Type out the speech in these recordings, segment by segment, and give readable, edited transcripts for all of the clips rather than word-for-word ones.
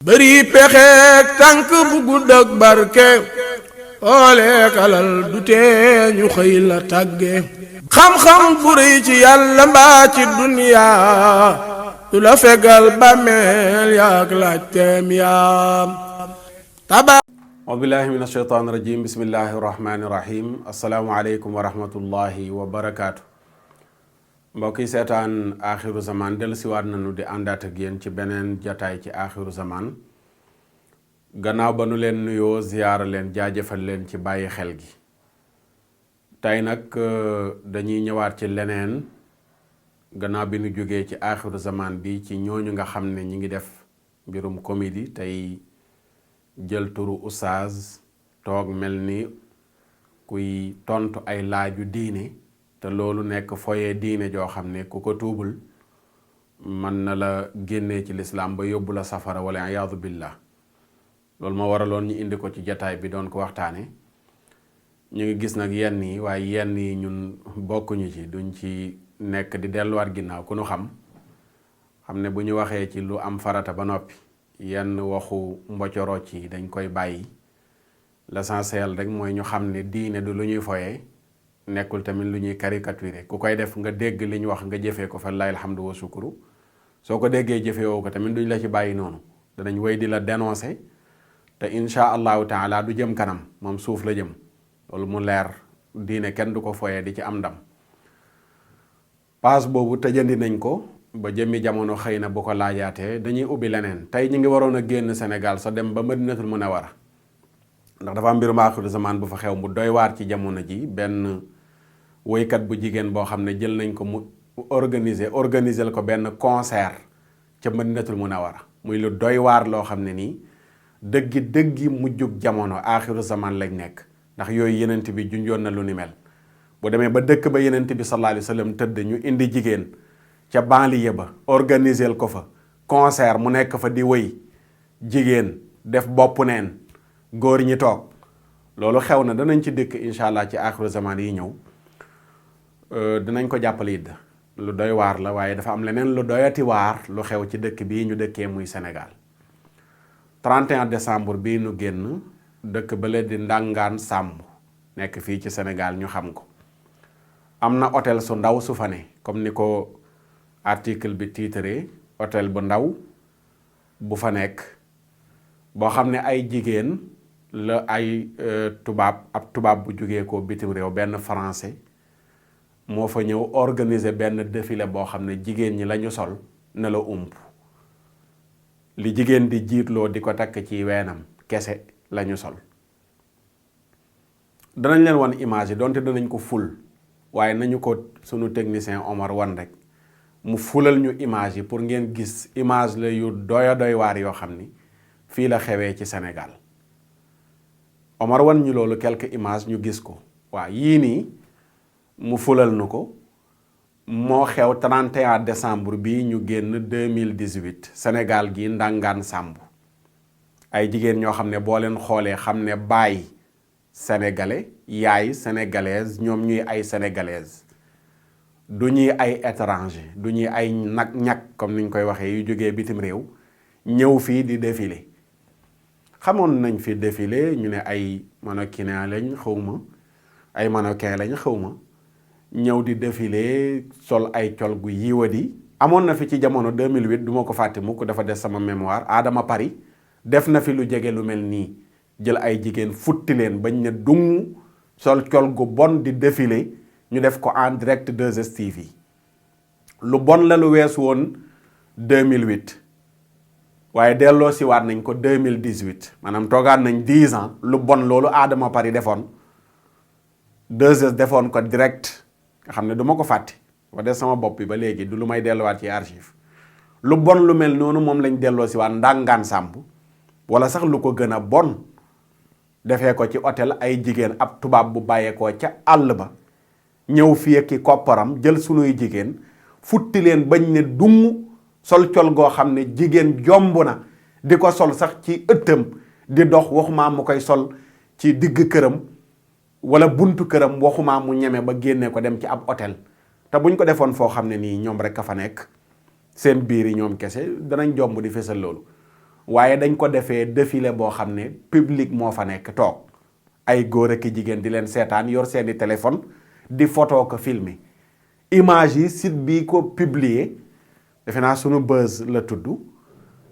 bëri pexeek tànk bu gudd ak barke ooleek alal du tee ñu xëy la tàgge xam-xam bu rëy ci yàlla mbaa ci duniyaa du la fegal bàmmeel yaak laajteem yaam taba auzu billaahi mina shaytaani rajiim bismillaahi rahmaani rahiim assalaamu aleykum wa rahmatullahi wa barakaatu. mbokk yi seetaan aaxiru zaman dellu siwaat nañu di àndaat ak yéen ci beneen jataay ci aaxiru zaman gannaaw ba nu leen nuyoo ziyaara leen jaajëfal leen ci bàyyi xel gi. tey nag dañuy ñëwaat ci leneen gannaaw bi nu jógee ci aaxiru zaman bi ci ñooñu nga xam ne ñi ngi def mbirum comédie tey jël turu oustaz toog mel ni kuy tontu ay laaju diine te loolu nekk foye diine joo xam ne ku ko tuubul mën na la génnee ci lislaam ba yóbbu la safara wala iyaadu billah. loolu moo waraloon ñu indi ko ci jataay bi doon ko waxtaane ñu ngi gis nag yenn yi waaye yenn yi ñun bokkuñu ci duñ ci nekk di delluwaat ginnaaw ku nu xam ne bu ñu waxee ci lu am farata ba noppi yenn waxu mbocoroc yi dañ koy bàyyi. l'essentiel rek mooy ñu xam ne diine du lu ñuy foye nekkul tamit lu ñuy caricature ku koy def nga dégg li ñu wax nga jëfee ko fa laay alhamdu wa sukuru soo ko déggee jëfee woo ko tamit duñ la ci bàyyi noonu danañ wéy di la dénoncer te insha allahu taala du jëm kanam moom suuf la jëm loolu mu leer. diine kenn du ko foye di ci am ndam. paas boobu tëjandi nañ ko ba jëmmi jamono xëy na bu ko laajaatee dañuy ubbi leneen. tey ñu ngi waroon a génn Sénégal sa dem ba Madinatul Munawwara ndax dafa am mbirum aaxiru zaman bu fa xew mu doy waar ci jamono ji. benn woykat bu jigéen boo xam ne jël nañ ko mu organiser ko benn concert ca Madinatul Munawwara muy lu doy waar loo xam ne nii dëggi mujjug jamono aaxiru zaman lañ nekk. ndax yooyu yenent bi junjoon na lu ni mel bu demee ba dëkk ba yenent bi sallallahu alayhi wa sallam tëdd ñu indi jigéen ca banlieue ba organiser ko fa concert mu nekk fa di wëy jigéen def bopp neen góor ñi toog loolu xew na danañ ci dëkk incha allah ci aaxiru zaman yi ñëw dinañ ko jàppale it lu doy waar la waaye dafa am leneen lu doyati waar lu xew ci dëkk bii ñu dëkkee muy Sénégal 31 décembre bii nu génn dëkk bële di Ndangaan Sàmb nekk fii ci Sénégal ñu xam ko am na hôtel su ndaw su fa ne comme ni ko article bi tiitaree hôtel bu ndaw bu fa nekk boo xam ne ay jigéen la ay ab tubaab bu jógee ko bitim réew benn français moo fa ñëw organiser benn défilé boo xam ne jigéen ñi lañu sol ne la ump li jigéen di jiitloo di ko takk ci weenam kese lañu sol. danañ leen wan image yi donte danañ ko ful waaye nañu ko sunu technicien Omar wan rek mu fulal ñu image yi pour ngeen gis image la yu doy waar yoo xam ni fii la xewee ci Sénégal. Omar wan ñu loolu quelques images ñu gis ko waaw yii nii mu fulal nu ko moo xew 31 décembre bii ñu génn 2018 Sénégal gi Ndangaan Sàmb ay jigéen ñoo xam ne boo leen xoolee xam ne baay sénégalais yaay sénégalaise ñoom ñuy ay sénégalaise du ñuy ay étranger du ñuy ay ñag comme niñ koy waxee yu jógee bitim réew ñëw fii di défilé. xamoon nañ fi défilé ñu ne ay mannequin lañ xawma ay mannequin lañ xawma ñëw di défilé sol ay col gu yiwadi amoon na fi ci jamono 2008 du ma ko fàtte mukk dafa des sama mémoire Adama Paris def na fi lu jege lu mel nii jël ay jigéen futti leen bañ ne dung sol col gu bon di défilé ñu def ko en direct 2STV lu bon la lu weesu woon 2008 waaye delloo si waat nañ ko 2018 maanaam toogaat nañ 10 ans lu bon loolu Adama Paris defoon 2S defoon ko direct nga xam ne du ma ko fàtte wax de sama bopp bi ba léegi du lu may delluwaat ci archive lu bon lu mel noonu moom lañ delloo si waat Ndangaan Sàmb wala sax lu ko gën a bon defee ko ci hôtel ay jigéen ab tubaab bu bàyyeekoo ca àll ba ñëw fii ak ki kopparam jël sunuy jigéen futti leen bañ ne dung sol col goo xam ne jigéen jomb na di ko sol sax ci ëttam di dox waxumaa mu koy sol ci digg këram wala buntu këram waxumaa mu ñeme ba génne ko dem ci ab hôtel te buñ ko defoon foo xam ne nii ñoom rek a fa nekk seen biir yi ñoom kese danañ jomb di fesal loolu waaye dañ ko defee défilé boo xam ne public moo fa nekk toog ay góor ak jigéen di leen seetaan yor seeni téléphone di photo ko filmer image yi site bi ko publier defe naa sunu buzz la tudd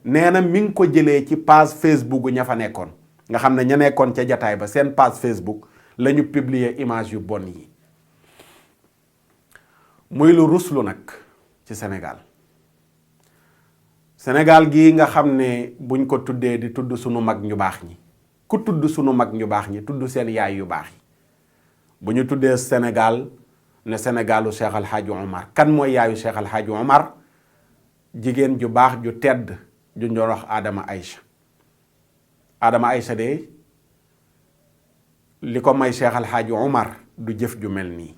nee na mi ngi ko jëlee ci page Facebook ña fa nekkoon nga xam ne ña nekkoon ca jataay ba seen page Facebook la ñu publier image yu bon yi muy lu ruslu nag ci Sénégal gii nga xam ne buñ ko tuddee di tudd sunu mag ñu baax ñi ku tudd sunu mag ñu baax ñi tudd seen yaay yu baax yi bu ñu tuddee Sénégal ne Sénégalu Cheikh Al Hadj Omar kan mooy yaayu Cheikh Al Hadj Omar jigéen ju baax ju tedd ju ñu doon wax Adama Aïcha de li ko may Cheikh Al Hadj Omar du jëf ju mel nii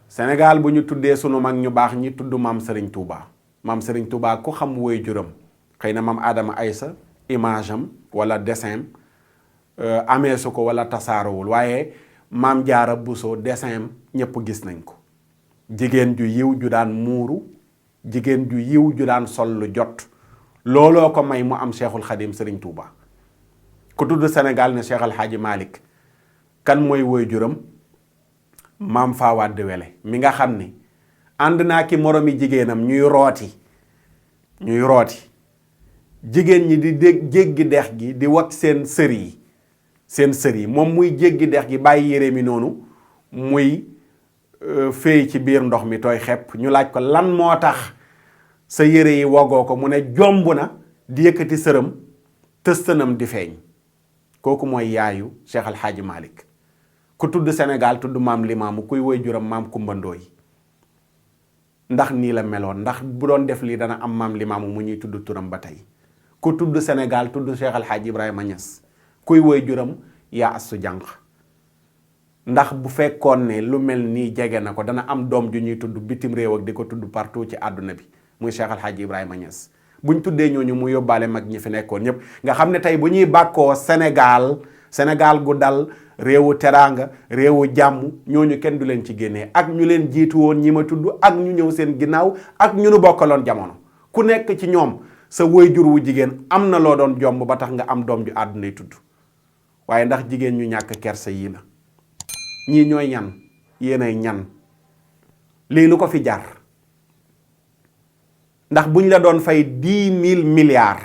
Sénégal bu ñu tuddee sunu mag ñu baax ñi tudd maam Serigne Touba maam Serigne Touba ku xam woy juram xëy na maam Adama Aïcha image am wala dessin amee su ko wala tasaarawul waaye maam Jaara Buso dessin ñëpp gis nañ ko jigéen ju yiw ju daan muuru jigéen ju yiw ju daan sol lu jot looloo ko may mu am Cheikhul Khadim Serigne Touba ku tudd Sénégal ne Cheikh Al Hadji Malick kan mooy woy juram maam Fawade Wele mi nga xam ni ànd naa ki moromi jigéenam ñuy rooti jigéen ñi di jéggi dex gi di wat seen sër yi moom muy jéggi dex gi bàyyi yére mi noonu muy féey ci biir ndox mi tooy xepp ñu laaj ko lan moo tax sa yére yi wogoo ko mu ne jomb na di yëkkati sëram tëstanam di feeñ kooku mooy yaayu Cheikh Al Hadji Malick ku tudd Sénégal tudd maam Limaamu kuy woy juram maam Kumba Ndooy ndax nii la meloon ndax bu doon def lii dana am maam Limaamu mu ñuy tudd turam ba tey ku tudd Sénégal tudd Cheikh Al Hadji Ibrahima Niass kuy woy juram yaa astu jànq ndax bu fekkoon ne lu mel nii jege na ko dana am doom ju ñuy tudd bitim réew ak di ko tudd partout ci àdduna bi muy Cheikh Al Hadji Ibrahima Niass buñ tuddee ñooñu mu yóbbaale mag ñi fi nekkoon ñëpp nga xam ne tey bu ñuy bàkkoo Sénégal gu dal réewu teraanga réewu jàmm ñooñu kenn du leen ci génnee ak ñu leen jiitu woon ñi ma tudd ak ñu ñëw seen ginnaaw ak ñu nu bokkaloon jamono ku nekk ci ñoom sa waajur wu jigéen am na loo doon jomb ba tax nga am doom ju àddunay tudd waaye ndax jigéen ñu ñàkk kersa yii la ñii ñooy ñan yéenay ñan lii lu ko fi jar ndax buñ la doon fay 10 000 milliards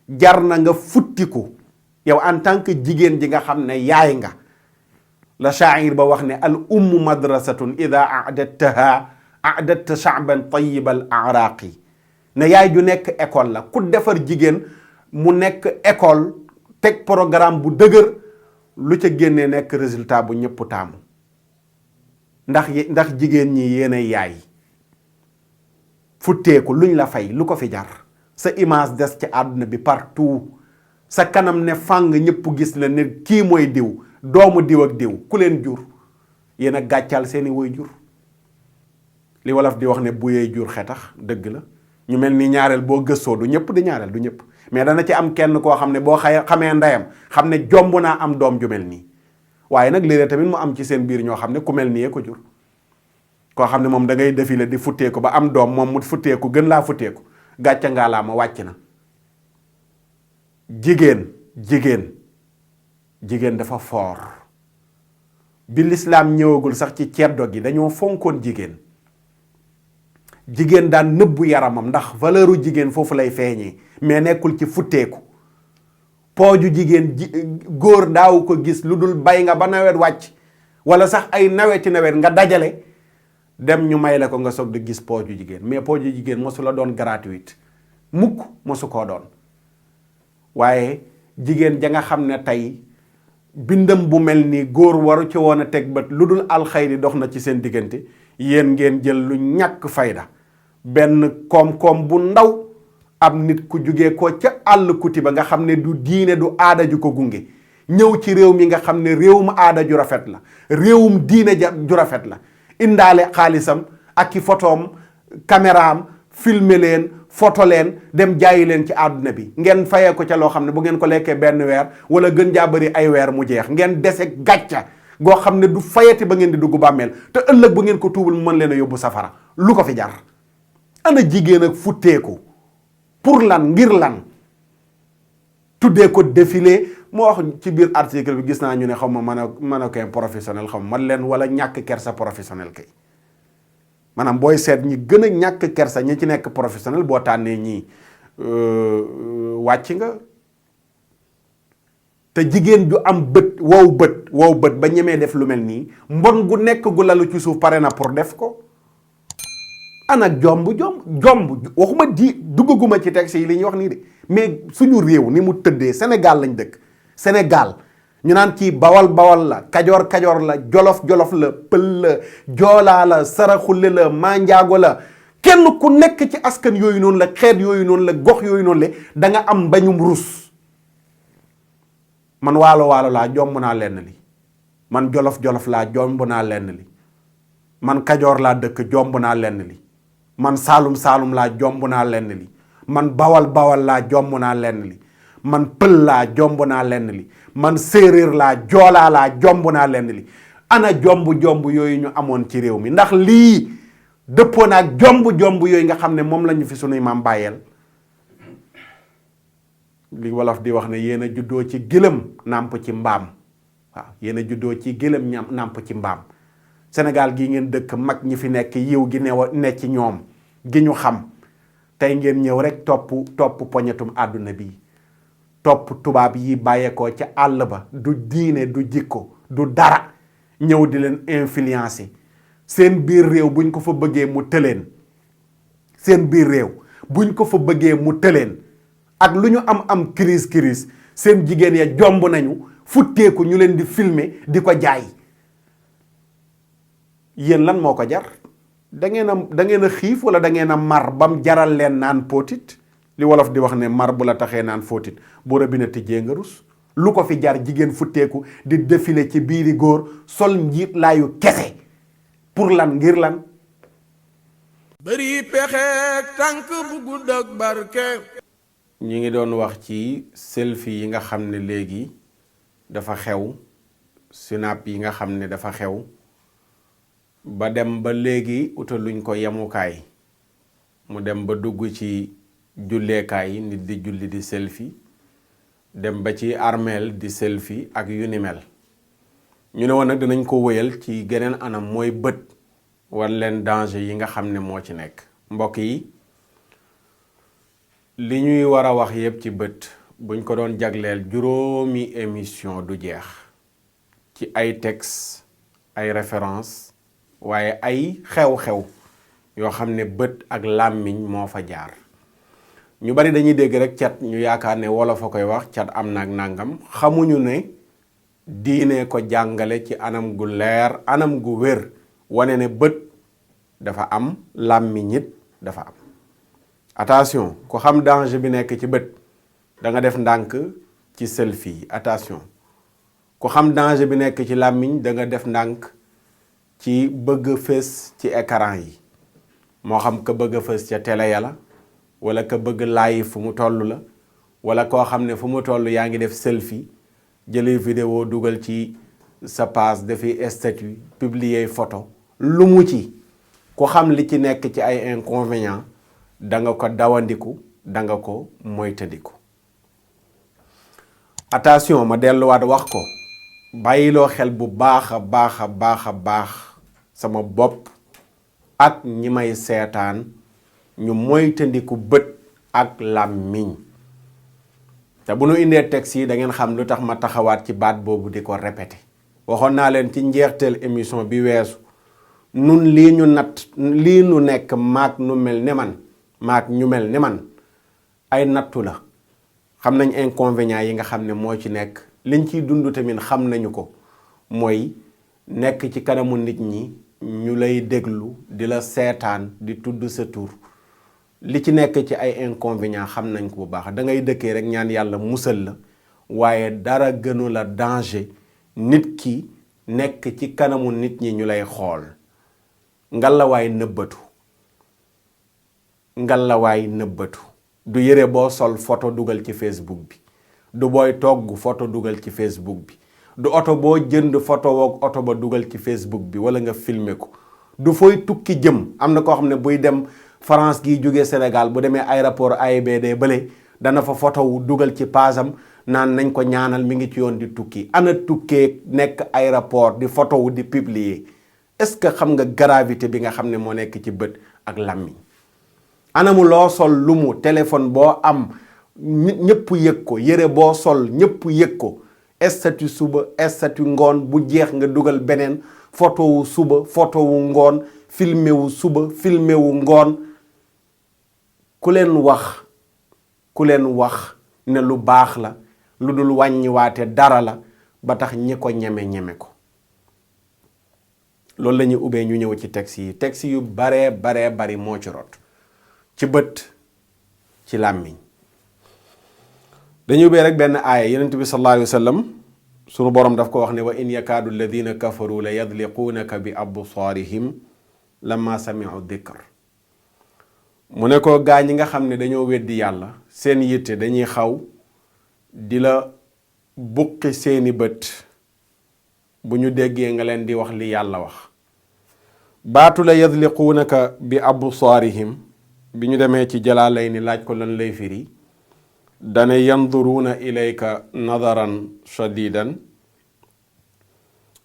jar na nga futtiku yow en tant que jigéen ji nga xam ne yaay nga la shaa'ir ba wax ne al ummu madrasatun ida a'dadta sha'ban tayyib al a'raqi ne yaay ju nekk école la ku defar jigéen mu nekk école teg programme bu dëgër lu ca génnee nekk résultat bu ñëpp taamu ndax jigéen ñi yéenay yaay futteeku luñ la fay lu ko fi jar sa image des ci àdduna bi partout sa kanam ne fàng ñëpp gis la ne kii mooy diw doomu diw ak diw ku leen jur yéen a gàccal seeni woy jur li wolof di wax ne buyee jur xetax dëgg la ñu mel ni ñaareel boo gëstoo du ñëpp di ñaareel du ñëpp mais dana ci am kenn koo xam ne boo xamee ndeyam xam ne jomb naa am doom ju mel nii waaye nag léeg-léeg tamit mu am ci seen biir ñoo xam ne ku mel nii ko jur koo xam ne moom da ngay défilé di futteeku ba am doom moom mu futteeku gën laa futteeku gàcca ngaa laa ma wàcc na jigéen dafa foor bi lislaam ñëwagul sax ci ceddo gi dañoo fonkoon jigéen daan nëbbu yaramam ndax valeuru jigéen foofu lay feeñee mais nekkul ci futteeku pooju jigéen góor daaw ko gis lu dul bay nga ba nawet wàcc wala sax ay naweti nawet nga dajale dem ñu may la ko nga soog di gis pooju jigéen mais pooju jigéen mosu la doon gratuite mukk mosu koo doon waaye jigéen ja nga xam ne tey bindam bu mel ni góor waru ci woon a teg bët lu dul alxayri dox na ci seen diggante yéen ngeen jël lu ñàkk fayda benn koom-koom bu ndaw ab nit ku jugee ko ca àll kuti ba nga xam ne du diine du aada ju ko gunge ñëw ci réew mi nga xam ne réewum aada ju rafet la réewum diine ju rafet la indaale xaalisam ak i photoom caméraam filmer leen photo leen dem jaayi leen ci àdduna bi ngeen fayee ko ca loo xam ne bu ngeen ko lekkee benn weer wala gën jaa bëri ay weer mu jeex ngeen dese gàcca goo xam ne du fayati ba ngeen di dugg bàmmeel te ëllëg bu ngeen ko tuubul mu mën leen a yóbbu safara lu ko fi jar ana jigéen ak futteeku pour lan ngir lan tuddee ko défilé moo wax ci biir article bi gis naa ñu ne xaw ma mannequin professionnel xaw ma man leen wala ñàkk kersa professionnel kay maanaam booy seet ñi gën a ñàkk kersa ñi ci nekk professionnel boo tànnee ñii wàcc nga. te jigéen ju am wow bët ba ñemee def lu mel nii mbon gu nekk gu lalu ci suuf pare na pour def ko. ana jomb waxuma duggaguma ci texte yi li ñuy wax nii de mais suñu réew ni mu tëddee Sénégal lañ dëkk Sénégal ñu naan kii bawal la kajoor la jolof la pël la joolaa la saraxule la manjaago la kenn ku nekk ci askan yooyu noonu la xeet yooyu noonu la gox yooyu noonu la da nga am mbañum rus. man waalo laa jomb naa lenn li man jolof laa jomb naa lenn li man kajoor laa dëkk jomb naa lenn li man saalum laa jomb naa lenn li man bawal laa jomb naa lenn li man pël laa jomb naa lenn li man séeréer laa joolaa laa jomb naa lenn li ana jomb yooyu ñu amoon ci réew mi ndax lii dëppoo na ak jomb yooyu nga xam ne moom la ñu fi sunuy maam bàyyeel. li wolof di wax ne yéen a juddoo ci gëlëm nàmp ci mbaam waaw yéen a juddoo ci gëlëm nàmp ci mbaam Sénégal gii ngeen dëkk mag ñi fi nekk yiw gi ne ci ñoom gi ñu xam tey ngeen ñëw rek topp poñetum àdduna bi topp tubaab yi bàyyeekoo ca àll ba du diine du jikko du dara ñëw di leen influencer seen biir réew buñ ko fa bëggee mu tëleen seen biir réew buñ ko fa bëggee mu tëleen ak lu ñu am crise seen jigéen ya jomb nañu futteeku ñu leen di filmer di ko jaay yéen lan moo ko jar da ngeen a xiif wala da ngeen a mar bam jaral leen naan póotit li wolof di wax ne mar bu la taxee naan fóotit bu robinet tijjee nga rus lu ko fi jar jigéen futteeku di défilé ci biiri góor sol njiit laayu kese pour lan ngir lan. bëri pexe tànk bu gudd ak barke. ñi ngi doon wax ci selfie yi nga xam ne léegi dafa xew snap yi nga xam ne dafa xew ba dem ba léegi utaluñ ko yemukaay mu dem ba dugg ci julleekaay yi nit di julli di selfie dem ba ci armeel di selfie ak yu ni mel ñu ne woon nag dinañ ko wëyal ci geneen anam mooy bët wan leen danger yi nga xam ne moo ci nekk mbokk yi li ñuy war a wax yépp ci bët buñ ko doon jagleel juróomi émission du jeex ci ay texte ay référence waaye ay xew-xew yoo xam ne bët ak làmmiñ moo fa jaar ñu bari dañuy dégg rek cat ñu yaakaar ne wolof a koy wax cat am na ak nàngam xamuñu ne diine ko jàngale ci anam gu leer anam gu wér wane ne bët dafa am làmmiñ it dafa am attention ku xam danger bi nekk ci bët da nga def ndànk ci selfie attention ku xam danger bi nekk ci làmmiñ da nga def ndànk ci bëgg fës ci écran yi moo xam ka bëgg fës ca télé ya la wala ka bëgg live fu mu toll la wala koo xam ne fu mu toll yaa ngi def selfie jëlee vidéo dugal ci sa page defi statut publier photo lu mu ci ku xam li ci nekk ci ay inconvénients da nga ko dawandiku da nga ko moytandiku attention ma delluwaat wax ko bàyyiloo xel bu baax a baax sama bopp ak ñi may seetaan ñu moytandiku bët ak làmmiñ te bu nu indee texte yi da ngeen xam lu tax ma taxawaat ci baat boobu di ko répété waxoon naa leen ci njeexteel émission bi weesu nun lii ñu nekk maag ñu mel ne man ay nattu la xam nañ inconvénients yi nga xam ne moo ci nekk liñ ciy dund tamit xam nañu ko mooy nekk ci kanamu nit ñi ñu lay déglu di la seetaan di tudd sa tur li ci nekk ci ay inconvénients xam nañ ko bu baax da ngay dëkkee rek ñaan yàlla musal la waaye dara gënu la danger nit ki nekk ci kanamu nit ñi ñu lay xool ngalawaay nëbbatu du yére boo sol photo dugal ci Facebook bi du booy togg photo dugal ci Facebook bi du oto boo jënd photo woog oto ba dugal ci Facebook bi wala nga filmer ko du fooy tukki jëm am na koo xam ne buy dem France gi jógee Sénégal bu demee aéroport AIBD bële dana fa photo wu dugal ci paasam naan nañ ko ñaanal mi ngi ci yoon di tukki. ana tukkee nekk aéroport di photo wu di publier est-ce que xam nga gravité bi nga xam ne moo nekk ci bët ak làmmiñ. anamu loo sol lu mu téléphone boo am ñëpp yëg ko, yére boo sol ñëpp yëg ko, statut suba statut ngoon bu jeex nga dugal beneen photo wu suba photo wu ngoon, filmé wu suba filmé wu ngoon. ku leen wax ne lu baax la, lu dul wàññiwaate dara la ba tax ñi ko ñeme ko. loolu la ñuy ubbee ñu ñëw ci texte yu baree bari moo ci rot, ci bët, ci làmmiñ. dañuy ubbee rek benn aaya. Yonent bi sallallahu alayhi wa sallam sunu borom daf ko wax ne wa in yakaadu alladina kafaru la yadliquunaka bi absaarihim lamma sami'u dhikr. mu ne ko gaa ñi nga xam ne dañoo weddi yàlla seen yitte dañuy xaw di la buqi seeni bët bu ñu déggee nga leen di wax li yàlla wax. baatu la yadliquunaka bi absaarihim bi ñu demee ci Jalaalayni laaj ko lan lay firi, dane yanduruuna ilayka nadaran shadidan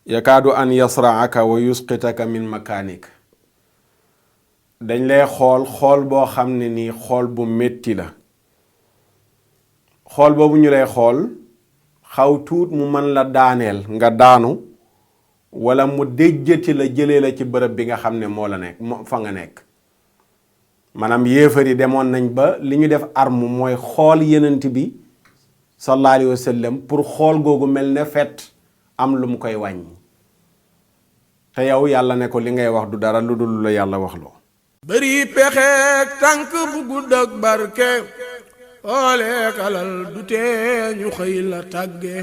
yakaadu an yasraaka wa yusqitaka min makaanik. dañ lay xool boo xam ne nii xool bu metti la. xool boobu ñu lay xool xaw tuut mu mën la daaneel nga daanu, wala mu déjjati la jëlee la ci bërëb bi nga xam ne moo la nekk fa nga nekk. maanaam yéefar yi demoon nañ ba li ñu def arme mooy xool yenent bi sallallahu alayhi wa sallam pour xool googu mel ne fet am lu mu koy wàññi. te yow yàlla ne ko li ngay wax du dara lu dul la yàlla wax loo. bari pexeek tànk bu gudd ak barke ooleek alal du tee ñu xëy la tàgge.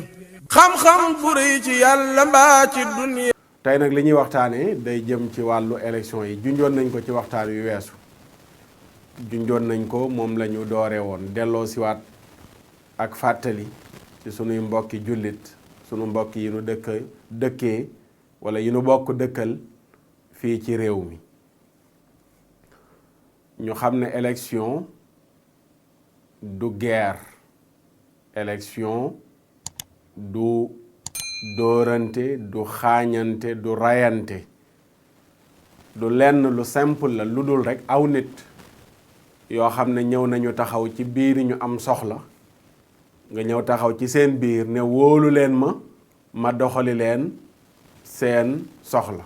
xam-xam bu rëy ci yàlla mbaa ci duniya. tey nag li ñuy waxtaanee day jëm ci wàllu élection yi. junjoon nañ ko ci waxtaan wi weesu. junjoon nañ ko, moom la ñu dooree woon delloo siwaat ak fàttali ci sunuy mbokki jullit, sunu mbokk yi nu dëkkee wala yi nu bokk dëkkal fii ci réew mi. ñu xam ne élection du guerre, élection du dóorante, du xaañante, du rayante, du lenn lu simple la lu dul rekk aw nit yoo xam ne ñëw nañu taxaw ci biir ñu am soxla, nga ñëw taxaw ci seen biir ne wóolu leen ma doxali leen seen soxla.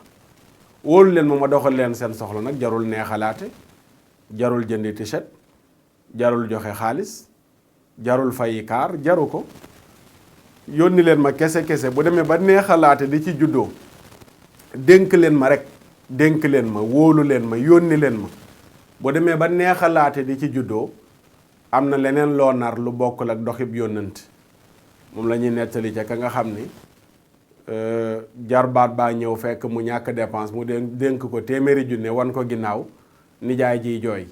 wóolu leen ma doxali leen seen soxla nag jarul neexalaate, jarul jëndi t-shirt, jarul joxe xaalis, jarul fay kaar, jaru ko. yónni leen ma kese bu demee ba neexalaate di ci juddoo, dénk leen ma rek, dénk leen ma, wóolu leen ma, yónni leen ma. boo demee ba neexalaate di ci juddoo, am na leneen loo nar lu bokkul ak doxib yónnant. moom la ñuy nettali ca ka nga xam ni jarbaat baa ñëw fekk mu ñàkk dépense mu dénk ko téeméeri junne wan ko ginnaaw, nijaay jiy jooy.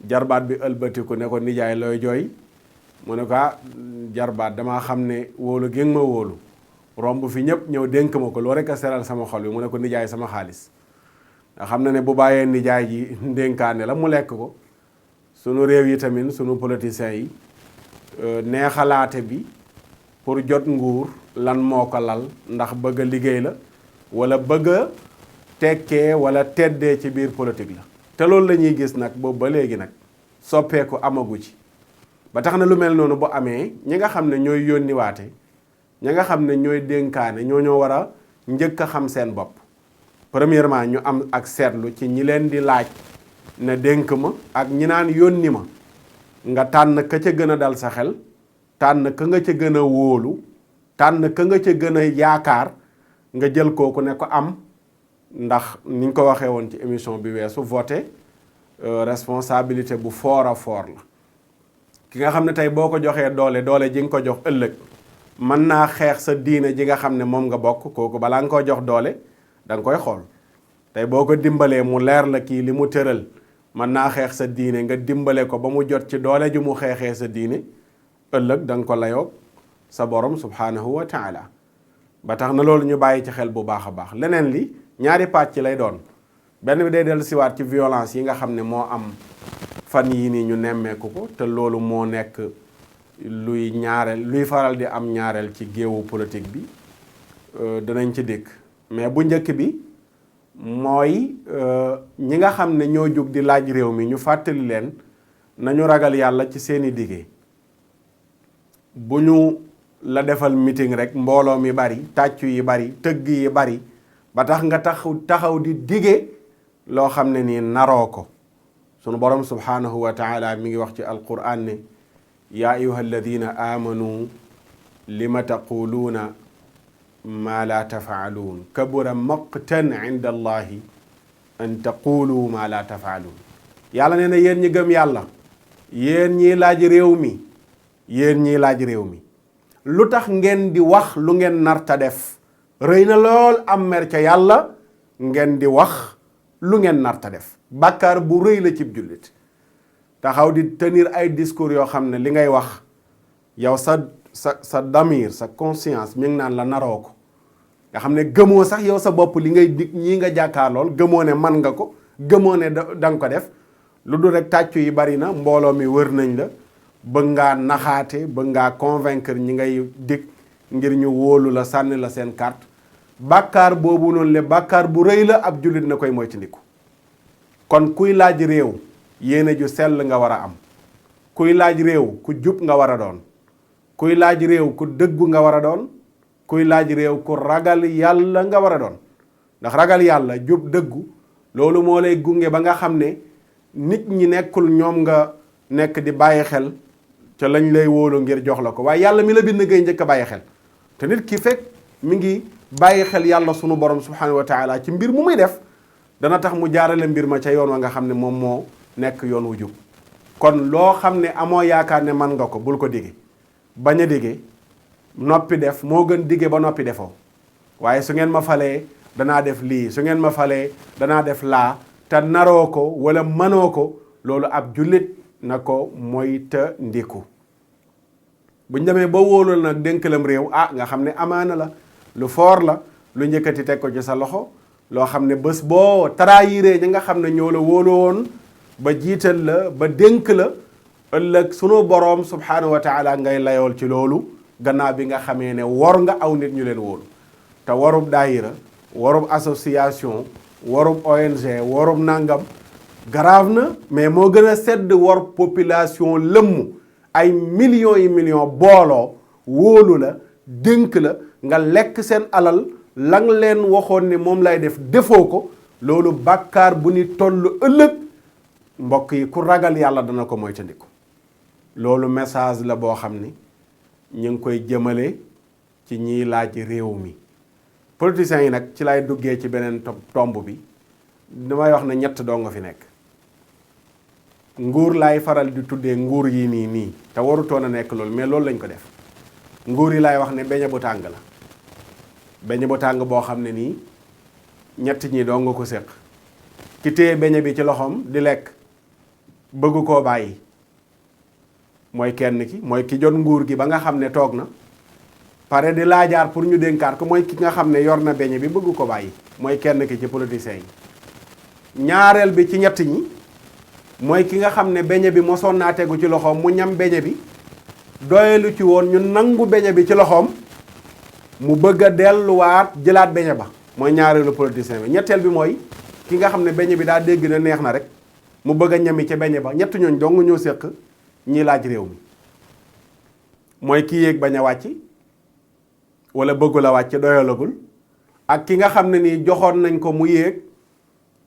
jarbaat bi ëlbatiku ne ko nijaay looy jooy? mu ne ko jarbaat damaa xam ne wóolu gi nga ma wóolu romb fi ñëpp ñëw dénk ma ko loo rek a seral sama xol bi. mu ne ko nijaay sama xaalis. nga xam na ne bu bàyyee nijaay ji ndénkaane la mu lekk ko. sunu réew yi tamit sunu politiciens yi neexalaate bi pour jot nguur lan moo ko lal, ndax bëgg a liggéey la wala bëgg a tekkee wala teddee ci biir politique la. te loolu la ñuy gis nag boobu ba léegi nag soppeeku amagu ci. ba tax na lu mel noonu bu amee ñi nga xam ne ñooy yónniwaate, ñi nga xam ne ñooy dénkaane ñoo war a njëkk a xam seen bopp. premièrement ñu am ak seetlu ci ñi leen di laaj ne dénk ma ak ñi naan yónni ma. nga tànn ka ca gën a dal sa xel, tànn ka nga ca gën a wóolu, tànn ka nga ca gën a yaakaar, nga jël kooku ne ko am. ndax ni ñu ko waxee woon ci émission bi weesu, voté responsabilité bu fort a fort la. ki nga xam ne tey boo ko joxee doole ji nga ko jox ëllëg mën naa xeex sa diine ji nga xam ne moom nga bokk, kooku balaa nga ko jox doole da nga koy xool. tey boo ko dimbalee mu leer la kii li mu tëral mën naa xeex sa diine, nga dimbale ko ba mu jot ci doole ju mu xeexee sa diine, ëllëg da nga ko layoog sa borom subhanahu wa taala. ba tax na loolu ñu bàyyi ci xel bu baax a baax. leneen li ñaari pàcc lay doon. benn bi day dellu siwaat ci violence yi nga xam ne moo am fan yii nii ñu nemmeeku ko te loolu moo nekk luy faral di am ñaareel ci géewu politique bi danañ ci dikk mais bu njëkk bi mooy ñi nga xam ne ñoo jóg di laaj réew mi ñu fàttali leen nañu ragal yàlla ci seeni dige. bu ñu la defal meeting rek mbooloo mi bari tàccu yi bari tëgg yi bari ba tax nga taxaw di dige loo xam ne nii naroo ko. sunu borom subhanahu wa taala mi ngi wax ci alquran ne yaa ayuha alladina amanu lima taquluuna maa laa tafaaluun kabura maqtan inda allahi an taqulu maa laa tafaaluun. yàlla nee na yéen ñi gëm yàlla yéen ñiy laaj réew mi lu tax ngeen di wax lu ngeen narta def. rëy na lool am mer ca yàlla ngeen di wax lu ngeen narta def. bàkkaar bu rëy la cib jullit taxaw di tenir ay discours yoo xam ne li ngay wax yow sa damir sa conscience mi ngi naan la naroo ko nga xam ne gëmoo sax yow sa bopp li ngay dig ñii nga jàkkaarlool gëmoo ne man nga ko gëmoo ne da nga ko def lu dul rek tàccu yi bari na mbooloo mi wër nañ la bëgg ngaa naxaate bëgg ngaa convaincre ñi ngay dig ngir ñu wóolu la sànni la seen carte. bàkkaar boobu noonu le bàkkaar bu rëy la ab jullit na koy moytandiku. kon kuy laaj réew yéene ju sell nga war a am. kuy laaj réew ku jub nga war a doon. kuy laaj réew ku dëggu nga war a doon. kuy laaj réew ku ragal yàlla nga war a doon. ndax ragal yàlla jub dëggu loolu moo lay gunge ba nga xam ne nit ñi nekkul ñoom nga nekk di bàyyi xel ca lañ lay wóolu ngir jox la ko waaye yàlla mi la bind ngay njëkk a bàyyi xel. te nit ki fekk mi ngi bàyyi xel yàlla sunu borom subhanahu wa taala ci mbir mu muy def dana tax mu jaarale mbir ma ca yoon wa nga xam ne moom moo nekk yoon wu jub. kon loo xam ne amoo yaakaar ne man nga ko bul ko dige. bañ a dige noppi def moo gën dige ba noppi defoo. waaye su ngeen ma falee danaa def lii su ngeen ma falee danaa def laa te naroo ko wala mënoo ko loolu ab jullit na ko moyta ndiku. buñ demee ba wóolu nag dénkalam réew nga xam ne amaana la lu foor la lu njëkkati teg ko ci sa loxo loo xam ne bés boo trahiré ñi nga xam ne ñoo la wóolu woon ba jiital la ba dénk la ëllëg sunu boroom subhanahu wa taala ngay layool ci loolu gannaaw bi nga xamee ne wor nga aw nit ñu leen wóolu. te warub daayira warub association warub ONG warub nangam grave na mais moo gën a sedd war population lëmm ay millions yi millions booloo wóolu la dénk la nga lekk seen alal lang leen waxoon ne moom lay def defoo ko loolu bàkkaar bu ni toll ëllëg mbokk yi ku ragal yàlla dana ko moytandiku. loolu message la boo xam ni ñu ngi koy jëmale ci ñiy laaj réew mi. politiciens yi nag ci lay duggee ci beneen tomb bi damay wax ne ñett doo nga fi nekk. nguur laay faral di tuddee nguur yi nii te warutoon a nekk loolu mais loolu lañ ko def. nguur yi laay wax ne beñe bu tàng la. beñe bu tàng boo xam ne nii ñett ñi doo nga ko séq. ki téye beñe bi ci loxoom di lekk bëgg koo bàyyi mooy kenn ki mooy ki jot nguur gi ba nga xam ne toog na pare di laajaar pour ñu dénkaat ko mooy ki nga xam ne yor na beñe bi bëgg ko bàyyi mooy kenn ki ci politiciens yi. ñaareel bi ci ñett ñi mooy ki nga xam ne beñe bi mosoon naa tegu ci loxoom mu ñam beñe bi doyelu ci woon ñu nangu beñe bi ci loxoom mu bëgg a delluwaat jëlaat beñe ba mooy ñaareelu politicien bi. ñetteel bi mooy ki nga xam ne beñe bi daa dégg na neex na rek mu bëgg a ñami ca beñe ba ñett ñooñ dong ñoo séq ñi laaj réew mi. mooy ki yéeg bañ a wàcc wala bëggul a wàcc doyalagul ak ki nga xam ne nii joxoon nañ ko mu yéeg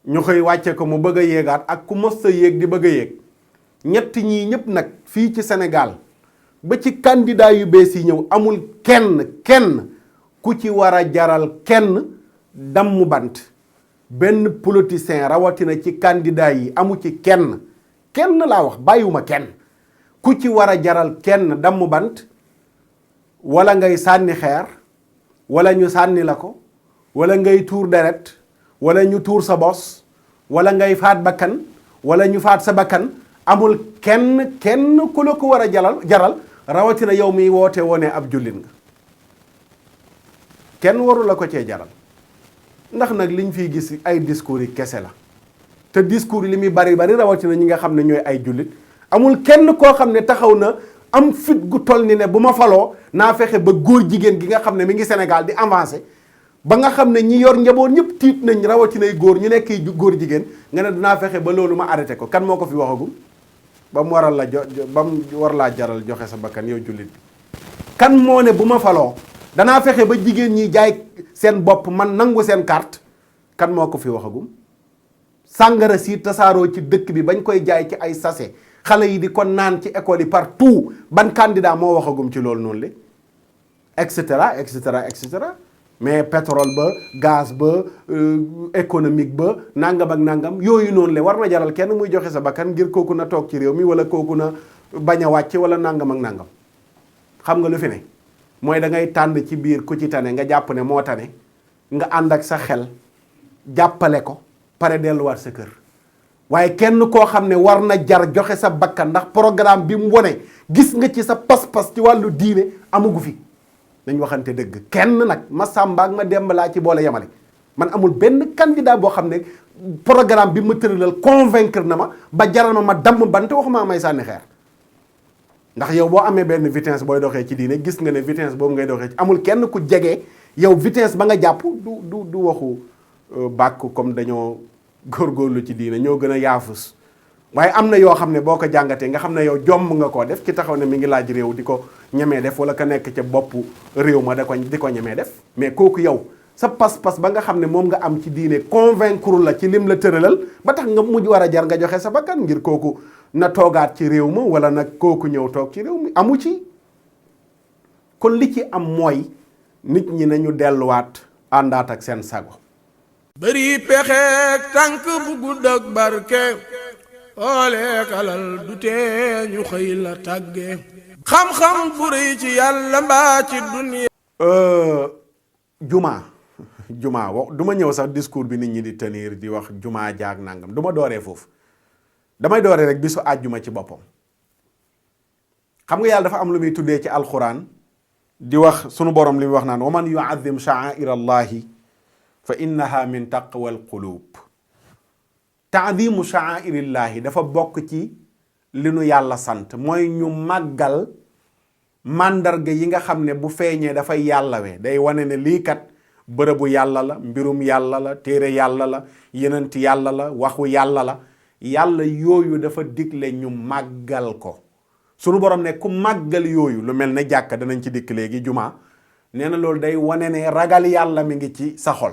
ñu xëy wàcce ko mu bëgg a yéegaat ak ku mës a yéeg di bëgg a yéeg. ñett ñii ñëpp nag fii ci Sénégal ba ci candidat yu bees yi ñëw amul kenn ku ci war a jaral kenn damm bant. benn politicien rawatina ci candidat yi amu ci kenn laa wax bàyyiwuma kenn ku ci war a jaral kenn damm bant wala ngay sànni xeer wala ñu sànni la ko wala ngay tuur deret wala ñu tuur sa bos wala ngay faat bakkan wala ñu faat sa bakkan amul kenn ku la ko war a jaral rawatina yow miy woote woone ab jullit nga kenn waru la ko cee jaral. ndax nag liñ fiy gis ay discours yi kese la te discours yi li muy bari bari rawatina ñi nga xam ne ñooy ay jullit amul kenn koo xam ne taxaw na am fit gu toll ni ne bu ma faloo naa fexe ba góor jigéen gi nga xam ne mi ngi Sénégal di avancé ba nga xam ne ñi yor njaboot ñëpp tiit nañ rawatinay góor ñu nekk góor jigéen nga ne dinaa fexe ba loolu ma arrêté ko kan moo ko fi waxagum ba mu waral la ba mu war laa jaral joxe sa bakkan yow jullit bi kan moo ne bu ma faloo danaa fexe ba jigéen ñi jaay seen bopp man nangu seen carte kan moo ko fi waxagum sàngara si tasaaroo ci dëkk bi bañ koy jaay ci ay sachet xale yi di ko naan ci école yi partout ban candidat moo waxagum ci loolu noonu le et cetera et cetera et cetera mais pétrole ba gaz ba économique ba nangam ak nangam yooyu noonu le war na jaral kenn muy joxe sa bakkan ngir kooku na toog ci réew mi wala kooku na bañ a wàcc wala nangam ak nangam xam nga lu fi ne mooy da ngay tànn ci biir ku ci tane nga jàpp ne moo tane nga ànd ak sa xel jàppale ko pare delluwaat sa kër waaye kenn koo xam ne war na jar joxe sa bakkan ndax programme bi mu wone gis nga ci sa pas-pas ci wàllu diine amugu fi dañ waxante dëgg kenn nag ma Samba ak ma Demba laa ci boole yemale man amul benn candidat boo xam ne programme bi ma tëralal convaincre na ma ba jaral ma damm bante waxuma may sànni xeer ndax yow boo amee benn vitesse booy doxee ci diine gis nga ne vitesse boobu ngay doxee ci amul kenn ku jege yow vitesse ba nga jàpp du waxu bàkk comme dañoo góorgóorlu ci diine ñoo gën a yaafus waaye am na yoo xam ne boo ko jàngatee nga xam ne yow jomm nga koo def ci taxaw ne mi ngi laaj réew di ko ñemee def wala ka nekk ca boppu réew ma di ko ñemee def mais kooku yow sa pas-pas ba nga xam ne moom nga am ci diine convaincre la ci lim la tëralal ba tax nga mujj war a jar nga joxe sa bakkan ngir kooku na toogaat ci réew ma wala nag kooku ñëw toog ci réew mi amu ci kon li ci am mooy nit ñi nañu delluwaat àndaat ak seen sago bëri pexeek tànk bu gudd ak barke ooleek alal du tee ñu xëy la tàgge xam-xam bu rëy ci yàlla mbaa ci duniya jumaa wax du ma ñëw sax discours bi nit ñi di tenir di wax jumaa jaag nangam du ma dooree foofu damay dooree rek bisu àjjuma ci boppam xam nga yàlla dafa am lu muy tuddee ci alxuraan di wax sunu borom li muy wax naan wa man yuazim sha'air allahi fa innaha min taqwa alqulub taadimu sha'airillaahi dafa bokk ci li nu yàlla sant mooy ñu màggal màndarga yi nga xam ne bu feeñee dafay yàllawe day wane ne lii kat bërëbu yàlla la mbirum yàlla la téere yàlla la yenent yàlla la waxu yàlla la yàlla yooyu dafa digle ñu màggal ko sunu borom ne ku màggal yooyu lu mel ne jàkka danañ ci dikk léegi jumaa nee na loolu day wane ne ragal yàlla mi ngi ci sa xol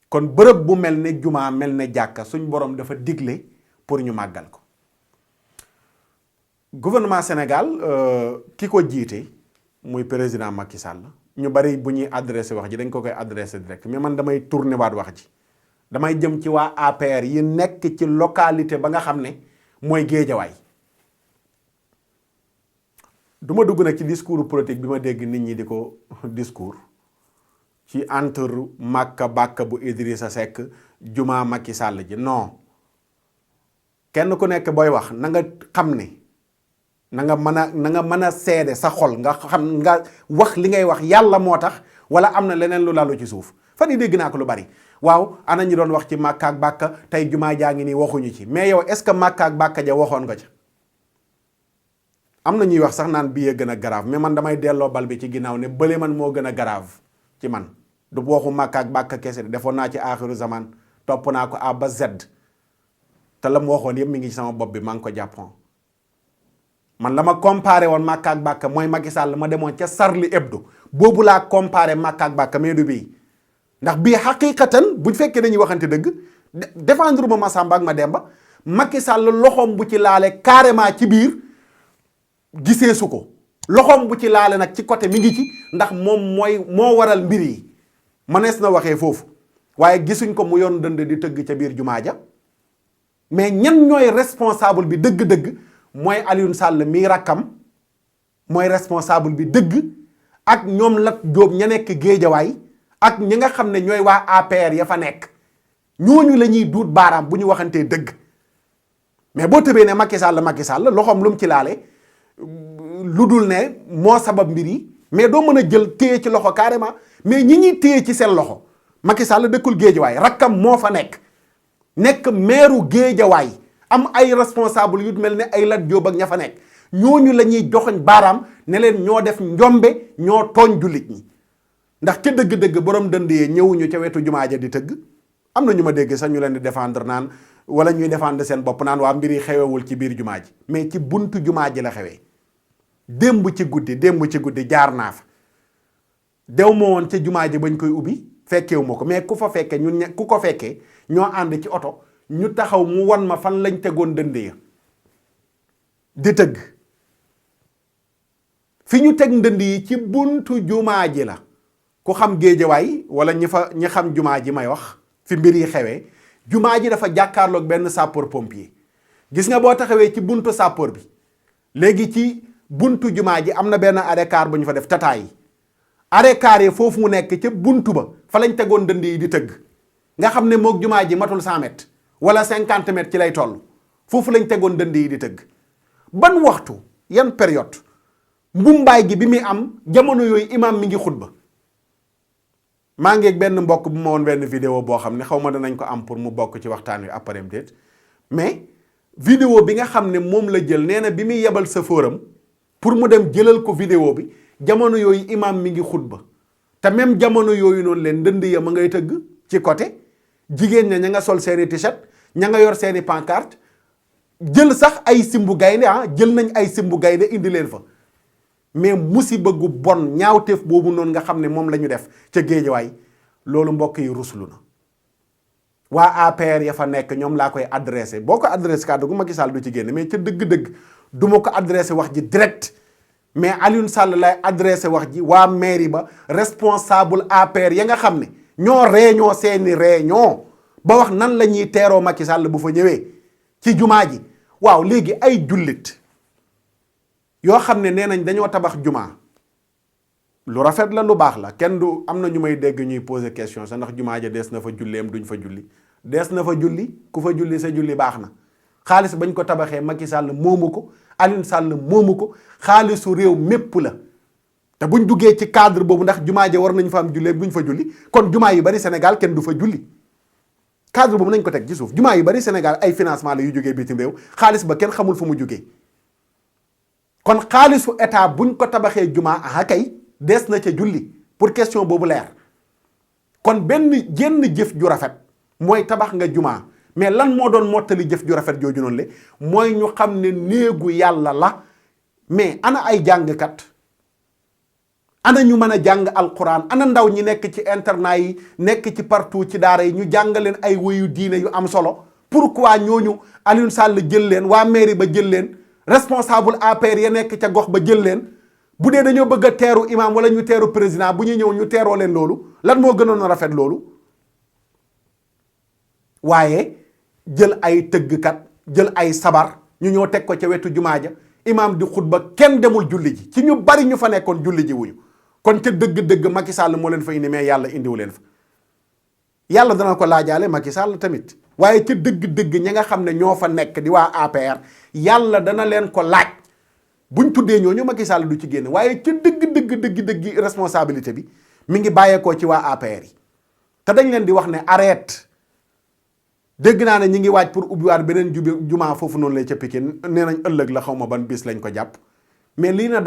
kon bërëb bu mel ne jumaa mel ne jàkka suñ borom dafa digle pour ñu màggal ko gouvernement Sénégal ki ko jiite muy président Macky Sall ñu bari bu ñuy adressé wax ji dañ ko koy adressé direct mais man damay tourné waat wax ji damay jëm ci waa APR yi nekk ci localité ba nga xam ne mooy Géejawaay du ma dugg nag ci discours politique bi ma dégg nit ñi di ko discours ci entre Makka Bàkka bu Idrissa Seck jumaa Macky Sall ji non kenn ku nekk booy wax na nga xam ne na nga mën a seede sa xol nga xam nga wax li ngay wax yàlla moo tax wala am na leneen lu lalu ci suuf fan yi dégg naa ko lu bari waaw ana ñu doon wax ci Makka ak Bàkka tey jumaa jaa ngi nii waxuñu ci mais yow est-ce que Makka ak Bàkka ja waxoon nga ca am na ñuy wax sax naan bii gën a grave mais man damay delloo bal bi ci ginnaaw ne bële man moo gën a grave ci man du waxu Makka ak Bàkka kese defoon naa ci aaxiru zaman topp naa ko A ba Z te la mu waxoon yëpp mi ngi ci sama bopp bi maa ngi ko jàppoon man la ma comparé woon Makka ak Bàkka mooy Macky Sall ma demoon ca Charlie Hebdo boobu laa comparé Makka ak Bàkka mais du bii ndax bii xaqiqatan buñ fekkee dañuy waxante dëgg défendre ma Massamba ak ma Demba Macky Sall loxoom bu ci laale carrément ci biir gisee su ko loxoom bu ci laale nag ci côté mi ngi ci ndax moom moo waral mbir yi mënees na waxee foofu waaye gisuñ ko mu yoon dënd di tëgg ca biir jumaa ja mais ñan ñooy responsable bi dëgg-dëgg mooy Alioune Sall mii rakkam mooy responsable bi dëgg ak ñoom Lat Diop ña nekk Géejawaay ak ñi nga xam ne ñooy waa APR ya fa nekk ñooñu la ñuy duut baaraam bu ñu waxantee dëgg mais boo tëbee ne Macky Sall loxoom lu mu ci laale lu dul ne moo sabab mbir yi mais doo mën a jël téye ci loxo carrément mais ñi ñuy téye ci seen loxo Macky Sall dëkkul Géejawaay rakkam moo fa nekk nekk meeru Géejawaay am ay responsable yu mel ne ay Lat Joob ak ña fa nekk ñooñu la ñuy joxoñ baaraam ne leen ñoo def njombe ñoo tooñ jullit ñi ndax ca dëgg-dëgg borom dënd yee ñëwuñu ca wetu jumaa ja di tëgg. am na ñu ma dégg sax ñu leen di défendre naan wala ñuy défendre seen bopp naan waa mbir yi xewewul ci biir jumaa ji mais ci buntu jumaa ji la xewee. démb ci guddi jaar naa fa dew ma woon ca jumaa ji bañ koy ubbi fekkewu ma ko mais ku fa fekke ku ko fekkee ñoo ànd ci oto ñu taxaw mu wan ma fan lañ tegoon dënd ya di tëgg fi ñu teg ndënd yi ci buntu jumaa ji la ku xam Géejawaay wala ñi xam jumaa ji may wax fi mbir yi xewee jumaa ji dafa jàkkaarloog benn sapeur pompier gis nga boo taxawee ci buntu sapeur bi léegi ci buntu jumaa ji am na benn arrêt car bu ñu fa def tataay yi arrêt car yi foofu mu nekk ca buntu ba fa lañ tegoon dënd yi di tëgg nga xam ne moog jumaa ji matul 100 mètres wala 50 mètres ci lay toll foofu lañ tegoon dënd yi di tëgg ban waxtu yan période mbumbaay gi bi muy am jamono yooyu imaam mi ngi xutba maa ngi ak benn mbokk bu ma woon benn vidéo boo xam ne xaw ma danañ ko am pour mu bokk ci waxtaan wi après déet mais vidéo bi nga xam ne moom la jël nee na bi muy yebal safooram pour mu dem jëlal ko vidéo bi jamono yooyu imaam mi ngi xutba te même jamono yooyu noonu leen ndënd ya ma ngay tëgg ci côté jigéen ña nga sol seeni t-shirt ña nga yor seeni pancarte jël sax ay simbu gaynde jël nañ ay simbu gaynde indi leen fa mais musiba gu bon ñaawteef boobu noonu nga xam ne moom la ñu def ca Géejawaay loolu mbokk yi ruslu na waa APR ya fa nekk ñoom laa koy adressé boo ko adressé kàddu gu Macky Sall du ci génn mais ca dëgg-dëgg du ma ko adressé wax ji direct mais Alioune Sall lay adressé wax ji waa mairie ba responsable APR ya nga xam ne ñoo réunion seeni réunion ba wax nan la ñuy teeroo Macky Sall bu fa ñëwee ci jumaa ji waaw léegi ay jullit yoo xam ne nee nañ dañoo tabax jumaa lu rafet la lu baax la kenn du am na ñu may dégg ñuy poser question sax ndax jumaa ja dees na fa julleem duñ fa julli dees na fa julli ku fa julli sa julli baax na xaalis bañ ko tabaxee Macky Sall moomu ko Alioune Sall moomu ko xaalisu réew mépp la te buñ duggee ci cadre boobu ndax jumaa ja war nañ fa am julleem duñ fa julli kon jumaa yu bari Sénégal kenn du fa julli cadre boobu nañ ko teg ci suuf jumaa yu bari Sénégal ay financement la yu jógee bitim réew xaalis ba kenn xamul fu mu jógee kon xaalisu état buñ ko tabaxee jumaa kay des na ca julli pour question boobu leer kon benn jenn jëf ju rafet mooy tabax nga jumaa mais lan moo doon mottali jëf ju rafet jooju noonu le mooy ñu xam ne néegu yàlla la mais ana ay jàngkat ana ñu mën a jàng alquran ana ndaw ñi nekk ci internat yi nekk ci partout ci daara yi ñu jàngaleen ay woyu diine yu am solo pourquoi ñooñu Alioune Sall jël leen waa mairie ba jël leen responsable APR ya nekk ca gox ba jël leen bu dee dañoo bëgg a teeru imam wala ñu teeru président bu ñuy ñëw ñu teeroo leen loolu lan moo gënoon a rafet loolu waaye jël ay tëggkat jël ay sabar ñu ñëw teg ko ca wetu jumaa ja imam di xutba kenn demul julli ji ci ñu bari ñu fa nekkoon julli ji wuñu kon ca dëgg-dëgg Macky Sall moo leen fa indi mais yàlla indiwu leen fa yàlla dana ko laajaale Macky Sall tamit waaye ca dëgg-dëgg ñi nga xam ne ñoo fa nekk di waa APR yàlla dana leen ko laaj buñ tuddee ñooñu Macky Sall du ci génn waaye ca dëgg responsabilité bi mi ngi bàyyeekoo ci waa APR yi te dañ leen di wax ne arrête dégg naa ne ñi ngi waaj pour ubbiwaat beneen jumaa foofu noonu lay ca Pikine nee nañ ëllëg la xaw ma ban bis lañ ko jàpp mais lii na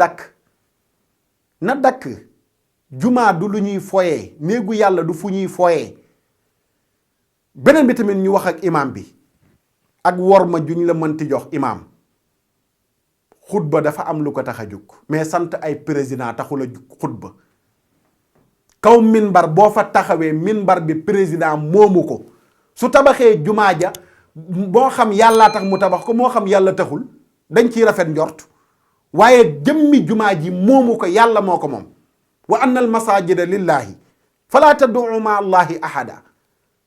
dakk jumaa du lu ñuy foyee néegu yàlla du fu ñuy foyee beneen bi tamit ñu wax ak imam bi ak worma juñ la mënti jox imam xutba dafa am lu ko tax a jóg mais sant ay président taxul a xutba kaw minbar boo fa taxawee minbar bi président moomu ko su tabaxee jumaa ja moo xam yàllaa tax mu tabax ko moo xam yàlla taxul dañ ciy rafet njort waaye jëmmi jumaa ji moomu ko yàlla moo ko moom wa anna al masajida lillahi fala tad'u ma allahi ahada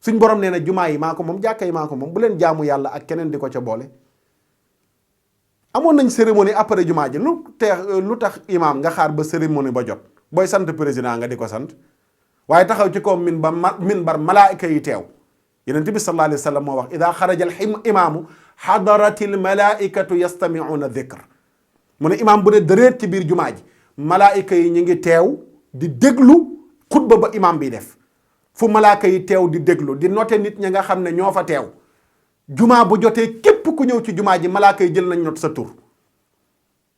suñ borom nee na jumaa yi maa ko moom jàkka yi maa ko moom bu leen jaamu yàlla ak keneen di ko ca boole amoon nañ cérémonie après jumaa ji lu tax imam nga xaar ba cérémonie ba jot booy sant président nga di ko sant waaye taxaw ci kaw minbar malaayika yi teew Yonent bi sallallahu alayhi wa sallam moo wax ida xaraja al imaamu xadarati l malaikatu yastamiuna dhikr mu ne imaam bu ne dëreet ci biir jumaa ji malaayika yi ñu ngi teew di déglu xutba ba imaam bi def fu malaaka yi teew di déglu di noté nit ñi nga xam ne ñoo fa teew jumaa bu jotee képp ku ñëw ci jumaa ji malaaka yi jël nañ not sa tur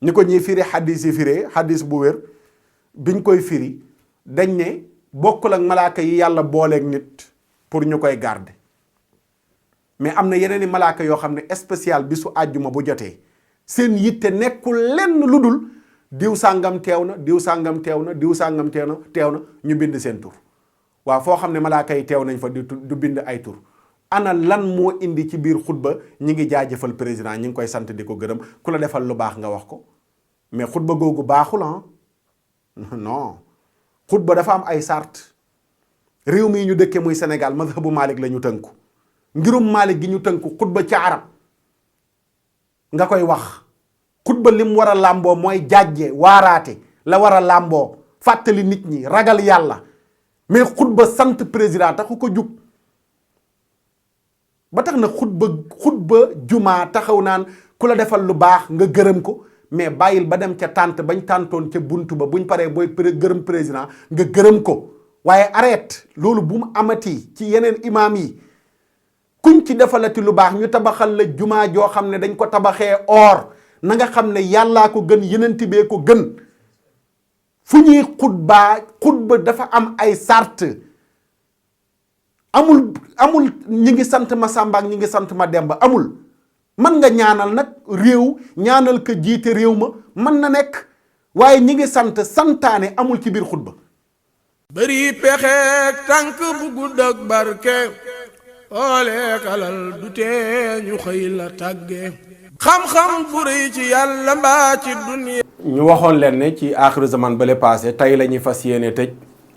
ni ko ñuy firi xadis yi firee xadis bu wér biñ koy firi dañ ne bokkul ak malaaka yi yàlla booleeg nit pour ñu koy garder mais am na yeneen i malaaka yoo xam ne spécial bisu àjjuma bu jotee seen yitte nekkul lenn lu dul diw sàngam teew na diw sàngam teew na diw sàngam teew na ñu bind seen tur waaw foo xam ne malaaka yi teew nañ fa du bind ay tur ana lan moo indi ci biir xutba ñi ngi jaajëfal président ñi ngi koy sant di ko gërëm ku la defal lu baax nga wax ko mais xutba googu baaxul non xutba dafa am ay sart réew mi ñu dëkkee muy Sénégal mazhabu Malik la ñu tënku ngirum Malik gi ñu tënku xutba ci arab nga koy wax xutba lim war a làmboo mooy jàjje waaraate la war a làmboo fàttali nit ñi ragal yàlla mais xutba sant président taxu ko jug ba tax na xutba jumaa taxaw naan ku la defal lu baax nga gërëm ko mais bàyyil ba dem ca tànt bañ tàntoon ca buntu ba buñ paree booy gërëm président nga gërëm ko waaye arrête loolu bu mu amati ci yeneen imaam yi kuñ ci defalati lu baax ñu tabaxal la jumaa joo xam ne dañ ko tabaxee or na nga xam ne yàllaa ko gën yenenti bee ko gën fu ñuy xutba dafa am ay sart amul ñi ngi sant ma Samba ak ñi ngi sant ma Demba amul mën nga ñaanal nag réew ñaanal ko jiite réew ma mën na nekk waaye ñi ngi santaane amul ci biir xutba bëri pexeek tànk bu gudd ak barke ooleek alal du tee ñu xëy la tàgge xam-xam bu rëy ci yàlla mbaa ci dunya ñu waxoon leen ne ci aaxiru zaman bale passé tey la ñuy fas yéene tëj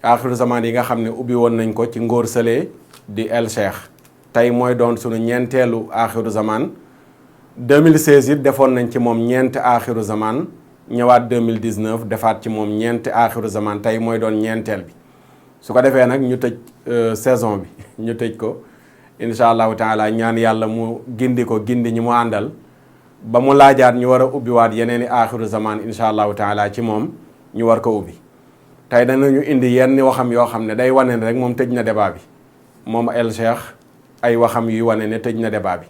aaxiru zaman yi nga xam ne ubbi woon nañ ko ci ngóor sëlee di El Cheikh tey mooy doon sunu ñeenteelu aaxiru zaman 2016 it defoon nañ ci moom ñeenti aaxiru zaman ñëwaat 2019 defaat ci moom ñeenti aaxiru zaman tey mooy doon ñeenteel bi su ko defee nag ñu tëj saison bi ñu tëj ko incha allahu taala ñaan yàlla mu gindi ko gindi ñi mu àndal ba mu laajaat ñu war a ubbiwaat yeneen i aaxiru zaman incha allahu taala ci moom ñu war ko ubbi tey danañu indi yenn waxam yoo xam ne day wane ne rek moom tëj na débat bi moom El Cheikh ay waxam yuy wane ne tëj na débat bi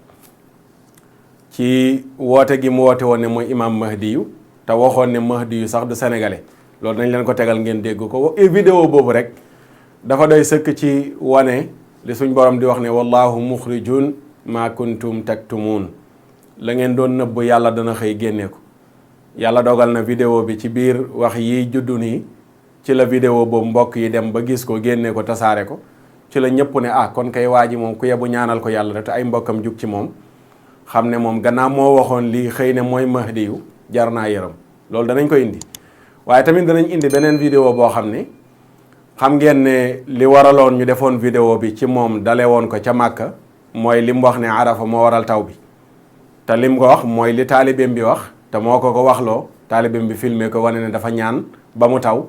ci woote gi mu woote woon ne mooy imam Mahdi yu te waxoon ne Mahdi yu sax du sénégalais loolu nañ leen ko tegal ngeen dégg ko vidéo boobu rek dafa doy sëkk ci wane li suñ borom di wax ne wallahu muxrijun ma kuntum taktumuun la ngeen doon nëbb yàlla dana xëy génne ko yàlla dogal na vidéo bi ci biir wax yi juddu nii ci la vidéo boobu mbokk yi dem ba gis ko génne ko tasaare ko ci la ñëpp ne kon kay waa ji moom ku yebu ñaanal ko yàlla te ay mbokkam jug ci moom xam ne moom gannaaw moo waxoon lii xëy ne mooy Mahdi yu jar naa yërëm loolu danañ ko indi waaye tamit danañ indi beneen vidéo boo xam ne xam ngeen ne li waraloon ñu defoon vidéo bi ci moom dale woon ko ca Màkka mooy li mu wax ne Arafa moo waral taw bi te lim ko wax mooy li taalibeem bi wax te moo ko waxloo taalibeem bi filmé ko wane ne dafa ñaan ba mu taw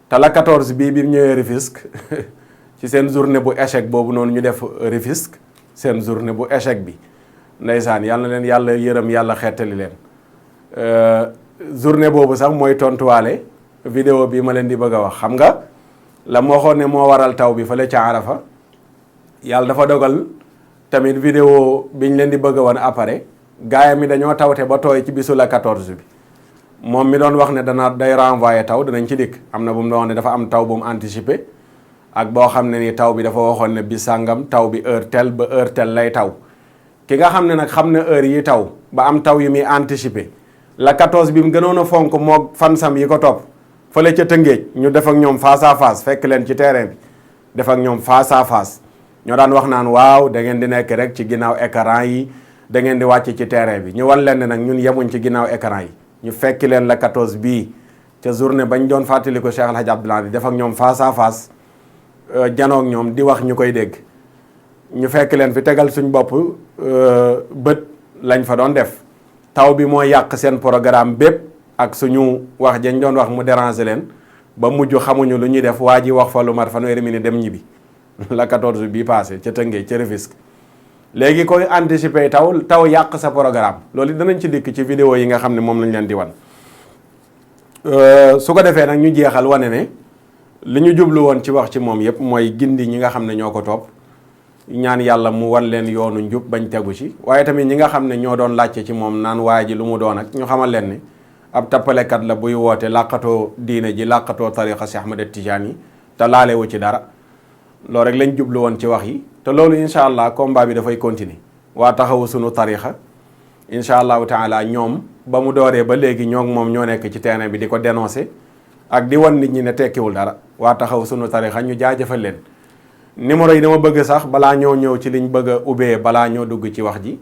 te la 14 bii bi ñëwee Rufisque ci seen journée bu échec boobu noonu ñu def Rufisque seen journée bu échec bi ndeysaan yàlla na leen yàlla yërëm yàlla xettali leen journée boobu sax mooy tontuwaale vidéo bi ma leen di bëgg a wax xam nga la mu waxoon ne moo waral taw bi fële ca Arafa yàlla dafa dogal tamit vidéo biñ leen di bëgg a wan après gaayam mi dañoo tawte ba tooy ci bisu la 14 bi moom mi doon wax ne day renvoyer taw danañ ci dikk am na bu mu doon wax ne dafa am taw bu mu anticiper ak boo xam ne ni taw bi dafa waxoon ne bi sàngam taw bi heure tel ba heure tel lay taw ki nga xam ne nag xam ne heure yi taw ba am taw yi muy anticiper la 14 bi mu gënoon a fonk moo fansam yi ko topp fële ca Tëngéej ñu def ak ñoom face à face fekk leen ci terrain bi def ak ñoom face à face ñoo daan wax naan waaw da ngeen di nekk rek ci ginnaaw écran yi da ngeen di wàcc ci terrain bi ñu wan leen ne nag ñun yemuñ ci ginnaaw écran yi ñu fekki leen la 14 bii ca journée bañ doon fàttali ko Cheikh El Hadj Abdoulaye di def ak ñoom face à face janoog ñoom di wax ñu koy dégg ñu fekk leen fi tegal suñ bopp bët lañ fa doon def taw bi moo yàq seen programme bépp ak suñu wax jañ doon wax mu déranger leen ba mujj xamuñu lu ñuy def waa ji wax fa lu mat fanweeri minute dem ñibbi la 14 bii passé ca Tëngéej ca Rufisque léegi koy anticiper taw yàq sa programme loolu danañ ci dikk ci vidéo yi nga xam ne moom lañ leen di wan su ko defee nag ñu jeexal wane ne li ñu jublu woon ci wax ci moom yépp mooy gindi ñi nga xam ne ñoo ko topp ñaan yàlla mu wan leen yoonu njub bañ tegu ci. waaye tamit ñi nga xam ne ñoo doon laajte ci moom naan waa ji lu mu doon ak ñu xamal leen ne ab tappalekat la buy woote làqatoo diine ji làqatoo tariqa Cheikh Ahmed Tidiane yi te laalewu ci dara. loolu rek lañ jublu woon ci wax yi te loolu incha allah combat bi dafay continuer. waa taxawu sunu tariqa incha allahu taala ñoom ba mu dooree ba léegi ñoo moom ñoo nekk ci terrain bi di ko dénoncer ak di wan nit ñi ne tekkiwul dara. waa taxaw sunu tarixa ñu jaajëfal leen. numéro yi dama bëgg sax balaa ñoo ñëw ci liñ bëgg a ubbee balaa ñoo dugg ci wax ji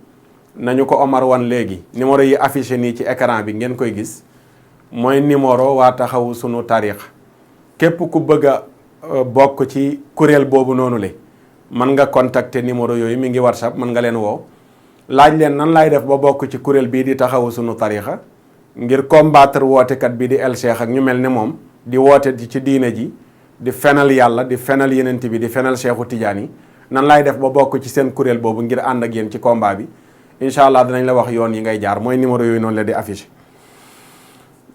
nañu ko Omar wan léegi numéro yi affiché nii ci écran bi ngeen koy gis mooy numéro waa taxaw sunu tarixa. képp ku bëgg a bokk ci kuréel boobu noonu le mën nga contacter numéro yooyu mi ngi WhatsApp mën nga leen woo laaj leen nan laay def ba bokk ci kuréel bii di taxawu sunu tarixa ngir combattre wootekat bi di El Cheikh ak ñu mel ne moom di woote ci diine ji di fenal yàlla di fenal yenent bi di fenal Cheikhu Tidiane yi nan laay def ba bokk ci seen kuréel boobu ngir ànd ak yéen ci combat bi incha allah dinañ la wax yoon yi ngay jaar mooy numéro yooyu noonu la di affiché.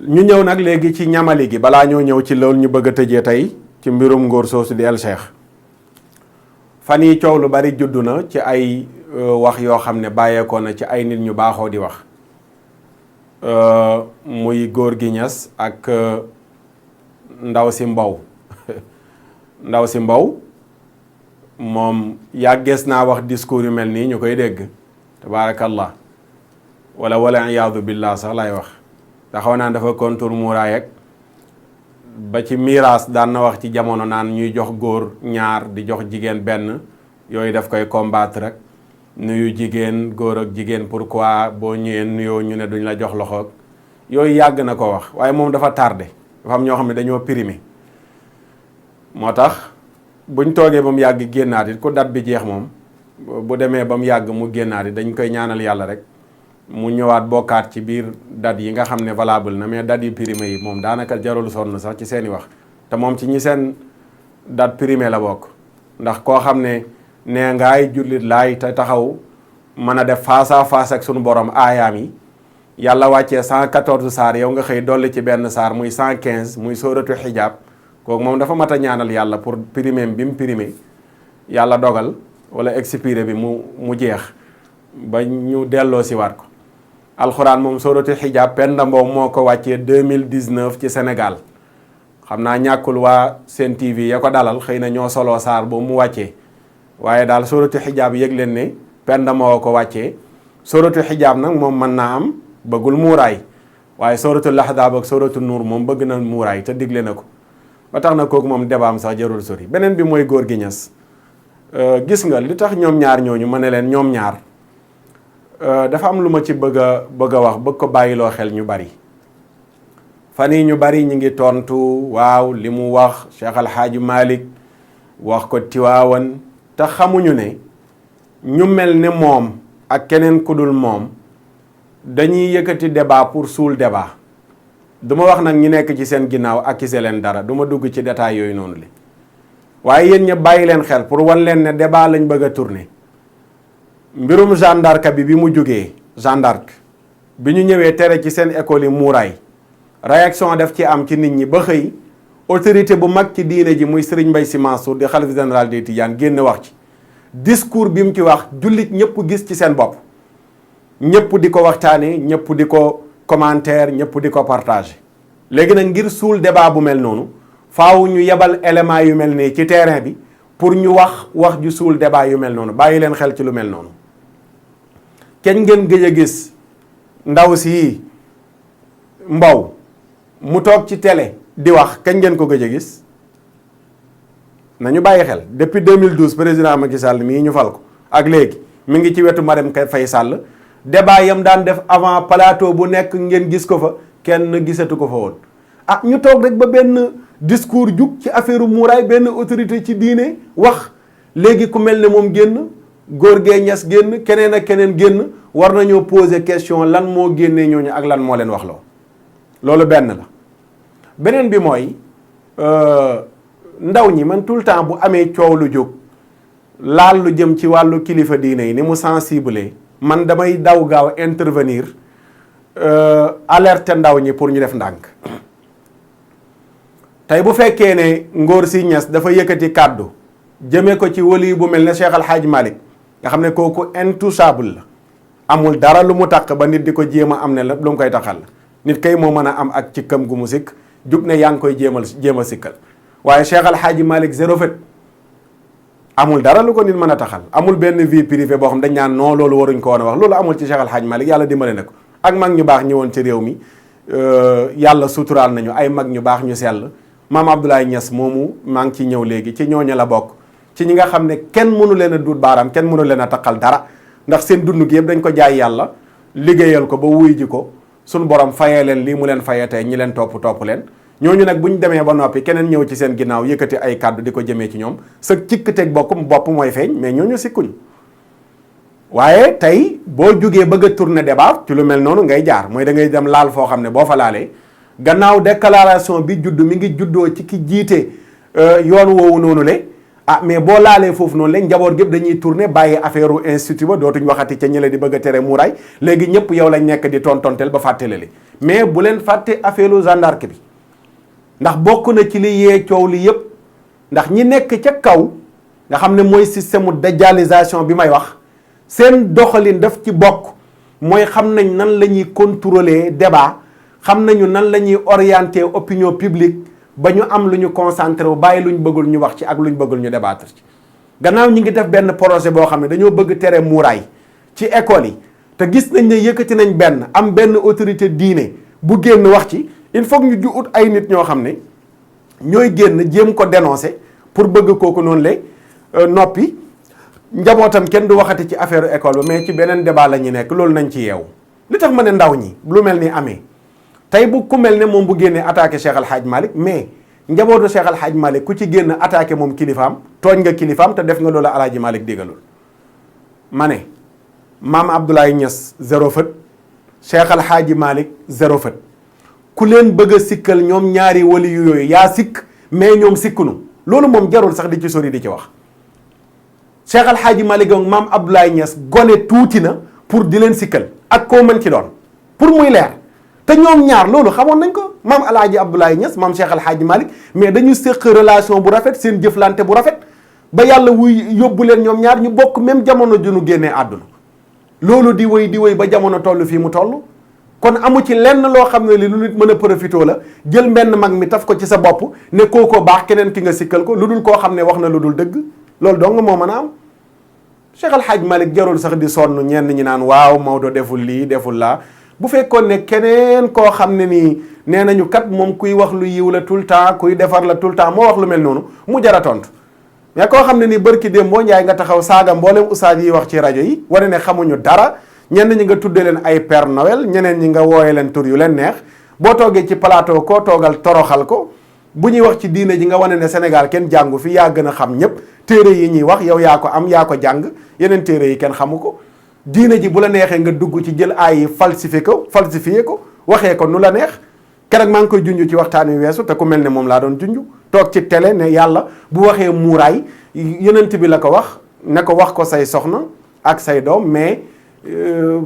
ñu ñëw nag léegi ci ñamali gi balaa ñoo ñëw ci loolu ñu bëgg a tëjee tey ci mbirum ngóor soosu di El Cheikh. fan yi coow lu bari juddu na ci ay wax yoo xam ne bàyyeekoo na ci ay nit ñu baaxoo di wax muy góor gi Ñas ak ndaw si Mbow ndaw si Mbow moom yàggees naa wax discours yu mel nii ñu koy dégg tabaarakallah wala iyaadu billah sax lay wax taxaw naan dafa kontur muuraay ak ba ci miraas daan na wax ci jamono naan ñuy jox góor ñaar di jox jigéen benn yooyu daf koy combattre rek nuyu jigéen góor ak jigéen pourquoi boo ñëwee nuyoo ñu ne duñ la jox loxo yooyu yàgg na ko wax waaye moom dafa tardé dafa am ñoo xam ne dañoo primé moo tax buñ toogee ba mu yàgg génnaat it ku dat bi jeex moom bu demee ba mu yàgg mu génnaat it dañ koy ñaanal yàlla rek mu ñëwaat bokkaat ci biir dat yi nga xam ne valable na mais dat yi primé yi moom daanaka jarul sonn sax ci seeni wax te moom ci ñi seen dat primé la bokk ndax koo xam ne nee ngaay jullit laay te taxaw mën a def face à face ak sunu borom aayaam yi yàlla wàccee 114 saar yow nga xëy dolli ci benn saar muy 115 muy sóoratu xijaab kooku moom dafa mat a ñaanal yàlla pour primé bi mu primé yàlla dogal wala expiré bi mu jeex ba ñu delloo si waat ko alxuraan moom sóoratu xijaab Penda Mbow moo ko wàccee 2019 ci Sénégal xam naa ñàkkul waa Sen TV ya ko dalal xëy na ñoo soloo saar boobu mu wàccee waaye daal sóoratu xijaab yëg leen ne Penda moo ko wàccee sóoratu xijaab nag moom mën naa am bëggul muuraay waaye sóoratu laxdaab ak sóoratu nuur moom bëgg na muuraay te digle na ko ba tax na kooku moom débaam sax jarul sori beneen bi mooy góor gi Ñas gis nga li tax ñoom ñaar ñooñu ma ne leen ñoom ñaar dafa am lu ma ci bëgg a wax bëgg ko bàyyiloo xel ñu bari fan yi ñu bari ñu ngi tontu waaw li mu wax Cheikh Al Hadji Malick wax ko Tiwaawan te xamuñu ne ñu mel ne moom ak keneen ku dul moom dañuy yëkkati débat pour suul débat du ma wax nag ñi nekk ci seen ginnaaw accuser leen dara du ma dugg ci détail yooyu noonu li waaye yéen ña bàyyi leen xel pour wan leen ne débat lañ bëgg a tourner mbirum Jeanne d'Arc bi mu jógee Jeanne d'Arc bi ñu ñëwee tere ci seen école yi muuraay réaction def ci am ci nit ñi ba xëy autorité bu mag ci diine ji muy Serigne Mbaye Sy Mansour di xalif général des Tidianes génn wax ci discours bi mu ci wax jullit ñëpp gis ci seen bopp ñëpp di ko waxtaane ñëpp di ko commentaire ñëpp di ko partager léegi nag ngir suul débat bu mel noonu faaw ñu yebal élément yu mel nii ci terrain bi pour ñu wax ju suul débat yu mel noonu bàyyi leen xel ci lu mel noonu kenn ngeen gëj a gis ndaw si Mbow mu toog ci télé di wax kañ ngeen ko gëj a gis nañu bàyyi xel depuis 2012 président Macky Sall mii ñu fal ko ak léegi mi ngi ci wetu Marème Faye Sall débat yam daan def avant plateau bu nekk ngeen gis ko fa kenn gisatu ko fa woon ah ñu toog rek ba benn discours jug ci affaire muuraay benn autorité ci diine wax léegi ku mel ne moom génn góor gee Ñas génn keneen ak keneen génn war nañoo poser question lan moo génnee ñooñu ak lan moo leen wax loolu benn la beneen bi mooy ndaw ñi man tout le temps bu amee coow lu jóg laal lu jëm ci wàllu kilifa diine yi ni mu sensible man damay daw gaaw intervenir alerter ndaw ñi pour ñu def ndànk tey bu fekkee ne Ngor Sy Ñas dafa yëkkati kàddu jëmee ko ci wali bu mel ne Cheikh Al Hadj Malick nga xam ne kooku intouchable la amul dara lu mu taq ba nit di ko jéem a am ne la lu mu koy taxal la nit kay moo mën a am ak ci këm gu mu sikk jug ne yaa ngi koy jéem a sikkal waaye Cheikh Al Hadj Malick zéro fait amul dara lu ko nit mën a taxal amul benn vie privée boo xam dañ naan non loolu waruñ ko woon a wax loolu amul ci Cheikh Al Hadj Malick yàlla dimbale na ko ak mag ñu baax ñëwoon ci réew mi yàlla suturaal nañu ay mag ñu baax ñu sell maam Abdoulaye Niass moomu maa ngi ci ñëw léegi ci ñooñu la bokk ci ñi nga xam ne kenn mënu leen a duut baaraam kenn mënu leen a taqal dara ndax seen dund gi yëpp dañ ko jaay yàlla liggéeyal ko ba wuy ji ko suñu borom fayee leen lii mu leen fayee tey ñi leen topp leen ñooñu nag bu ñu demee ba noppi keneen ñëw ci seen ginnaaw yëkkati ay kàddu di ko jëmee ci ñoom sa cikk-teg bopp mooy feeñ mais ñooñu sikkuñ waaye tey boo jugee bëgg a tourner débat ci lu mel noonu ngay jaar mooy da ngay dem laal foo xam ne boo fa laalee gannaaw déclaration bi judd mi ngi juddoo ci ki jiite yoon woowu noonu le mais boo laalee foofu noonu léegi njaboot gépp dañuy tourner bàyyi affaire u institut ba dootuñ waxati ca ñële di bëgg a tere muuraay léegi ñëpp yow lañ nekk di tontonteel ba fàttele li mais bu leen fàtte affaire u gendarme bi ndax bokk na ci li yee coow li yëpp ndax ñi nekk ca kaw nga xam ne mooy système dédialisation bi may wax seen doxalin daf ci bokk mooy xam nañ nan la ñuy contrôler débat xam nañu nan la ñuy orienter opinion publique ba ñu am lu ñu concentré wu bàyyi lu ñu bëggul ñu wax ci ak lu ñu bëggul ñu débattre ci gannaaw ñi ngi def benn projet boo xam ne dañoo bëgg tere muuraay ci école yi te gis nañ ne yëkkati nañ benn am benn autorité diine bu génn wax ci il faut que ñu ju ut ay nit ñoo xam ne ñooy génn jéem ko dénoncer pour bëgg kooku noonu la noppi njabootam kenn du waxati ci affaire école ba mais ci beneen débat la ñu nekk loolu nañ ci yeewu li tax ma ne ndaw ñi lu mel ni amee tey bu ku mel ne moom bu génnee attaqué Cheikh Al Hadj Malick mais njabootu Cheikh Al Hadj Malick ku ci génn attaqué moom kilifaam tooñ nga kilifaam te def nga loolu El Hadj Malick digalul ma ne maam Abdoulaye Niass zéro fët Cheikh Al Hadj Malick zéro fët ku leen bëgg a sikkal ñoom ñaari wali yu yooyu yaa sikk mais ñoom sikkunu loolu moom jarul sax di ci sori di ci wax Cheikh Al Hadj Malick ak maam Abdoulaye Niass gone tuuti na pour di leen sikkal ak koo mën ci doon pour muy leer te ñoom ñaar loolu xamoon nañ ko maam El Hadj Abdoulaye Niass maam Cheikh Al Hadj Malick mais dañu séq relation bu rafet seen jëflante bu rafet ba yàlla wuy yóbbu leen ñoom ñaar ñu bokk même jamono ju ñu génnee àdduna loolu di wéy ba jamono toll fii mu toll. kon amu ci lenn loo xam ne li lu nit mën a profité la jël mbenn mag mi taf ko ci sa bopp ne kookoo baax keneen ki nga sikkal ko lu dul koo xam ne wax na lu dul dëgg loolu dong moo mën a am Cheikh Al Hadj Malick jarul sax di sonn ñenn ñi naan waaw Maodo deful lii deful laa bu fekkoon ne keneen koo xam ne nii nee nañu kat moom kuy wax lu yiw la tout le temps kuy defar la tout le temps moo wax lu mel noonu mu jar a tontu mais koo xam ne nii bërki démb boo njaay nga taxaw saaga mboolem ustaas yi wax ci rajo yi wane ne xamuñu dara ñenn ñi nga tuddee leen ay Père Noël ñeneen ñi nga wooye leen tur yu leen neex boo toogee ci plateau koo toogal toroxal ko bu ñuy wax ci diine ji nga wane ne Sénégal kenn jàngu fi yaa gën a xam ñëpp téere yi ñuy wax yow yaa ko am yaa ko jàng yeneen téere yi kenn xamu ko diine ji bu la neexee nga dugg ci jël ay yi falsifié ko waxee ko nu la neex keroog maa ngi koy junj ci waxtaan wi weesu te ku mel ne moom laa doon junj toog ci télé ne yàlla bu waxee muuraay yenent bi la ko wax ne ko wax ko say soxna ak say doom mais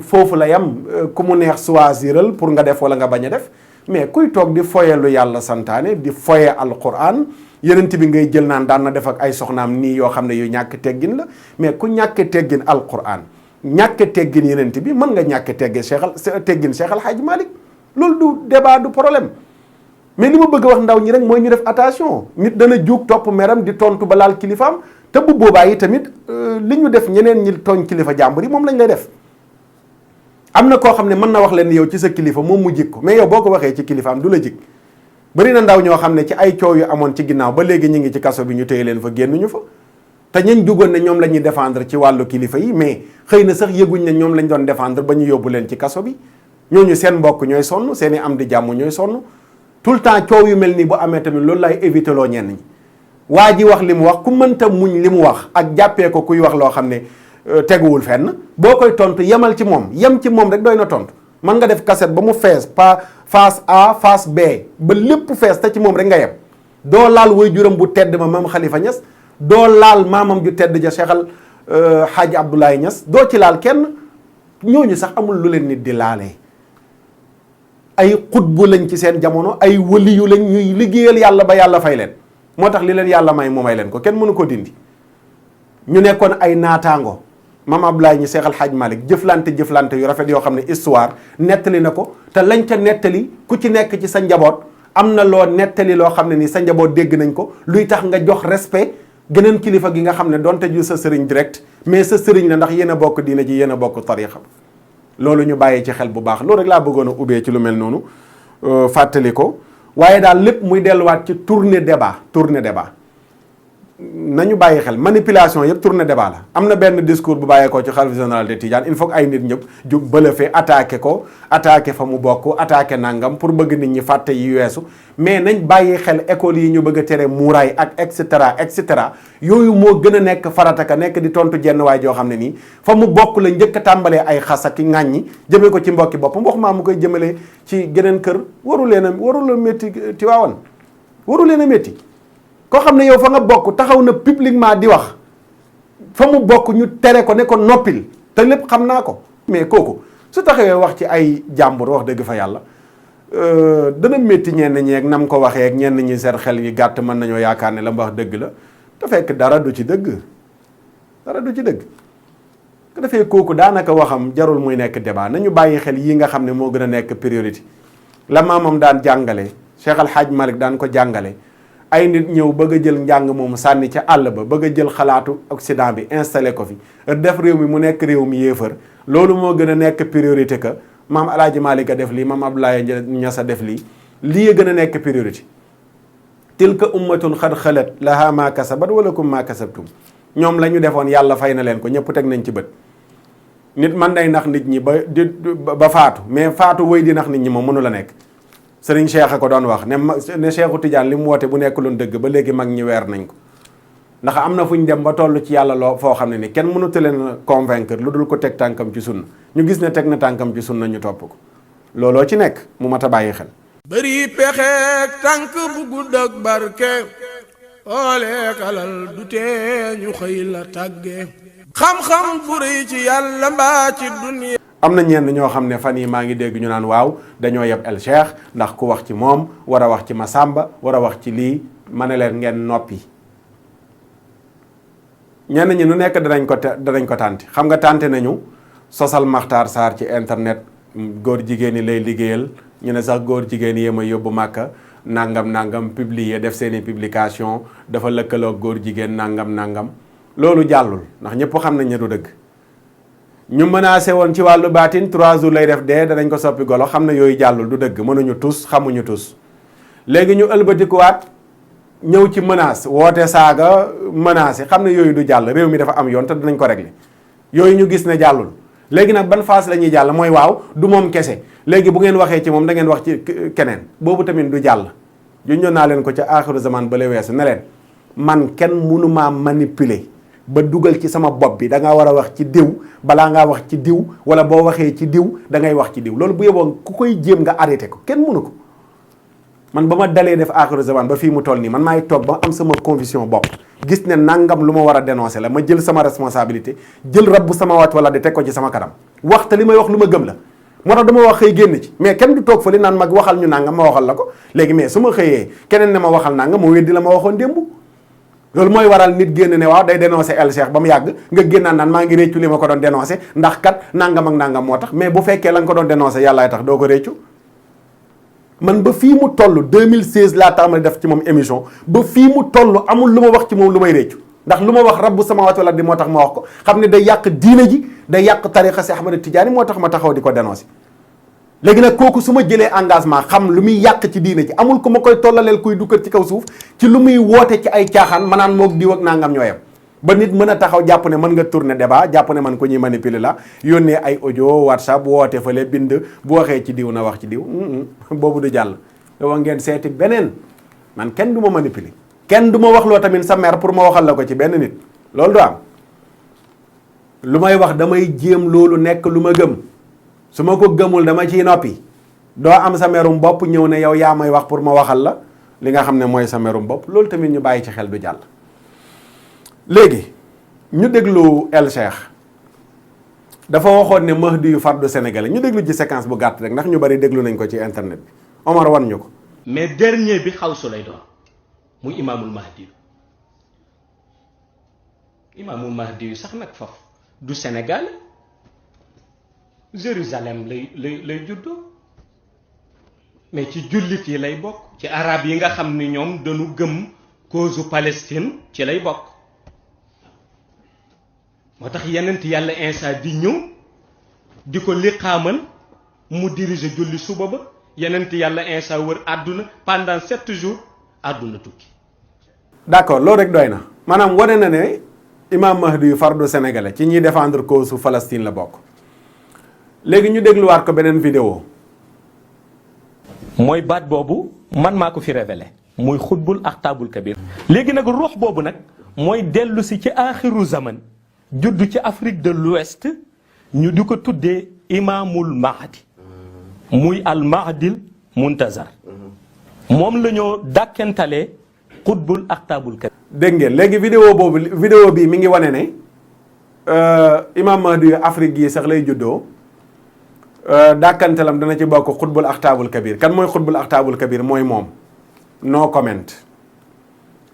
foofu la yam ku mu neex choisiral pour nga def wala nga bañ a def mais kuy toog di foye lu yàlla santaane di foye alquran yenent bi ngay jël naan daan na def ak ay soxnaam nii yoo xam ne yu ñàkk teggin la mais ku ñàkk teggin alquran ñàkk teggin yenent bi mën nga ñàkk teggin Cheikh Al Hadj Malick loolu du débat du problème mais li ma bëgg a wax ndaw ñi rek mooy ñu def attention nit dana juug topp meram di tontu ba laal kilifaam te bu boobaa yi tamit li ñu def ñeneen ñi tooñ kilifa jàmbur yi moom lañ lay def am na koo xam ne mën na wax leen yow ci sa kilifa moom mu jik ko mais yow boo ko waxee ci kilifaam du la jik bari na ndaw ñoo xam ne ci ay coow yu amoon ci ginnaaw ba léegi ñu ngi ci kaso bi ñu téye leen fa génnuñu fa te ñañ jugoon ne ñoom la ñuy défendre ci wàllu kilifa yi mais xëy na sax yëguñ ne ñoom lañ doon défendre ba ñu yóbbu leen ci kaso bi ñooñu seen mbokk ñooy sonn seen i am di jàmm ñooy sonn tout le temps coow yu mel nii bu amee tamit loolu lay éviter loo ñenn ñi waa ji wax li mu wax ku mënta muñ li mu wax ak jàppee ko kuy wax loo xam ne teguwul fenn boo koy tontu yemal ci moom yem ci moom rek doy na tontu mën nga def cassette ba mu fees face A face B ba lépp fees te ci moom rek nga yem doo laal way juram bu tedd ma maam Khalifa Niass doo laal maamam ju tedd ja Cheikh Al Hadj Abdoulaye Niass doo ci laal kenn ñooñu sax amul lu leen nit di laalee ay xutbu lañ ci seen jamono ay waliyu lañ ñuy liggéeyal yàlla ba yàlla fay leen moo tax li leen yàlla may mu may leen ko kenn mënu ko dindi ñu nekkoon ay naataango Mame Abdoulaye ñi Seex al Hajj Malick jëflante yu rafet yoo xam ne histoire nettali na ko te lañ ca nettali ku ci nekk ci sa njaboot am na loo nettali loo xam ne ni sa njaboot dégg nañ ko luy tax nga jox respect geneen kilifa gi nga xam ne donte ju sa sëriñ direct mais sa sëriñ la ndax yéen a bokk diina ji yéen a bokk tarixa loolu ñu bàyyi ci xel bu baax loolu rek laa bëggoon a ubbee ci lu mel noonu fàttali ko waaye daal lépp muy delluwaat ci tourner débat nañu bàyyi xel manipulation yëpp tourner débat la am na benn discours bu bàyyeekoo ci xalifa général de Tidiane il faut que ay nit ñëpp jug bëlëfe attaqué ko attaqué fa mu bokk attaqué nangam pour bëgg nit ñi fàtte yi weesu mais nañ bàyyi xel école yi ñu bëgg a tere muuraay ak et cetera yooyu moo gën a nekk farataka nekk di tontu jenn waay joo xam ne nii fa mu bokk la njëkk a tàmbalee ay xas ak ŋàññi jëmee ko ci mbokki boppam waxumaa mu koy jëmale ci geneen kër waru leen a métti Tiwaawan waru leen a métti koo xam ne yow fa nga bokk taxaw na publiquement di wax fa mu bokk ñu tere ko ne ko noppil te lépp xam naa ko mais kooku su taxawee wax ci ay jàmbur wax dëgg fa yàlla dana métti ñenn ñi ak nam ko waxee ak ñenn ñi seen xel yi gàtt mën nañoo yaakaar ne la mu wax dëgg la te fekk dara du ci dëgg ko defee kooku daanaka waxam jarul muy nekk débat nañu bàyyi xel yi nga xam ne moo gën a nekk priorité la maamam daan jàngale Cheikh Al Hadj Malick daan ko jàngale ay nit ñëw bëgg a jël njàng moomu sànni ca àll ba bëgg a jël xalaatu Occident bi installé ko fi def réew mi mu nekk réew mi yéefar loolu moo gën a nekk priorité que maam El Hadj Malick a def lii maam Abdoulaye Niass a def lii gën a nekk priorité. tilka ummatun xad xalat laha ma kasabat wa lakum ma kasabtum ñoom la ñu defoon yàlla fay na leen ko ñëpp teg nañ ci bët. nit man day nax nit ñi ba faatu mais faatu wëy di nax nit ñi moom mënu la nekk. sëriñ Cheikh a ko doon wax ne Cheikhu Tidiane li mu woote bu nekkuloon dëgg ba léegi mag ñi weer nañ ko ndax am na fu ñu dem ba toll ci yàlla loo foo xam ne ni kenn mënut leen convaincre lu dul ko teg tànkam ci sunna ñu gis ne teg na tànkam ci sunna ñu topp ko looloo ci nekk mu mat a bàyyi xel. bëri pexeek tànk bu gudd ak barke ooleek alal du tee ñu xëy la tàgge xam-xam bu rëy ci yàlla mbaa ci dunya. am na ñenn ñoo xam ne fan yi maa ngi dégg ñu naan waaw dañoo yeb El Cheikh ndax ku wax ci moom war a wax ci Masamba war a wax ci lii ma ne leen ngeen noppi ñenn ñi nu nekk danañ ko tànte xam nga tànte nañu sosal Makhtar Sarr ci internet góor jigéen yi lay liggéeyal ñu ne sax góor jigéen yi ma yóbbu Màkka nangam publier def seeni publication dafa lëkkaloo góor jigéen nangam loolu jàllul ndax ñëpp xam nañ ne du dëgg. ñu menacé woon ci wàllu baatin 3 jours lay def dee danañ ko soppi golo xam ne yooyu jàllul du dëgg mënuñu tus xamuñu tus léegi ñu ëlbatikuwaat ñëw ci menace woote saaga menacé xam ne yooyu du jàll réew mi dafa am yoon te dinañ ko régler yooyu ñu gis ne jàllul léegi nag ban phase la ñuy jàll mooy waaw du moom kese léegi bu ngeen waxee ci moom da ngeen wax ci keneen boobu tamit du jàll junjoon naa leen ko ca aaxiru zaman ba lay weesu ne leen man kenn mënumaa manipuler ba dugal ci sama bopp bi da ngaa war a wax ci diw balaa ngaa wax ci diw wala boo waxee ci diw da ngay wax ci diw loolu bu yeboo ku koy jéem nga arrêté ko kenn mënu ko man ba ma dalee def aaxiru zaman ba fii mu toll nii man maay toog ba am sama conviction bopp gis ne nangam lu ma war a dénoncer la ma jël sama responsabilité jël rabbu sama wàcc wala di teg ko ci sama kanam wax te li may wax lu ma gëm la moo tax dama wax xëy génn ci mais kenn du toog fa li naan mag waxal ñu nangam ma waxal la ko léegi mais su ma xëyee keneen ne ma waxal nangam ma weddi la ma waxoon démb loolu mooy waral nit génn ne waaw day dénoncé El Cheikh ba mu yàgg nga génnaan naan maa ngi réccu li ma ko doon dénoncé ndax kat nangam ak nangam moo tax mais bu fekkee la nga ko doon dénoncé yàllaay tax doo ko réccu man ba fii mu toll 2016 laa tàmbali def ci moom émission ba fii mu toll amul lu ma wax ci moom lu may réccu ndax lu ma wax rabbu samawati wal ardi moo tax ma wax ko xam ne day yàq diine ji day yàq tarixa si Ahmad Tidiane moo tax ma taxaw di ko dénoncé léegi nag kooku su ma jëlee engagement xam lu muy yàq ci diine ci amul ku ma koy tollaleel kuy dukkat ci kaw suuf ci lu muy woote ci ay caaxaan manaan moog diw ak nangam ñooyam ba nit mën a taxaw jàpp ne mën nga tourner débat jàpp ne man ko ñuy manipuler la yónnee ay audio whatsapp woote fële bind bu waxee ci diw na wax ci diw boobu du jàll yow ngeen seeti beneen man kenn du ma manipuler kenn du ma wax loo tamit sa mère pour ma waxal la ko ci benn nit loolu du am lu may wax damay jéem loolu nekk lu ma gëm su ma ko gëmul dama ciy noppi doo am sa merum bopp ñëw ne yow yaa may wax pour ma waxal la li nga xam ne mooy sa merum bopp loolu tamit ñu bàyyi ci xel du jàll léegi ñu déglu El Cheikh dafa waxoon ne Mahdi yu fardu sénégalais ñu déglu ci séquence bu gàtt rek ndax ñu bari déglu nañ ko ci internet bi Omar wan ñu ko mais dernier bi xawsu lay doon muy imaamul Mahdi imaamul mahdi yu sax nag foofu du Sénégal Jérusalem lay juddoo mais ci jullit yi lay bokk ci arab yi nga xam ni ñoom dañu gëm cause Palestine ci lay bokk moo tax yenent yàlla Insa di ñëw di ko liqaamal mu diriger julli suba ba yenent yàlla Insa wër àdduna pendant 7 jours àdduna tukki. d'accord loolu rek doy na maanaam wane na ne imam Mahdi yu fardu sénégalais ci ñiy défendre cause su Palestine la bokk léegi ñu dégluwaat ko beneen vidéo. mooy baat boobu man maa ko fi révélé muy xutbul axtaabul kabir. léegi nag ruux boobu nag mooy dellu si ci aaxiru zaman judd ci Afrique de l'Ouest ñu di ko tuddee imaamul mahdi muy al mahdil muntazar moom la ñoo dàkkantalee xutbul axtaabul kabir. dégg ngeen léegi vidéo bii mi ngi wane ne imam Mahdi Afrique yi sax lay juddoo dàkkantalam dana ci bokk xutbul axtaabul kabir kan mooy xutbul axtaabul kabir mooy moom no comment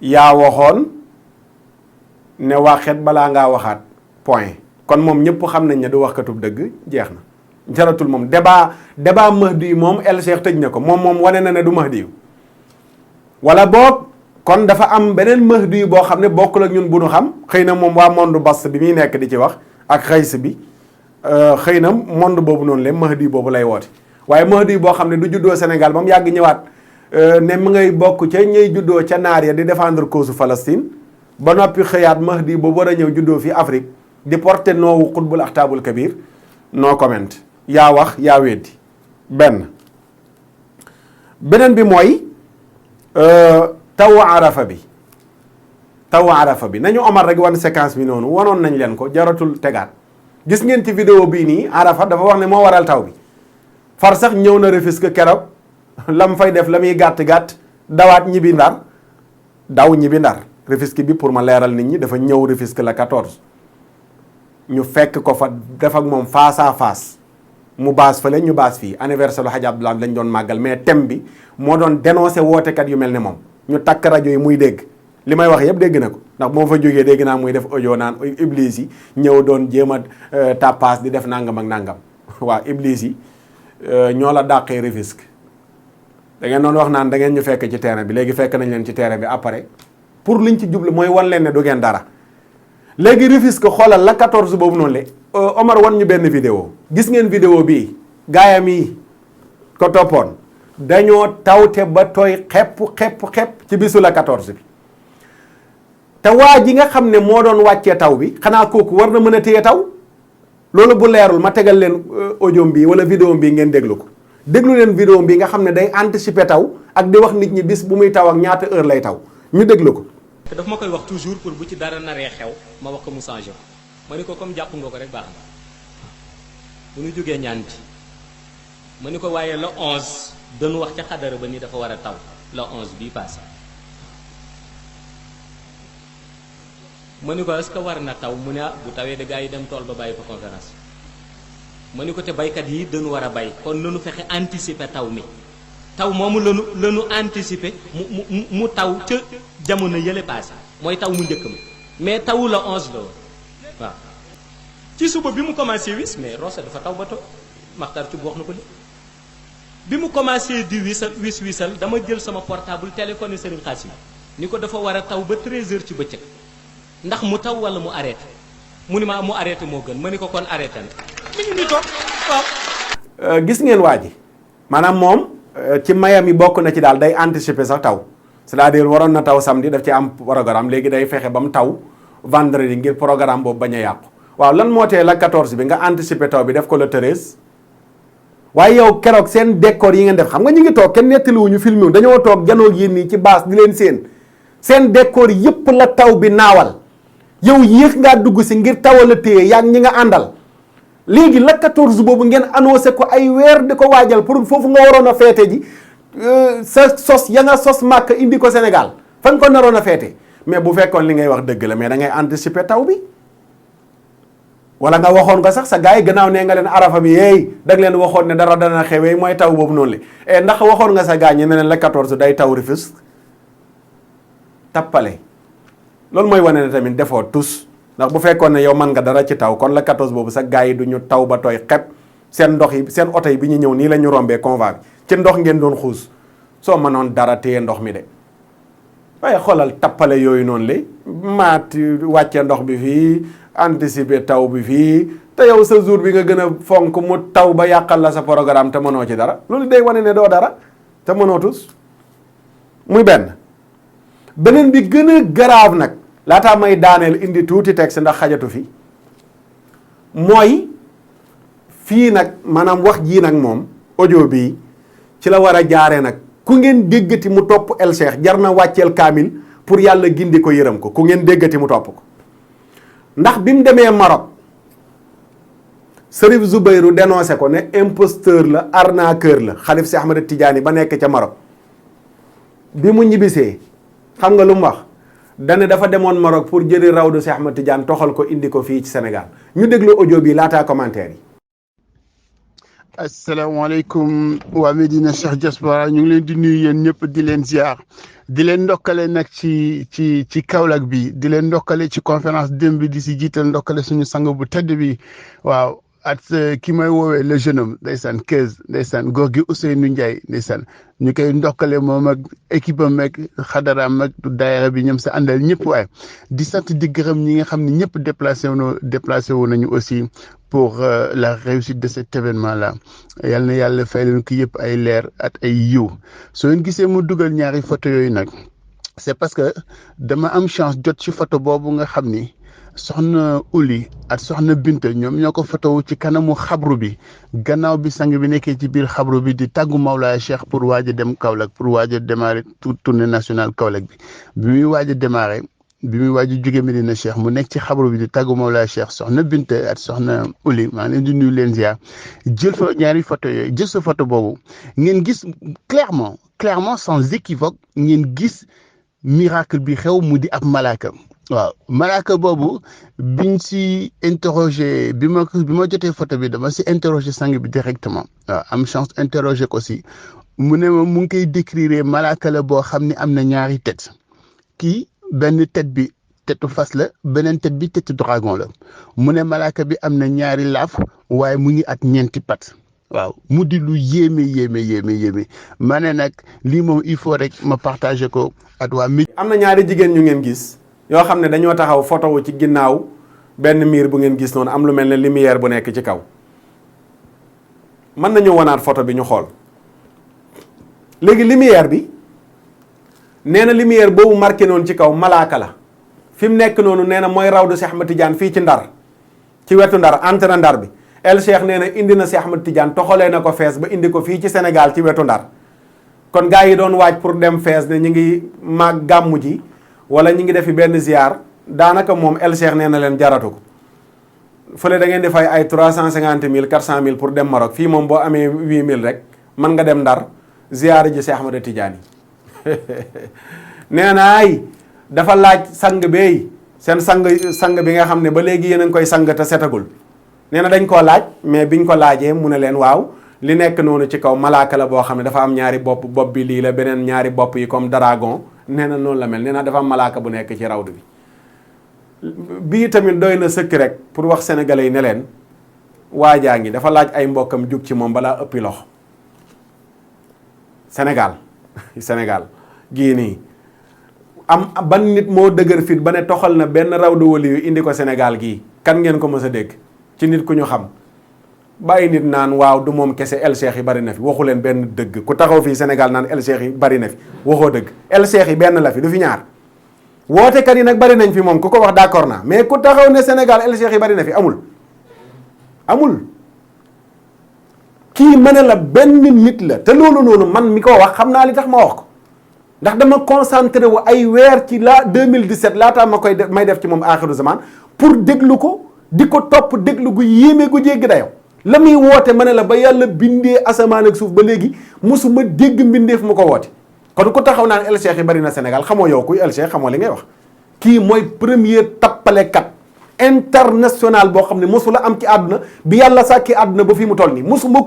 yaa waxoon ne waxet balaa ngaa waxaat point kon moom ñëpp xam nañ ne du waxkatub dëgg jeex na jaratul moom débat Mahdi yu moom El Cheikh tëj na ko moom wane na ne du Mahdi yu wala boog kon dafa am beneen Mahdi yu boo xam ne bokkul ak ñun bu nu xam xëy na moom waa monde bas bi muy nekk di ci wax ak xays bi xëy na monde boobu noonu le Mahdi boobu lay woote waaye Mahdi boo xam ne du juddoo Sénégal ba mu yàgg ñëwaat ne mu ngay bokk ca ñëy juddoo ca naar ya di défendre cause Palestine ba noppi xëyaat Mahdi boobu war a ñëw juddoo fii Afrique di porté noowu xutbul axtaabul kabir no comment yaa wax yaa weddi beneen bi mooy tawu arafa bi nañu Omar rek wan séquence bi noonu wanoon nañ leen ko jaratul tegaat gis ngeen ci vidéo bii nii arafa dafa wax ne moo waral taw bi far sax ñëw na Rufisque keroog lam fay def la muy gàtt-gàtt dawaat ñibbi ndar Rufisque bi pour ma leeral nit ñi dafa ñëw Rufisque la 14 ñu fekk ko fa def ak moom face à face mu baas fële ñu baas fii anniversaire lu Hadj Abdoulaye lañ doon màggal mais thème bi moo doon dénoncé wootekat yu mel ne moom ñu takk rajo yi muy dégg li may wax yëpp dégg na ko ndax moo fa jógee dégg naa muy def audio naan iblis yi ñëw doon jéem a tappaas di def nangam ak nangam waaw iblis yi ñoo la dàqee Rufisque da ngeen doon wax naan da ngeen ñu fekk ci terrain bi léegi fekk nañ leen ci terrain bi après pour liñ ci jublu mooy wan leen ne du ngeen dara léegi Rufisque xoolal la 14 boobu noonu le Omar wan ñu benn vidéo gis ngeen vidéo bii gaayam yi ko toppoon dañoo tawte ba tooy xepp ci bisu la 14 bi te waa ji nga xam ne moo doon wàccee taw bi xanaa kooku war na mën a téye taw loolu bu leerul ma tegal leen audio bi wala vidéo bi ngeen déglu ko déglu leen vidéo bi nga xam ne day anticiper taw ak di wax nit ñi bis bu muy taw ak ñaata heure lay taw ñu déglu ko. te daf ma koy wax toujours pour bu ci dara naree xew ma wax ko mu changé ma ni ko comme jàpp nga ko rek baax na bu ñu jógee ñaan ci ma ni ko waaye le 11 dañu wax ca xadara ba ni dafa war a taw le 11 bii passé ma ni ko est-ce que war na taw mu ne ah bu tawee de gars yi dem tool ba bàyyi fa conférence ma ni ko te baykat yi dañu war a bay kon nanu fexe anticiper taw mi taw moomu lanu anticiper mu taw ca jamono yële passé mooy taw mu njëkk ma mais tawu la 11 la woon waaw ci suba bi mu commencé wis mais Rosso dafa taw ba to Maxtar ci wax na ko li bi mu commencé di wisal dama jël sama portable téléphoné Serigne Khassim ni ko dafa war a taw ba 13h ci bëccëg ndax mu taw wala mu arrêté mu ni ma mu arrêté moo gën ma ni ko kon arrêté na mi ngi ni toog waaw. gis ngeen waa ji maanaam moom ci mayam yi bokk na ci daal day anticiper sax taw c'est-à-dire waroon na taw samedi daf ci am programme léegi day fexe ba mu taw vendredi ngir programme boobu bañ a yàqu waaw lan moo tee la 14 bi nga anticiper taw bi def ko le 13 waaye yow keroog seen décor yi ngeen def xam nga ñu ngi toog kenn nettaliwuñu filmé wu dañoo toog janoo yéen nii ci baas di leen seen décor yëpp la taw bi naawal yow yéex ngaa dugg si ngir tawal a téye yaa ñi nga àndal léegi la 14 boobu ngeen annoncé ko ay weer di ko waajal pour foofu nga waroon a feete ji sa sos ya nga sos màkk indi ko Sénégal fa nga ko naroon a feete mais bu fekkoon li ngay wax dëgg la mais da ngay anticiper taw bi wala nga waxoon ko sax sa gars yi gannaaw nee nga leen arafa bi yeey da nga leen waxoon ne dara dana xewee mooy taw boobu noonu la ndax waxoon nga sa gars ñi ne leen la 14 day taw Rufisque tappale loolu mooy wane ne tamit defoo tus ndax bu fekkoon ne yow mën nga dara ci taw kon la 14 boobu sa gars yi du ñu taw ba tooy xepp seen ndox yi seen oto yi bi ñu ñëw nii la ñu rombee convoi bi ci ndox ngeen doon xuus soo mënoon dara téye ndox mi de waaye xoolal tappale yooyu noonu la maat wàcce ndox bi fii anticiper taw bi fii te yow sa jour bi nga gën a fonk mu taw ba yàqal la sa programme te mënoo ci dara loolu day wane ne doo dara te mënoo tus muy beneen bi gën a grave nag laataa may daaneel indi tuuti texte ndax xajatu fi mooy fii nag maanaam wax jii nag moom audio bii ci la war a jaaree nag ku ngeen déggati mu topp El Cheikh jar na wàcceel kaamil pour yàlla gindi ko yërëm ko ku ngeen déggati mu topp ko ndax bi mu demee Maroc Serif Zoubayrou dénoncé ko ne imposteur la arnaqueur la xalif si Ahmad Tidiane ba nekk ca Maroc bi mu ñibbisee xam nga lu mu wax dane dafa demoon Maroc pour jëli rawdu si Ahmad Tidiane toxal ko indi ko fii ci Sénégal ñu déglu audio bi laataa commentaire yi. asalaamaaleykum waa Medina Cheikh Diaspora ñu ngi leen di nuyu yéen ñëpp di leen ziar di leen ndokkale nag ci Kaolack bi di leen ndokkale ci conférence démb bi di si jiital ndokkale suñu sang bu tedd bi waaw at ki may woowee le jeune homme ndeysaan Keuz ndeysaan góor gi Ousseynou Ndiaye ndeysaan ñu koy ndokkale moom ak équipe am ak xadaraam ak daayira bi ñoom sa àndal ñëpp waaye di sant di gërëm ñi nga xam ne ñëpp déplacé wu nañu aussi pour la réussite de cet événement là yal na yàlla fay leen ko yëpp ay leer at ay yiw soo leen gisee mu dugal ñaari photo yooyu nag c'est parce que dama am chance jot ci photo boobu nga xam ni soxna Uli ak soxna Binta ñoom ñoo ko fotowu ci kanamu xabru bi gannaaw bi sang bi nekkee ci biir xabru bi di tàggu Mawlaaya Cheikh pour waaj a dem Kaolack pour waaj a démarrer tournée nationale Kaolack bi muy waaj a démarrer bi muy waaj a jóge Medina Cheikh mu nekk ci xabru bi di tàggu Mawlaaya Cheikh soxna Binta ak soxna Uli maa ngi leen di nuyu leen ziar jël fa ñaari photo yooyu jël sa photo boobu ngeen gis clairement sans équivoque ngeen gis miracle bi xew mu di ab malaaka waaw malaaka boobu biñ si interroger bi ma jotee photo bi dama si interroger sang bi directement waaw am chance interroger ko si mu ne ma mu ngi koy décrire malaaka la boo xam ne am na ñaari tête kii benn tête bi tetu fas la beneen tête bi tetu dragon la mu ne malaaka bi am na ñaari laaf waaye mu ngi at ñeenti pat waaw mu di lu yéeme ma ne nag lii moom il faut rek ma partager ko ak waa mi am na ñaari jigéen ñu ngeen gis yoo xam ne dañoo taxaw photo wu ci ginnaaw benn miir bu ngeen gis noonu am lu mel ne lumière bu nekk ci kaw mën nañu wanaat photo bi ñu xool léegi lumière bi nee na lumière boobu marqué noonu ci kaw malaaka la fi mu nekk noonu nee na mooy rawdu Cheikh Ahmad Tidiane fii ci Ndar ci wetu Ndar entre Ndar bi El Cheikh nee na indi na Cheikh Ahmad Tidiane toxalee na ko Fès ba indi ko fii ci Sénégal ci wetu Ndar kon gars yi doon waaj pour dem Fès ne ñu ngi mag gàmmu ji wala ñu ngi defi benn ziar daanaka moom El Cheikh nee na leen jaratu ko fële da ngeen di fay ay 350 000 400 000 pour dem Maroc fii moom boo amee 8 000 rek mën nga dem Ndar ziar ji Cheikh Ahmad Tidiane nee na ay dafa laaj sang beey seen sang bi nga xam ne ba léegi yéen a ngi koy sang te setagul nee na dañ koo laaj mais biñ ko laajee mu ne leen waaw li nekk noonu ci kaw malaaka la boo xam ne dafa am ñaari bopp bi lii la beneen ñaari bopp yi comme dragon nee na noonu la mel nee na dafa am malaaka bu nekk ci rawdu bi bii tamit doy na sëkk rek pour wax sénégalais yi ne leen waajaa ngi dafa laaj ay mbokkam jug ci moom balaa ëppi loxo Sénégal gii nii am ban nit moo dëgër fit ba ne toxal na benn rawdu wali yu indi ko Sénégal gii kan ngeen ko mës a dégg ci nit ku ñu xam bàyyi nit naan waaw du moom kese El Cheikh yi bari na fi waxu leen benn dëgg ku taxaw fii Sénégal naan El Cheikh yi bari na fi waxoo dëgg El Cheikh yi benn la fi du fi ñaar wootekat yi nag bari nañ fi moom ku ko wax d'accord naa mais ku taxaw ne Sénégal El Cheikh yi bari na fi amul kii ma ne la benn nit la te loolu noonu man mi ko wax xam naa li tax ma wax ko ndax dama concentré wu ay weer ci 2017 laataa ma koy may def ci moom aaxiru zaman pour déglu ko di ko topp déglu gu yéeme gu jéggi dayoo la muy woote ma ne la ba yàlla bindee asamaan ak suuf ba léegi musuma dégg mbindeef mu ko woote kon ku taxaw naan El Cheikh yi bari na Sénégal xamoo yow kuy El Cheikh xamoo li ngay wax kii mooy premier tappalekat international boo xam ne mosula am ci àdduna bi yàlla sàkki àdduna ba fii mu toll nii mosuma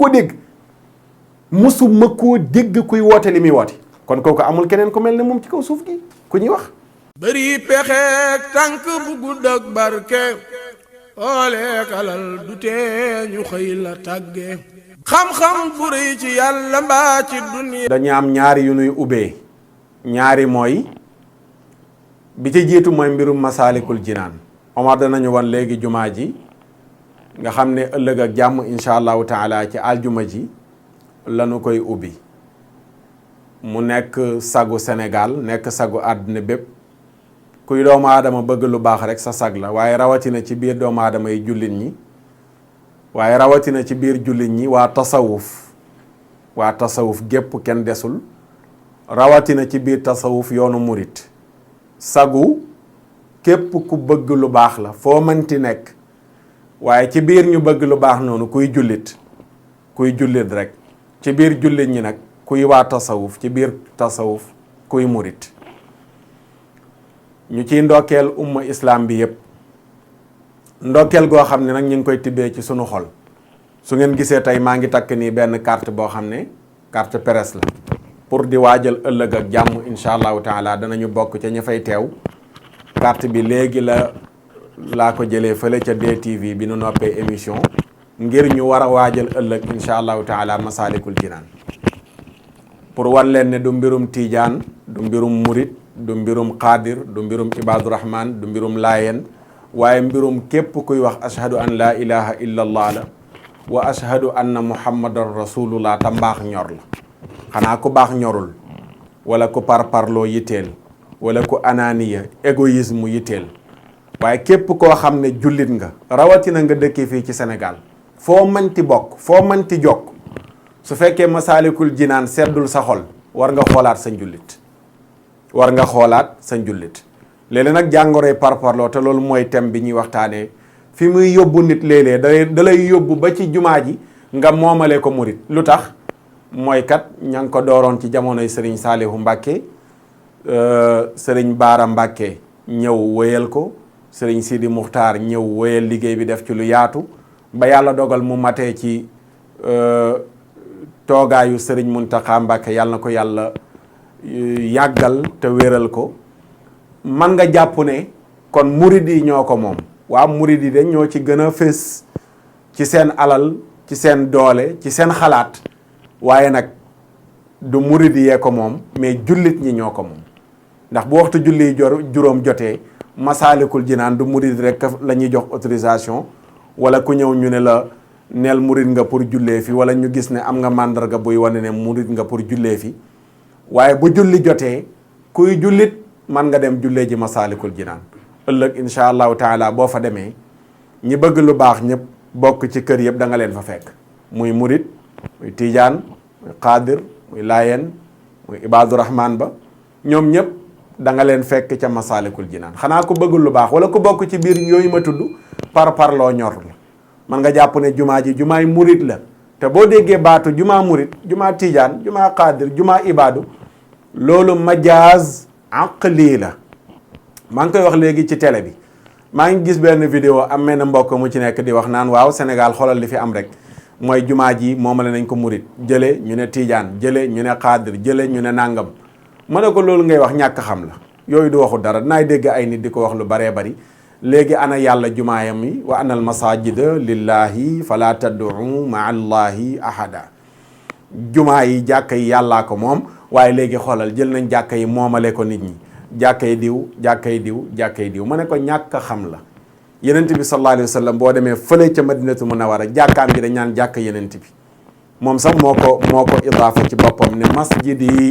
koo dégg kuy woote li muy woote kon kooku amul keneen ku mel ne moom ci kaw suuf gi ku ñuy wax bëri pexeek tànk bu gudd ak barke ooleek alal du tee ñu xëy la tàgge xam-xam bu rëy ci yàlla mbaa ci duniya. dañu am ñaari yu nuy ubbee ñaari mooy bi ci jiitu mooy mbirum Masaalikul Jinaan. Omar danañu wan léegi jumaa ji nga xam ne ëllëg ak jàmm incha allahu taala ci aljuma ji lanu koy ubbi mu nekk sagu Sénégal nekk sagu àdduna bépp kuy doomu aadama bëgg lu baax rek sa sag la waaye rawatina ci biir doomu aadama yi jullit ñi waaye rawatina ci biir jullit ñi waa tasawuf gépp kenn desul rawatina ci biir tasawuf yoonu murit sagu képp ku bëgg lu baax la foo mënti nekk waaye ci biir ñu bëgg lu baax noonu kuy jullit rek ci biir jullit ñi nag kuy waa tasawuf ci biir tasawuf kuy murit ñu ciy ndokkeel umma islam bi yépp ndokkeel goo xam ne nag ñu ngi koy tibbee ci sunu xol su ngeen gisee tey maa ngi takk nii benn carte boo xam ne carte presse la pour di waajal ëllëg ak jàmm incha allahu taala danañu bokk ca ña fay teew carte bi léegi laa ko jëlee fële ca DTV bi nu noppee émission ngir ñu war a waajal ëllëg incha allahu taala Masaalikul Jinaan pour wan leen ne du mbirum tiijaan du mbirum murit du mbirum xaadir du mbirum ibaadu rahman du mbirum laayeen waaye mbirum képp kuy wax ashhadu an laa ilaha illa allah la wa ashhadu anna muhammadan rasulullah ta mbaax ñor la xanaa ku baax ñorul wala ku parparloo yitteel wala ku ananiya égoïsme yitteel waaye képp koo xam ne jullit nga rawatina nga dëkkee fii ci Sénégal foo mënti bokk foo mënti jokk su fekkee Masaalikul Jinaan seddul sa xol war nga xoolaat sa njullit léeg-léeg nag jàngoroy parparloo te loolu mooy thème bi ñuy waxtaanee fi muy yóbbu nit léeg-léeg da lay yóbbu ba ci jumaa ji nga moomale ko murit lu tax mooy kat ña ngi ko dooroon ci jamonoy Serigne Saalihu Mbàkke Serigne Baara Mbàkke ñëw wéyal ko Serigne Sidi Muxtaar ñëw wéyal liggéey bi def ci lu yaatu ba yàlla dogal mu matee ci toogaayu Serigne Muntaxa Mbàkke yàlla na ko yàlla yàggal te wéral ko man nga jàpp ne kon murid yi ñoo ko moom waa murid yi de ñoo ci gën a fés ci seen alal ci seen doole ci seen xalaat waaye nag du murid yee ko moom mais jullit ñi ñoo ko moom ndax bu waxtu julli juróom jotee Masaalikul Jinaan du murid rek la ñuy jox autorisation wala ku ñëw ñu ne la neel murid nga pour jullee fi wala ñu gis ne am nga màndarga buy wane ne murid nga pour jullee fi waaye bu julli jotee kuy jullit man nga dem jullee ji Masaalikul Jinaan ëllëg incha allahu taala boo fa demee ñi bëgg lu baax ñëpp bokk ci kër yëpp da nga leen fa fekk muy murid muy tijaan muy xaadir muy laayeen muy ibaadu rahman ba ñoom ñëpp da nga leen fekk ca Masaalikul Jinaan xanaa ku bëgg lu baax wala ku bokk ci biir yooyu ma tudd parparloo ñor la man nga jàpp ne jumaa ji jumaay murid la te boo déggee baatu jumaa murid jumaa tijaan jumaa xaadir jumaa ibaadu loolu majaaz aqli la maa ngi koy wax léegi ci télé bi maa ngi gis benn vidéo am na mbokk mu ci nekk di wax naan waaw Sénégal xoolal li fi am rek mooy jumaa ji moomale nañ ko murit jële ñu ne tiijaan jële ñu ne xaadir jële ñu ne nàngam ma ne ko loolu ngay wax ñàkk xam la yooyu du waxu dara dinaay dégg ay nit di ko wax lu baree bari léegi ana yàlla jumaayam yi wa anal masajida lillahi fala tad'u ma allahi ahada jumaa yi jàkka yi yàllaa ko moom waaye léegi xoolal jël nañ jàkka yi moomale ko nit ñi jàkkay diw ma ne ko ñàkk a xam la yenent bi sallallahu alayhi wa sallam boo demee fële ca madinatu munawara jàkkaam ji dañ naan jàkk yenent bi moom sax moo ko idaafa ci boppam ne masjid yi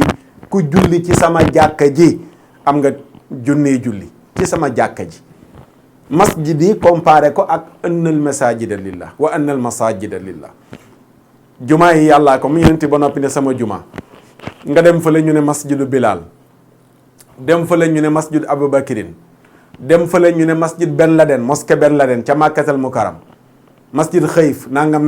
ku julli ci sama jàkka ji am nga junniy julli ci sama jàkka ji masjid yi comparé ko ak annal masajida lillah wa annal masajida lillah jumaa yi yàllaa ko mu yenent ba noppi ne sama jumaa nga dem fële ñu ne masjidu Bilal dem fële ñu ne masjid Aboubakirin dem fële ñu ne masjid Ben Laden mosquée Ben Laden ca Makkatal Mukarram masjid Xëyf nangam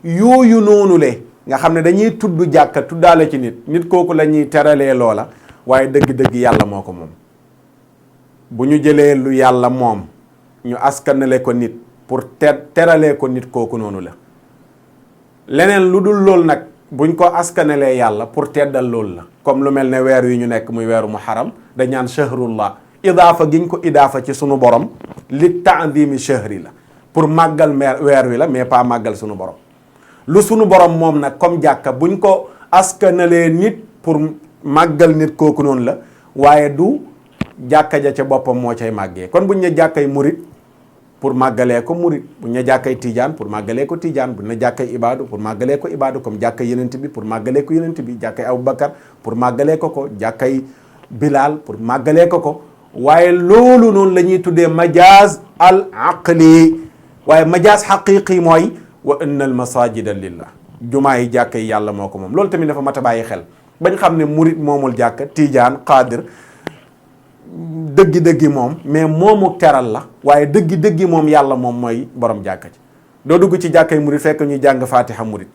yooyu noonu le nga xam ne dañuy tudd jàkka tuddaale ci nit kooku la ñuy teralee loola waaye dëgg-dëgg yàlla moo ko moom bu ñu jëlee lu yàlla moom ñu askanale ko nit pour teralee ko nit kooku noonu la leneen lu dul loolu nag buñ ko askanelee yàlla pour teddal loolu la comme lu mel ne weer wi ñu nekk muy weeru muharram dañ naan shahrullah idaafa giñ ko idaafa ci sunu borom li ta'zimi shahri la pour màggal weer wi la mais pas màggal sunu borom. lu sunu borom moom nag comme jàkka buñ ko askanalee nit pour màggal nit kooku noonu la waaye du jàkka ja ca boppam moo cay màggee. kon buñ ne jàkkay murit pour màggalee ko murit, buñ ne jàkkay tijaan pour màggalee ko tijaan, buñ ne jàkkay ibaadu pour màggalee ko ibaadu, comme jàkkay yenent bi pour màggalee ko yenent bi, jàkkay Abubakar pour màggalee ko jàkkay Bilal pour màggalee ko waaye loolu noonu la ñuy tuddee majaaz al aqli. waaye majaaz xaqiqi mooy wa anna al masajida lillah, jumaa yi jàkka yi yàlla moo ko moom. loolu tamit dafa mat a bàyyi xel bañ xam ne murit moomul jàkka, tijaan, qaadir dëggi-dëggi moom, mais moomu teral la waaye dëggi-dëggi moom yàlla moom mooy borom jàkka ji. doo dugg ci jàkkay murit fekk ñuy jàng fatiha murit,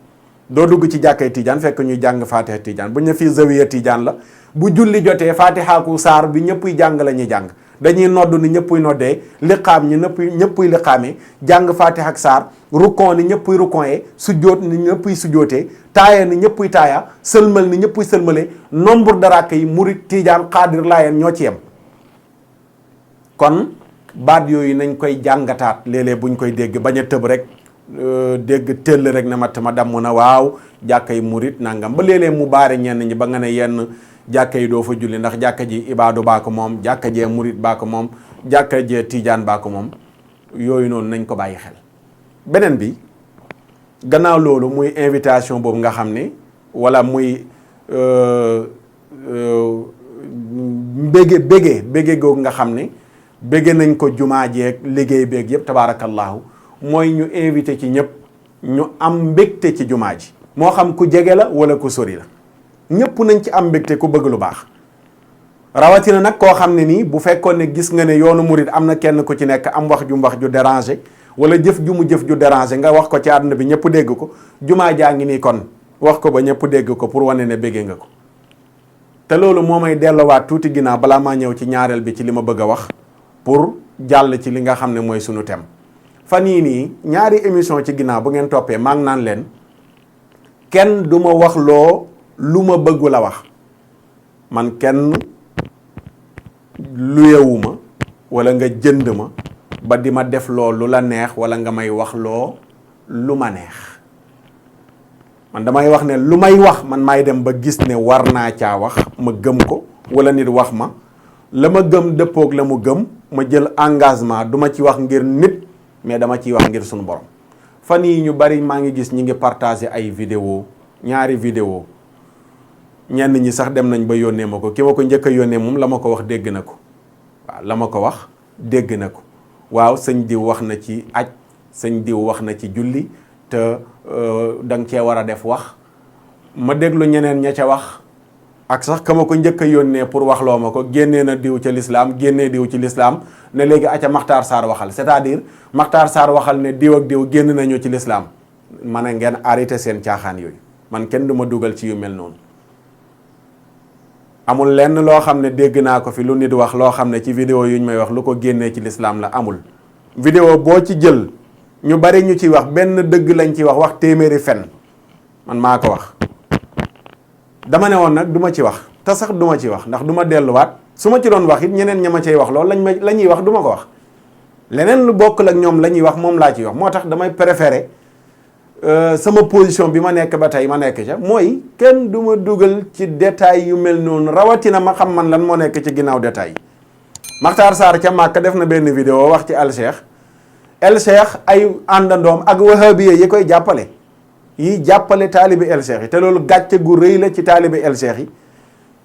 doo dugg ci jàkkay tijaan fekk ñuy jàng fatiha tijaan. bu ñu fii zawiya tijaan la, bu julli jotee fatiha ku saar bi ñëppuy jàng la ñuy jàng, dañuy nodd ni ñëppuy noddee, liqaam ñi ñëppuy liqaamee, jàng fatiha ak saar, rukon ni ñëppuy rukonee, sujjoot ni ñëppuy sujjootee, taaya ni ñëppuy taaya, sëlmal ni ñëppuy sëlmalee. nombre de rakk yi murit, tijaan, xaadir, laayeen ñoo ci yem. kon baat yooyu nañ koy jàngataat léeg-léeg buñ koy dégg, bañ a tëb rek dégg tëll rek ne matt ma damm na waaw jàkkay murit nangam, ba léeg-léeg mu baare ñenn ñi ba nga ne yenn jàkka yi doo fa julli ndax jàkka ji ibaadu baa ko moom, jàkka jee murit baa ko moom, jàkka jee tijaan baa ko moom. yooyu noonu nañ ko bàyyi xel. beneen bi gannaaw loolu muy invitation boobu nga xam ne wala muy bége googu nga xam ne bége nañ ko jumaa jeeg liggéey beeg yëpp tabaarakallaahu, mooy ñu invité ci ñëpp ñu am mbégte ci jumaa ji, moo xam ku jege la wala ku sori la, ñëpp nañ ci am mbégte ku bëgg lu baax. rawatina nag koo xam ne nii bu fekkoon ne gis nga ne yoonu murit am na kenn ku ci nekk am wax ju dérangé wala jëf ju dérangé nga wax ko ci àdduna bi ñëpp dégg ko, jumaa jaa ngi nii kon wax ko ba ñëpp dégg ko pour wane ne béggee nga ko. te loolu moo may delluwaat tuuti ginnaaw balaa maa ñëw ci ñaareel bi ci li ma bëgg a wax pour jàll ci li nga xam ne mooy sunu thème. fan yii nii ñaari émission ci ginnaaw bu ngeen toppee maa ngi naan leen kenn du ma wax loo lu ma bëggu la wax, man kenn luyewuma wala nga jënd ma ba di ma def loo lu la neex wala nga may wax loo lu ma neex. man damay wax ne lu may wax man maay dem ba gis ne war naa caa wax ma gëm ko, wala nit wax ma la ma gëm dëppoog la mu gëm ma jël engagement du ma ci wax ngir nit mais dama ciy wax ngir sunu borom. fan yii ñu bari maa ngi gis ñi ngi partagé ay vidéo, ñaari vidéo, ñenn ñi sax dem nañ ba yónnee ma ko, ki ma ko njëkk a yónnee moom la ma ko wax dégg na ko, waaw la ma ko wax dégg na ko. waaw sëñ diw wax na ci aj, sëñ diw wax na ci julli te danga cee war a def wax. ma déglu ñeneen ña ca wax ak sax ka ma ko njëkk a yónnee pour wax loo ma ko, génnee na diw ca lislaam, génnee diw ci lislaam ne léegi aca Makhtar Sarr waxal, c'est-à-dire Makhtar Sarr waxal ne diw ak diw génn nañu ci lislaam. ma ne ngeen arrêté seen caaxaan yooyu, man kenn du ma dugal ci yu mel noonu. amul lenn loo xam ne dégg naa ko fi lu nit wax loo xam ne ci vidéo yu ñu may wax lu ko génnee ci lislaam la, amul. vidéo boo ci jël ñu bari ñu ci wax benn dëgg lañ ci wax téeméeri fen, man maa ko wax. dama ne woon nag du ma ci wax, te sax du ma ci wax ndax du ma delluwaat, su ma ci doon wax it ñeneen ña ma cay wax loolu la ñuy wax du ma ko wax. leneen lu bokkul ak ñoom la ñuy wax moom laa ciy wax. moo tax damay préférer sama position bi ma nekk ba tey ma nekk ca, mooy kenn du ma dugal ci détail yu mel noonu, rawatina ma xam man lan moo nekk ci ginnaaw détail. Makhtar Sarr ca Màkka def na benn vidéo wax ci El Cheikh ay àndandoom ak wahabiya yi koy jàppale, yi jàppale taalibi El Cheikh yi, te loolu gàcce gu rëy la ci taalibi El Cheikh yi.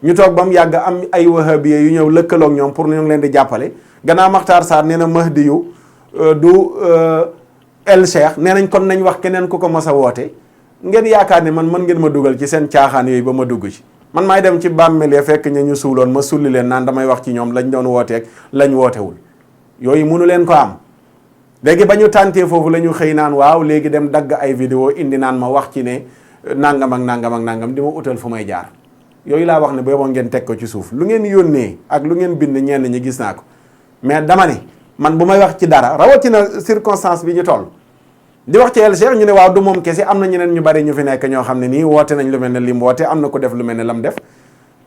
ñu toog ba mu yàgg am ay wahabiya yu ñëw lëkkaloog ñoom pour ñu ngi leen di jàppale. gannaaw Makhtar Sarr nee na Mahdi yu du El Cheikh, nee nañ kon nañ wax keneen ku ko mos a woote. ngeen yaakaar ne man mën ngeen ma dugal ci seen caaxaan yooyu ba ma dugg ci. man maay dem ci bàmmeel ya fekk ña ñu suuloon ma sulli leen naan damay wax ci ñoom lañ doon wooteeg lañ wootewul. yooyu mënu leen ko am. léegi ba ñu tàntee foofu la ñu xëy naan waaw léegi dem dagg ay vidéo indi naan ma wax ci ne nangam ak nangam ak nangam di ma utal fu may jaar. yooyu laa wax ne booba ngeen teg ko ci suuf lu ngeen yónnee ak lu ngeen bind ñenn ñi gis naa ko, mais dama ne man bu may wax ci dara rawatina circonstance bi ñu toll di wax ci El Cheikh ñu ne waaw du moom kese am na ñeneen ñu bari ñu fi nekk ñoo xam ne nii woote nañ lu mel ne lim woote, am na ko def lu mel ne lam def,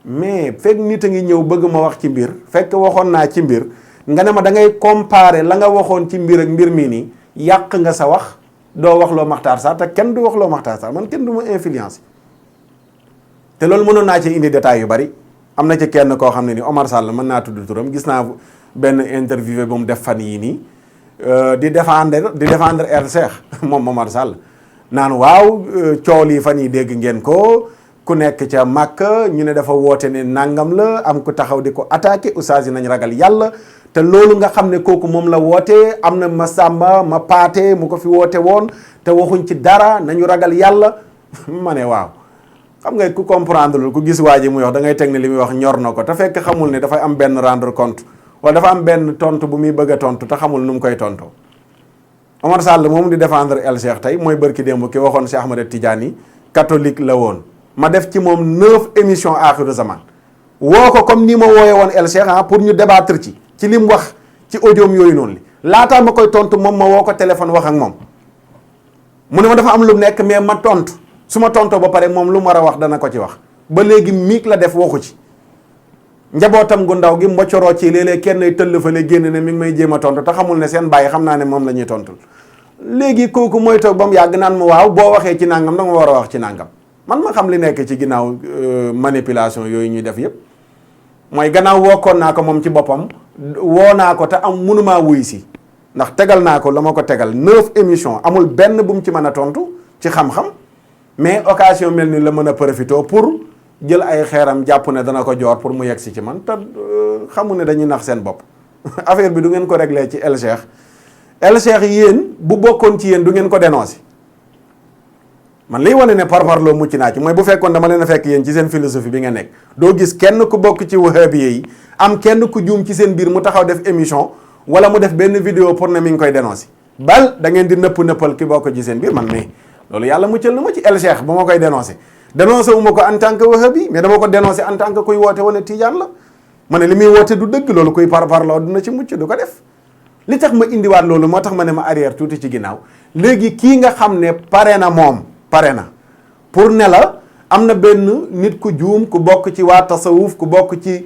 mais fekk nit a ngi ñëw bëgg ma wax ci mbir fekk waxoon naa ci mbir nga ne ma da ngay comparer la nga waxoon ci mbir ak mbir mii nii yàq nga sa wax doo wax loo Makhtar Sarr te kenn du wax loo Makhtar Sarr man kenn du ma influence te loolu mënoon naa ci indi détails yu bari am na ci kenn koo xam ne ni Omar Sall mën naa tudd turam gis naa benn interview bu mu def fan yii nii di défendre El Cheikh moom Omar Sall naan waaw coow lii fan yi dégg ngeen ko ku nekk ca Màkka ñu ne dafa woote ne nangam la am ku taxaw di ko attaqué oustaz yi nañ ragal yàlla te loolu nga xam ne kooku moom la woote am na ma sàmba ma paate mu ko fi woote woon te waxuñ ci dara nañu ragal yàlla ma ne waaw xam nga ku comprendre lu ku gis waa ji muy wax da ngay teg ne li muy wax ñor na ko te fekk xamul ne dafay am benn rendre compte wala dafa am benn tontu bu muy bëgg a tontu te xamul nu mu koy tontoo Omar Sall moom di défendre El Cheikh tey mooy bërki démb ki waxoon Cheikh Ahmed Tidiane catholique la woon ma def ci moom 9 émissions axiru zaman woo ko comme ni ma wooye woon El Cheikh pour ñu débattre ci li mu wax ci audio yooyu noonu li laataa ma koy tontu moom ma woo ko téléphone wax ak moom mu ne ma dafa am lu nekk mais ma tontu su ma tontoo ba pare moom lu mu war a wax dana ko ci wax ba léegi miig la def waxu ci njabootam gu ndaw gi mboccoroo ci léeg-léeg kenn tëll fa le génn ne mi ngi may jéem a tontu te xamul ne seen bàyyi xam naa ne moom la ñuy tontul léegi kooku mooy toog ba mu yàgg naan ma waaw boo waxee ci nangam da nga war a wax ci nangam man ma xam li nekk ci ginnaaw manipulation yooyu ñuy def yépp mooy gannaaw wokkoon naa ko moom ci boppam woo naa ko te am mënumaa wuy si ndax tegal naa ko la ma ko tegal 9 émissions amul benn bu mu ci mën a tontu ci xam-xam mais occasion mel ni la mën a profité pour jël ay xeeram jàpp ne dana ko joor pour mu yegg si ci man te xamu ne dañuy nax seen bopp affaire bi du ngeen ko réglé ci El Cheikh yéen bu bokkoon ci yéen du ngeen ko dénoncé man liy wane ne parparloo mucc naa ci mooy bu fekkoon dama leen a fekk yéen ci seen philosophie bi nga nekk doo gis kenn ku bokk ci wahabiye yi am kenn ku juum ci seen biir mu taxaw def émission wala mu def benn vidéo pour ne mi ngi koy dénoncé bal da ngeen di nëppal ki bokk ci seen biir man mais loolu yàlla muccal na ma ci El Cheikh ba ma koy dénoncé dénoncé wu ma ko en tant que wahabi mais dama ko dénoncé en tant que kuy woote wane tijaan la ma ne li muy woote du dëgg loolu kuy parparloo dina ci mucc du ko def li tax ma indiwaat loolu moo tax ma ne ma arrière tuuti ci ginnaaw léegi kii nga xam ne pare na pour ne la am na benn nit ku juum ku bokk ci waa tasawuf ku bokk ci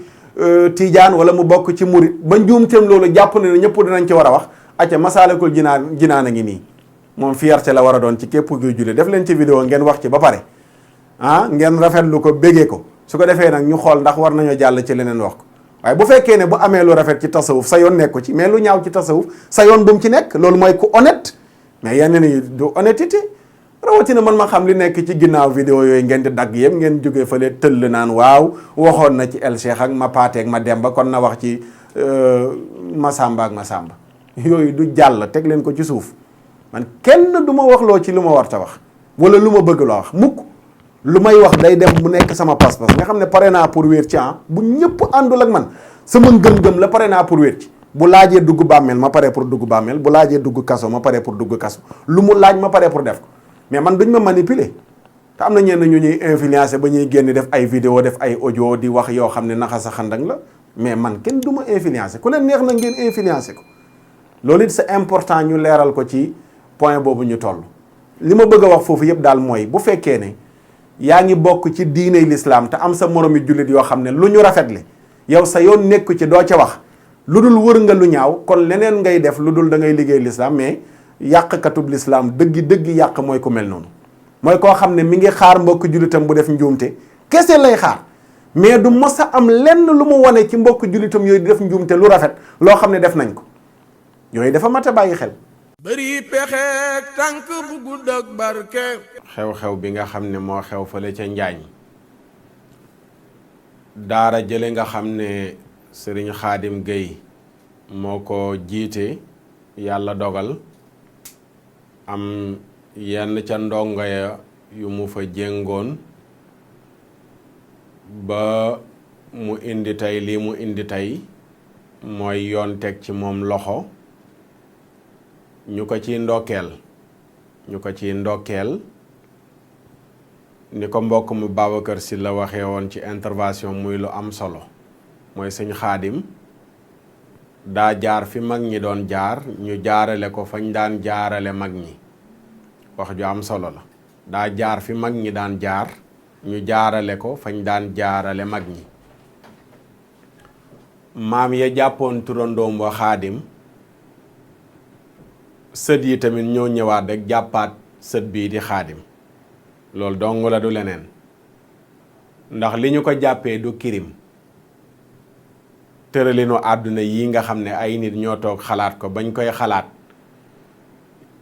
tijaan wala mu bokk ci murit ba njuumteem loolu jàpp ne ñëpp dinañ ci war a wax acca masaalikul jinaan a ngi nii moom fierté la war a doon ci képp kuy julli def leen ci vidéo ngeen wax ci ba pare ngeen rafetlu ko bégee ko su ko defee nag ñu xool ndax war nañoo jàll ci leneen wax ko waaye bu fekkee ne bu amee lu rafet ci tasawuf sa yoon nekk ko ci mais lu ñaaw ci tasawuf sa yoon bu mu ci nekk loolu mooy ku honnête mais yenn ni du honnêteté rawatina man ma xam li nekk ci ginnaaw vidéo yooyu ngeen di dagg yëpp ngeen jógee fële tëll naan waaw waxoon na ci El Cheikh ak ma paateeg ma demba kon na wax ci ma sàmba ak ma sàmba yooyu du jàll teg leen ko ci suuf man kenn du ma wax loo ci lu ma war ta wax wala lu ma bëgg loo wax mukk lu may wax day dem mu nekk sama pas-pas nga xam ne pare naa pour wér ci bu ñëpp àndul ak man sama ngëm-ngëm la pare naa pour wér ci bu laajee dugg bàmmeel ma pare pour dugg bàmmeel bu laajee dugg kaso ma pare pour dugg kaso lu mu laaj ma pare pour def ko mais man duñ ma manipuler te am na ñenn ñu ñuy influencer ba ñuy génn def ay vidéo def ay audio di wax yoo xam ne naxa sa xandang la mais man kenn du ma influencer ku leen neex na ngeen influencer ko loolu it c'est important ñu leeral ko ci point boobu ñu toll li ma bëgg a wax foofu yëpp daal mooy bu fekkee ne yaa ngi bokk ci diiney l'islam te am sa moromi jullit yoo xam ne lu ñu rafetle yow sa yoon nekku ci doo ca wax lu dul wër nga lu ñaaw kon leneen ngay def lu dul da ngay liggéey l'islam mais yàqkatub l'islam dëggi yàq mooy ku mel noonu mooy koo xam ne mi ngi xaar mbokk jullitam bu def njuumte kese lay xaar mais du mos a am lenn lu mu wane ci mbokk jullitam yooyu di def njuumte lu rafet loo xam ne def nañ ko yooyu dafa mat a bàyyi xel. bëri pexeek tànk bu gudd ak barke. xew-xew bi nga xam ne moo xew fële ca Njaañ daara jële nga xam ne Sëriñ Xaadim Gueye moo ko jiite yàlla dogal am yenn ca ndongo ya yu mu fa jéngoon ba mu indi tey lii mu indi tey mooy yoon teg ci moom loxo ñu ko ciy ndokkeel ni ko mbokk mu Babacar Sy la waxee woon ci intervention muy lu am solo mooy sëñ Xaadim daa jaar fi mag ñi doon jaar ñu jaarale ko fañ daan jaarale mag ñi wax ju am solo la daa jaar fi mag ñi daan jaar ñu jaarale ko fañ daan jaarale mag ñi maam ya jàppoon turandoom wa xaadim sët yi tamit ñoo ñëwaat rek jàppaat sët bii di xaadim loolu dong la du leneen ndax li ñu ko jàppee du kirim tëralinu àdduna yi nga xam ne ay nit ñoo toog xalaat ko bañ koy xalaat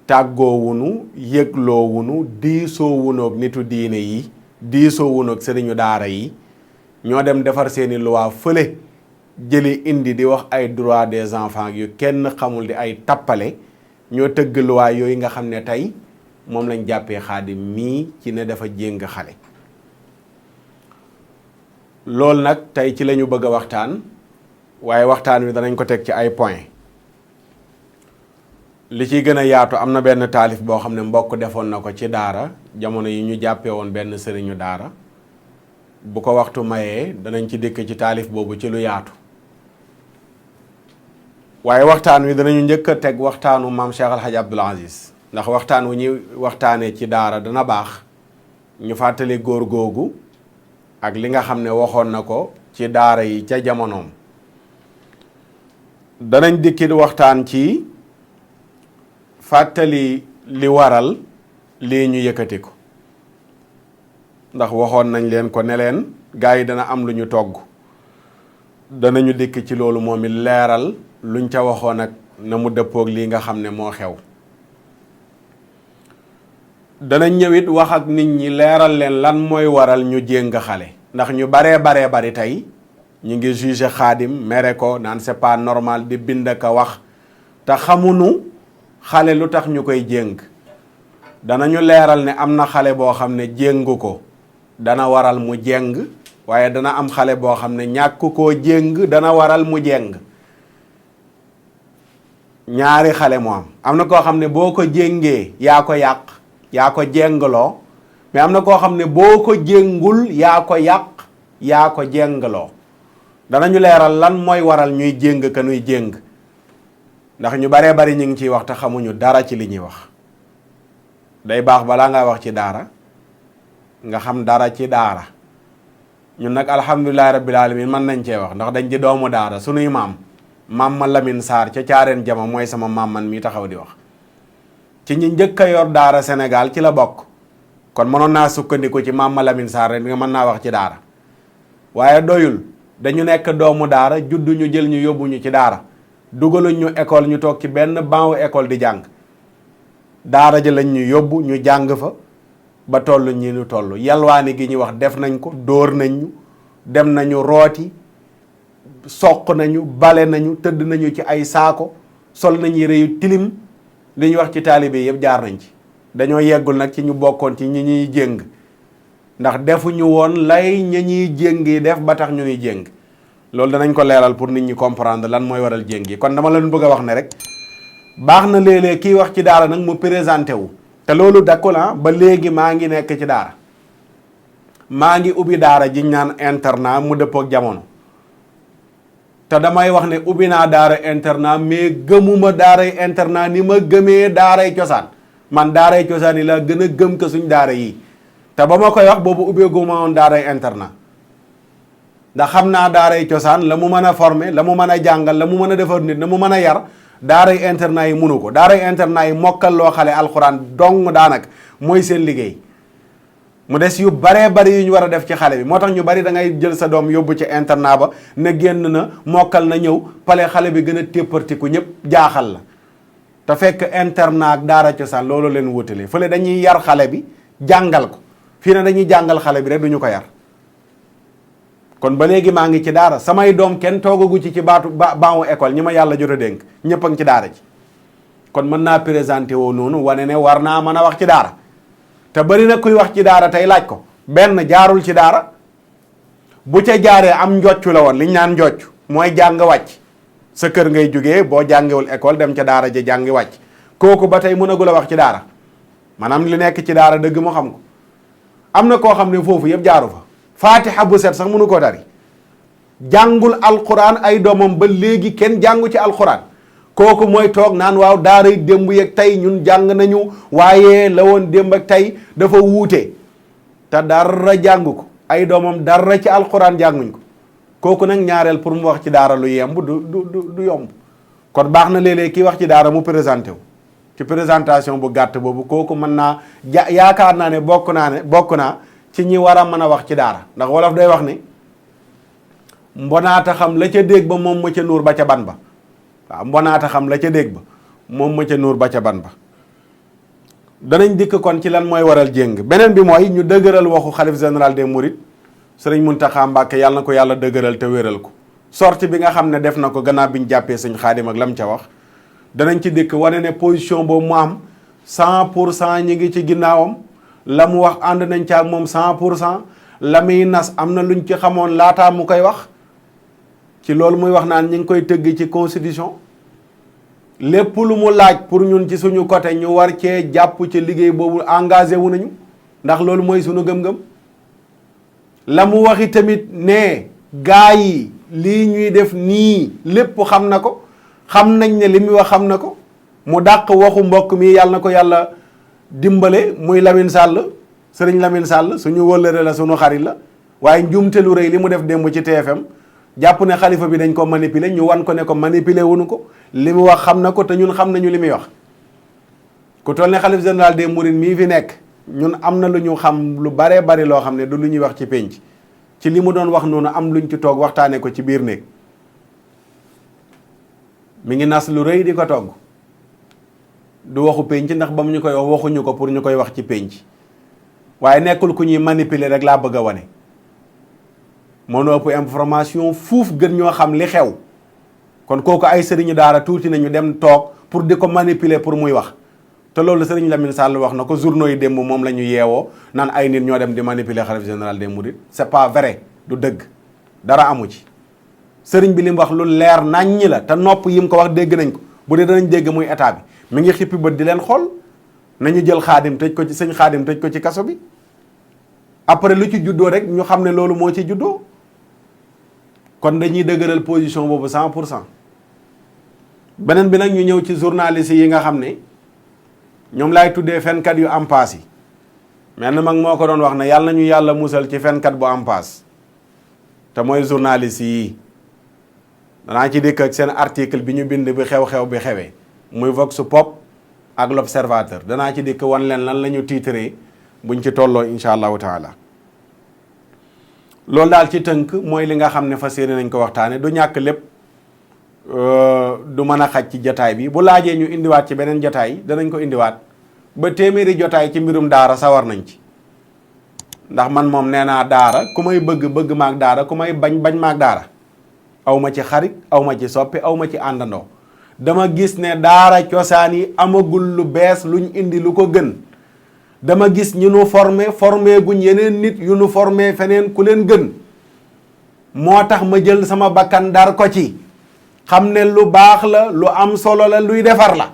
tàggoowunu yëgloowunu diisoo nitu diine yi diisoo wunoog sëriñu daara yi ñoo dem defar seeni loi fële jëli indi di wax ay droit des enfants yu kenn xamul di ay tappale ñoo tëgg loi yooyu nga xam ne tey moom lañ jàppee xaadim mii ci ne dafa jéng xale loolu nag tey ci lañu bëgg a waxtaan waaye waxtaan wi danañ ko teg ci ay point li ciy gën a yaatu am na benn taalif boo xam ne mbokk defoon na ko ci daara jamono yi ñu jàppee woon benn sëriñu daara bu ko waxtu mayee danañ ci dikk ci taalif boobu ci lu yaatu waaye waxtaan wi danañu njëkk a teg waxtaanu maam Cheikh Al Hadj Abdoul Aziz ndax waxtaan wu ñuy waxtaanee ci daara dana baax ñu fàttali góor googu ak li nga xam ne waxoon na ko ci daara yi ca jamonoom danañ dikkit waxtaan ci fàttali li waral lii ñu yëkkati ko ndax waxoon nañ leen ko ne leen gaa yi dana am lu ñu togg danañu dikk ci loolu moom it leeral luñ ca waxoon ak na mu dëppoog lii nga xam ne moo xew danañ ñëwit wax ak nit ñi leeral leen lan mooy waral ñu jéng xale ndax ñu baree bari tey ñu ngi juge xaadim mere ko naan c'est pas normal di bind ka wax te xamunu xale lu tax ñu koy jéng danañu leeral ne am na xale boo xam ne jéngu ko dana waral mu jéng waaye dana am xale boo xam ne ñàkk koo jéng dana waral mu jéng ñaari xale moo am na koo xam ne boo ko jéngee yaa ko yàq yaa ko jéngloo mais am na koo xam ne boo ko jéngul yaa ko yàq yaa ko jéngloo danañu leeral lan mooy waral ñuy jéng ka nuy jéng ndax ñu baree bari ñu ngi ciy wax te xamuñu dara ci li ñuy wax day baax balaa nga wax ci daara nga xam dara ci daara ñun nag alhamdulilahi rabbil alamin mën nañ cee wax ndax dañ di doomu daara sunuy maam ma Lamine Sarr ca caareen jama mooy sama maam man mi taxaw di wax ci ñi njëkk a yor daara Sénégal ci la bokk kon mënoon naa sukkandiku ci maam ma Lamine Sarr rek nga mën naa wax ci daara waaye doyul dañu nekk doomu daara juddu ñu jël ñu yóbbu ñu ci daara dugaluñ ñu école ñu toog ci benn banc école di jàng daara ja lañ ñu yóbbu ñu jàng fa ba toll ñi ñu toll yalwaani gi ñu wax def nañ ko dóor nañ ñu dem nañu rooti soq nañu bale nañu tëdd nañu ci ay saako sol nañ yére yu tilim li ñu wax ci taalibe yëpp jaar nañ ci dañoo yeggul nag ci ñu bokkoon ci ñi ñuy jéng ndax defuñu woon lay ña ñuy jéng yi def ba tax ñu ñuy jéng loolu danañ ko leeral pour nit ñi comprendre lan mooy waral jéng yi kon dama leen bëgg a wax ne rek baax na léeg-léeg kii wax ci daara nag mu présenté wu te loolu dakkul ba léegi maa ngi nekk ci daara maa ngi ubbi daara ji ñaan internat mu dëppook jamono te damay wax ne ubbi naa daara internat mais gëmuma daaray internat ni ma gëmee daaray cosaan man daaray cosaan yi la gën a gëm ko suñ daara yi te ba ma koy wax boobu ubbeeguma woon daaray internat ndax xam naa daaray cosaan la mu mën a former la mu mën a jàngal la mu mën a defar nit la mu mën a yar daaray internat yi munu ko daaray internat yi mokkal loo xale alxuraan dong daanaka mooy seen liggéey mu des yu baree bari yu ñu war a def ci xale bi moo tax ñu bari da ngay jël sa doom yóbbu ci internat ba ne génn na mokkal na ñëw pale xale bi gën a téppartiku ñëpp jaaxal la te fekk internat ak daara cosaan loolu leen wutale fële dañuy yar xale bi jàngal ko fii ne dañuy jàngal xale bi rek duñu ko yar kon ba léegi maa ngi ci daara samay doom kenn toogagu ci baawu école ñi ma yàlla jot a dénk ñëpp a ngi ci daara ji kon mën naa présenté woo noonu wane ne war naa mën a wax ci daara te bari na kuy wax ci daara tey laaj ko benn jaarul ci daara bu ca jaaree am njoccu la woon liñ naan njocc mooy jàng wàcc sa kër ngay jógee boo jàngewul école dem ca daara ja jàngi wàcc kooku ba tey mënagul a wax ci daara maanaam li nekk ci daara dëgg mu xam ko am na koo xam ne foofu yëpp jaaru fa faatiha bu set sax mënu koo dari jàngul alquran ay doomam ba léegi kenn jàngu ci alquran kooku mooy toog naan waaw daaray démb yeeg tey ñun jàng nañu waaye la woon démb ak tey dafa wuute te dara jàng ko ay doomam dara ci alquran jànguñ ko kooku nag ñaareel pour mu wax ci daara lu yemb du yomb. kon baax na léeg-léeg kii wax ci daara mu présenté wu ci présentation bu gàtt boobu kooku mën naa yaakaar naa ne bokk naa ci ñi war a mën a wax ci daara ndax wolof day wax ni mbonaata xam la ca dégg ba moom ma ca nuur ba ca ban ba waaw mbonaata xam la ca dégg ba moom ma ca nuur ba ca ban ba. danañ dikk kon ci lan mooy waral jéng beneen bi mooy ñu dëgëral waxu xalif général des mourides sëriñ Muntaxa Mbàkke yàlla na ko yàlla dëgëral te wéral ko. sortie bi nga xam ne def na ko gannaaw bi ñu jàppee sëñ Xaadim ak lam ca wax danañ ci dikk wane ne position boobu mu am 100% ñi ngi ci ginnaawam la mu wax ànd nañ ca ak moom 100% la muy nas am na luñ ci xamoon laataa mu koy wax ci loolu muy wax naan ñi ngi koy tëgg ci constitution lépp lu mu laaj pour ñun ci suñu côté ñu war cee jàpp ci liggéey boobu engagé wu nañu ndax loolu mooy suñu gëm-gëm la mu waxi tamit ne gaa yi lii ñuy def nii lépp xam na ko xam nañ ne li muy wax xam na ko mu dàq waxu mbokk mi yàlla na ko yàlla dimbale muy Lamine Sall sëriñ Lamine Sall suñu wëllëre la suñu xarit la waaye njuumte lu rëy li mu def démb ci TFM jàpp ne xalifa bi dañ ko manipuler ñu wan ko ne ko manipuler wuñu ko li mu wax xam na ko te ñun xam nañu li muy wax ku toll ne xalif général des mourides mii fi nekk ñun am na lu ñu xam lu baree bari loo xam ne du lu ñuy wax ci pénc ci li mu doon wax noonu am luñ ci toog waxtaanee ko ci biir néeg mi ngi nas lu rëy di ko togg du waxu pénc ndax ba mu ñu koy wax waxuñu ko pour ñu koy wax ci pénc waaye nekkul ku ñuy manipuler rek laa bëgg a wane moo nu ëpp information fuuf gën ñoo xam li xew kon kooku ay sëriñu daara tuuti nañu dem toog pour di ko manipuler pour muy wax te loolu sëriñ Lamine Sall wax na ko journaux yi démb moom la ñu yeewoo naan ay nit ñoo dem di manipuler xalif général des mourides c'est pas vrai du dëgg dara amu ci sëriñ bi li mu wax lu leer naññi la te nopp yi mu ko wax dégg nañ ko bu dee danañ dégg muy état bi mi ngi xippi bët di leen xool nañu jël xaadim tëj ko ci sëñ xaadim tëj ko ci kaso bi après lu ci juddoo rek ñu xam ne loolu moo ci juddoo kon dañuy dëgëral position boobu 100%. beneen bi nag ñu ñëw ci journaliste yi nga xam ne ñoom laay tuddee fenkat yu am paas yi mel na mag moo ko doon wax ne yàlla nañu yàlla musal ci fenkat bu am paas te mooy journaliste yi danaa ci dikk ak seen article bi ñu bind bi xew-xew bi xewee muy Vox Pop ak l'Observateur danaa ci dikk wan leen lan la ñu tiitaree buñ ci tolloo incha allahu taala loolu daal ci tënk mooy li nga xam ne fas yéene nañ ko waxtaane du ñàkk lépp du mën a xaj ci jataay bi bu laajee ñu indiwaat ci beneen jataay danañ ko indiwaat ba téeméeri jotaay ci mbirum daara sawar nañ ci ndax man moom nee naa daara ku may bëgg maag daara ku may bañ maag daara aw ma ci xarit aw ma ci soppi aw ma ci àndandoo dama gis ne daara cosaan yi amagul lu bees luñ indi lu ko gën dama gis ñu nu formé guñ yeneen nit yu nu formé feneen ku leen gën moo tax ma jël sama bakkan dar ko ci xam ne lu baax la lu am solo la luy defar la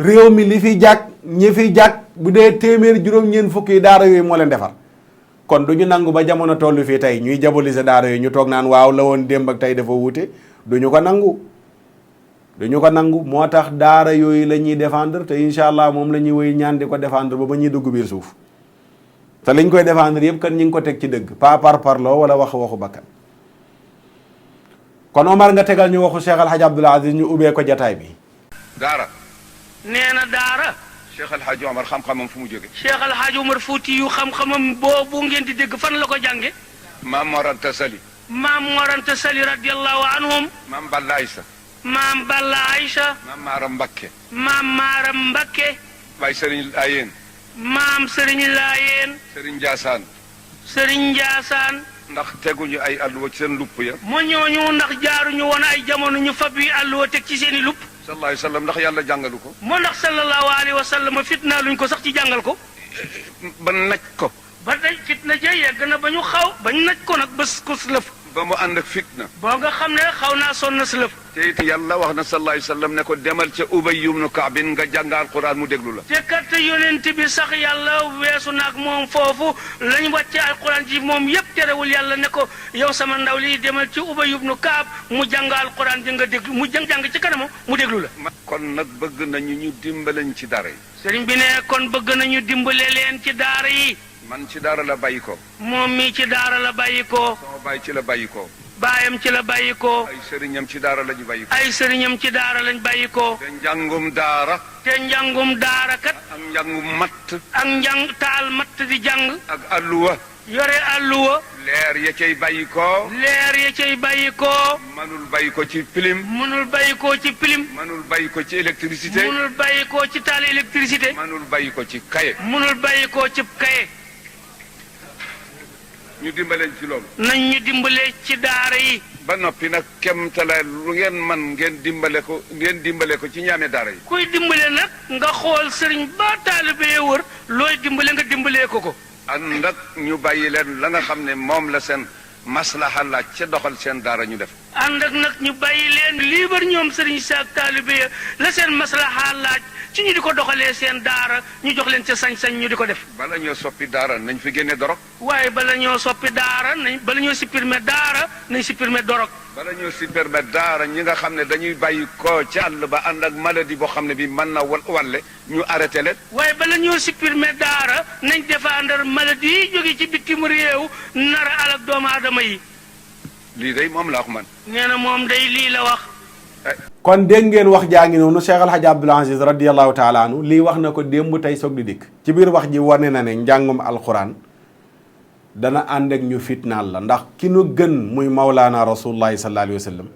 réew mi li fi jàkk ñi fi jàkk bu dee téeméer juróom-ñeent fukki daara yooyu moo leen defar kon du ñu nangu ba jamono tollu fii tey ñuy diaboliser daara yooyu ñu toog naan waaw la woon démb ak tey dafa wuute du ñu ko nangu moo tax daara yooyu la ñuy défendre te incha allah moom la ñuy wéy ñaan di ko défendre ba ñuy dugg biir suuf te liñ koy défendre yëpp kan ñi ngi ko teg ci dëgg pas par parloo wala waxu bakkan kon Omar nga tegal ñu waxu Cheikh Al Hadj Abdoul Aziz ñu ubbee ko jataay bi. daara. nee na daara. Cheikh Al Hadj Omar xam-xamam fu mu jóge. Cheikh Al Hadj Omar Fouti yu xam-xamam boobu ngeen di dégg fan la ko jànge. maam Mor Anta Sali. maam Mor Anta Sali radiyallahu anhum. maam Balla Aïssa. maam Balla Aïcha. maam Maaram Mbakke. maam Maaram Mbakke. Baay Serigne Laayeen. maam Serigne Laayeen. Serigne Ndiassane. Serigne Ndiassane. ndax teguñu ay alluwa ci seen lupp ya. mu ñooñu ndax jaaruñu woon ay jamono ñu fab yi alluwa teg ci seen i lupp. sallallahu alayhi wa sallam ndax yàlla jàngalu ko. moo ndax sallallahu alayhi wa sallam fitna luñ ko sax ci jàngal ko. ba naj ko. ba tey fitna ja yegg na ba ñu xaw ba ñu naj ko nag bés ko lëf. ba mu ànd ak fitna. boo nga xam ne xaw naa sonn si lëf. te it yàlla wax na sallallahu alayhi wa sallam ne ko demal ca Ubay ibn Ka'b nga jàng alquran mu déglu la. te kat yonent bi sax yàlla weesu naag moom foofu lañ wàcce alquran ji moom yëpp terewul yàlla ne ko yow sama ndaw lii demal ci Ubay ibn Ka'b mu jàng alquran ji nga déglu mu jàng ci kanamu mu déglu la. kon nag bëgg nañu ñu dimbalañ ci dara yi. sëriñ bi ne kon bëgg nañu dimbale leen ci daara yi. man ci daara la bàyyi ko. moom mii ci daara la bàyyi ko. sama baay ci la bàyyi ko. baayam ci la bàyyi ko. ay sëriñam ci daara lañu bàyyi ko. ay sëriñam ci daara lañ bàyyi ko. te njàngum daara. te njàngum daara kat. ak njàngum matt. ak njàng taal matt di jàng. ak alluwa. yore alluwa. leer ya cay bàyyi ko. leer ya cay bàyyi ko. manul bàyyi ko ci pilim. mënul bàyyi ko ci pilim. manul bàyyi ko ci électricité. mënul bàyyi ko ci taal électricité. manul bàyyi ko ci kaye. mënul bàyyi ko ci kaye. ñu dimbaleen ci loolu. nañ ñu dimbalee ci daara yi. ba noppi nag kem talaay lu ngeen man ngeen dimbale ko ci ñaame daara yi. kuy dimbale nag nga xool sëriñ ba taalibe yi wër looy dimbale nga dimbalee ko. ànd ak ñu bàyyi leen la nga xam ne moom la seen maslaha laaj ca doxal seen daara ñu def. ànd ak nag ñu bàyyi leen liibar ñoom sëriñ saak taalibe ya la seen maslaha laaj ci ñu di ko doxalee seen daara ñu jox leen ca sañ-sañ ñu di ko def. bala ñoo soppi daara nañ fi génne dorog. waaye bala ñoo soppi daara bala ñoo supprimer daara nañ supprimer dorog. bala ñoo supprimer daara ñi nga xam ne dañuy bàyyi ko ci àll ba ànd ak maladie boo xam ne bi mën na walle ñu arrêté leen. waaye bala ñoo supprimer daara nañ défendre maladie yi jóge ci bitim réew nar a alak doomu aadama yi. lii day moom la wax man. nee na moom day lii la wax. kon dégg ngeen wax jaa ngi noonu Cheikh Al Hadj Abdoul Aziz radiyallahu taala anhu lii wax na ko démb tey soog di dikk ci biir wax ji wane na ne njàngum alquran dana ànd ak ñu fitnaal la ndax ki nu gën muy Mawlaana rasulullahi sallallahu alayhi wa sallam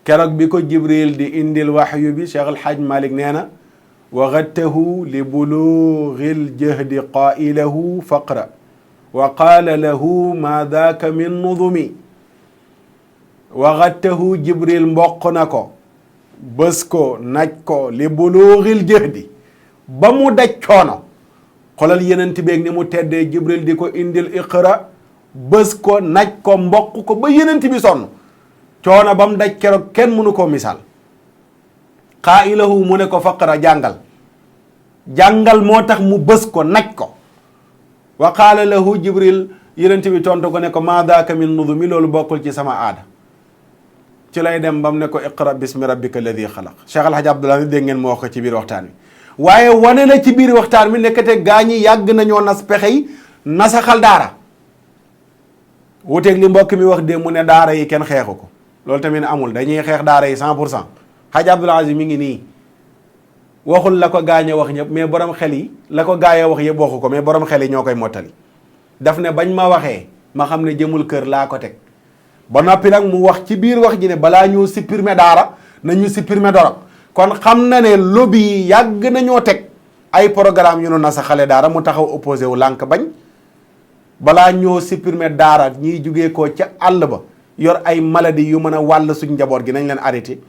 keroog bi ko Jibril di indil waxyu bi Cheikh Al Hadj Malick nee na waxatahu li bulughil jahdi qailahu faqra wa qaala lahu ma daaka min nudumi waxatahu Jibril mboq na ko bës ko naj ko li bulughil jahdi ba mu daj coono xolal yenent beeg ni mu teddee Jibril di ko indil iqra bës ko naj ko mboq ko ba yenent bi sonn coono ba mu daj keroog kenn mënu ko misaal qaa'ilahu mu ne ko faqra jàngal moo tax mu bës ko naj ko wa qaala lahu Jibril yenent bi tontu ko ne ko maa daaka min nudumi loolu bokkul ci sama aada ci lay dem bam ne ko iqra bismi rabbika alladi xalaq Cheikh Al Hadj Abdoul Aziz dégg ngeen mu wax ko ci biir waxtaan wi waaye wane na ci biir waxtaan mi nekkate gaa ñi yàgg nañoo nas pexe yi nasaxal daara wuteeg li mbokk mi wax démb mu ne daara yi kenn xeexu ko loolu tamit amul dañuy xeex daara yi 100% Hadj Abdoul Aziz mi ngi nii waxul la ko gaañ a wax ñëpp mais borom xel yi la ko gaay a wax yëpp waxu ko mais borom xel yi ñoo koy mottali daf ne bañ ma waxee ma xam ne jëmul kër laa ko teg ba noppi nag mu wax ci biir wax ji ne balaa ñu supprimer daara nañu supprimer dorog kon xam na ne lobby yi yàgg nañoo teg ay programme yu nu na sa xale daara mu taxaw opposé wu lànk bañ balaa ñoo supprimer daara ñiy jugee ko ca àll ba yor ay maladie yu mën a wàll suñ njaboot gi nañ leen arrêté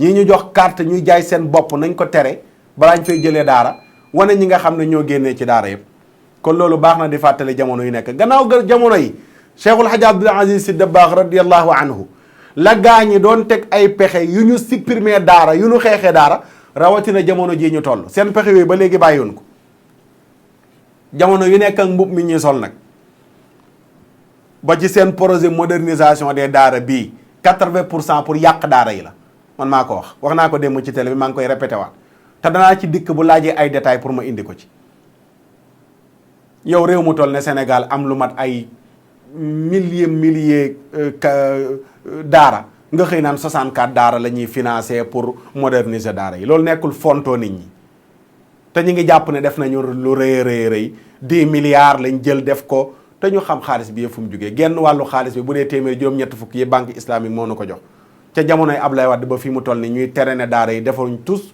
ñii ñu jox carte ñuy jaay seen bopp nañ ko tere balaa ñu fay jëlee daara wane ñi nga xam ne ñoo génnee ci daara yëpp kon loolu baax na di fàttali jamono yu nekk gannaaw jamono yi Cheikhul Hadj Abdoul Aziz Sy Dabakh radiyallahu anhu la gaañi doon teg ay pexe yu ñu supprimer daara yu ñu xeexee daara rawatina jamono jii ñu toll seen pexe yooyu ba léegi bàyyiwoon ko jamono yu nekk ak mbub mi ñuy sol nag ba ci seen projet modernisation des daara bii 80% pour yàq daara yi la man maa ko wax naa ko démb ci télé bi maa ngi koy répété waat te danaa ci dikk bu laajee ay détails pour ma indi ko ci yow réew mu toll ne Sénégal am lu mat ay milliers daara nga xëy naan 64 daara la ñuy financé pour moderniser daara yi loolu nekkul fontoo nit ñi te ñu ngi jàpp ne def nañu lu rëy 10 milliards lañ jël def ko te ñu xam xaalis bi yëpp fu mu jugee genn wàllu xaalis bi bu dee téeméer juróom-ñett fukk yi banque islamique moo nu ko jox ca jamonoy Ablaye Wade ba fii mu toll ni ñuy tere ne daara yi defaruñ tous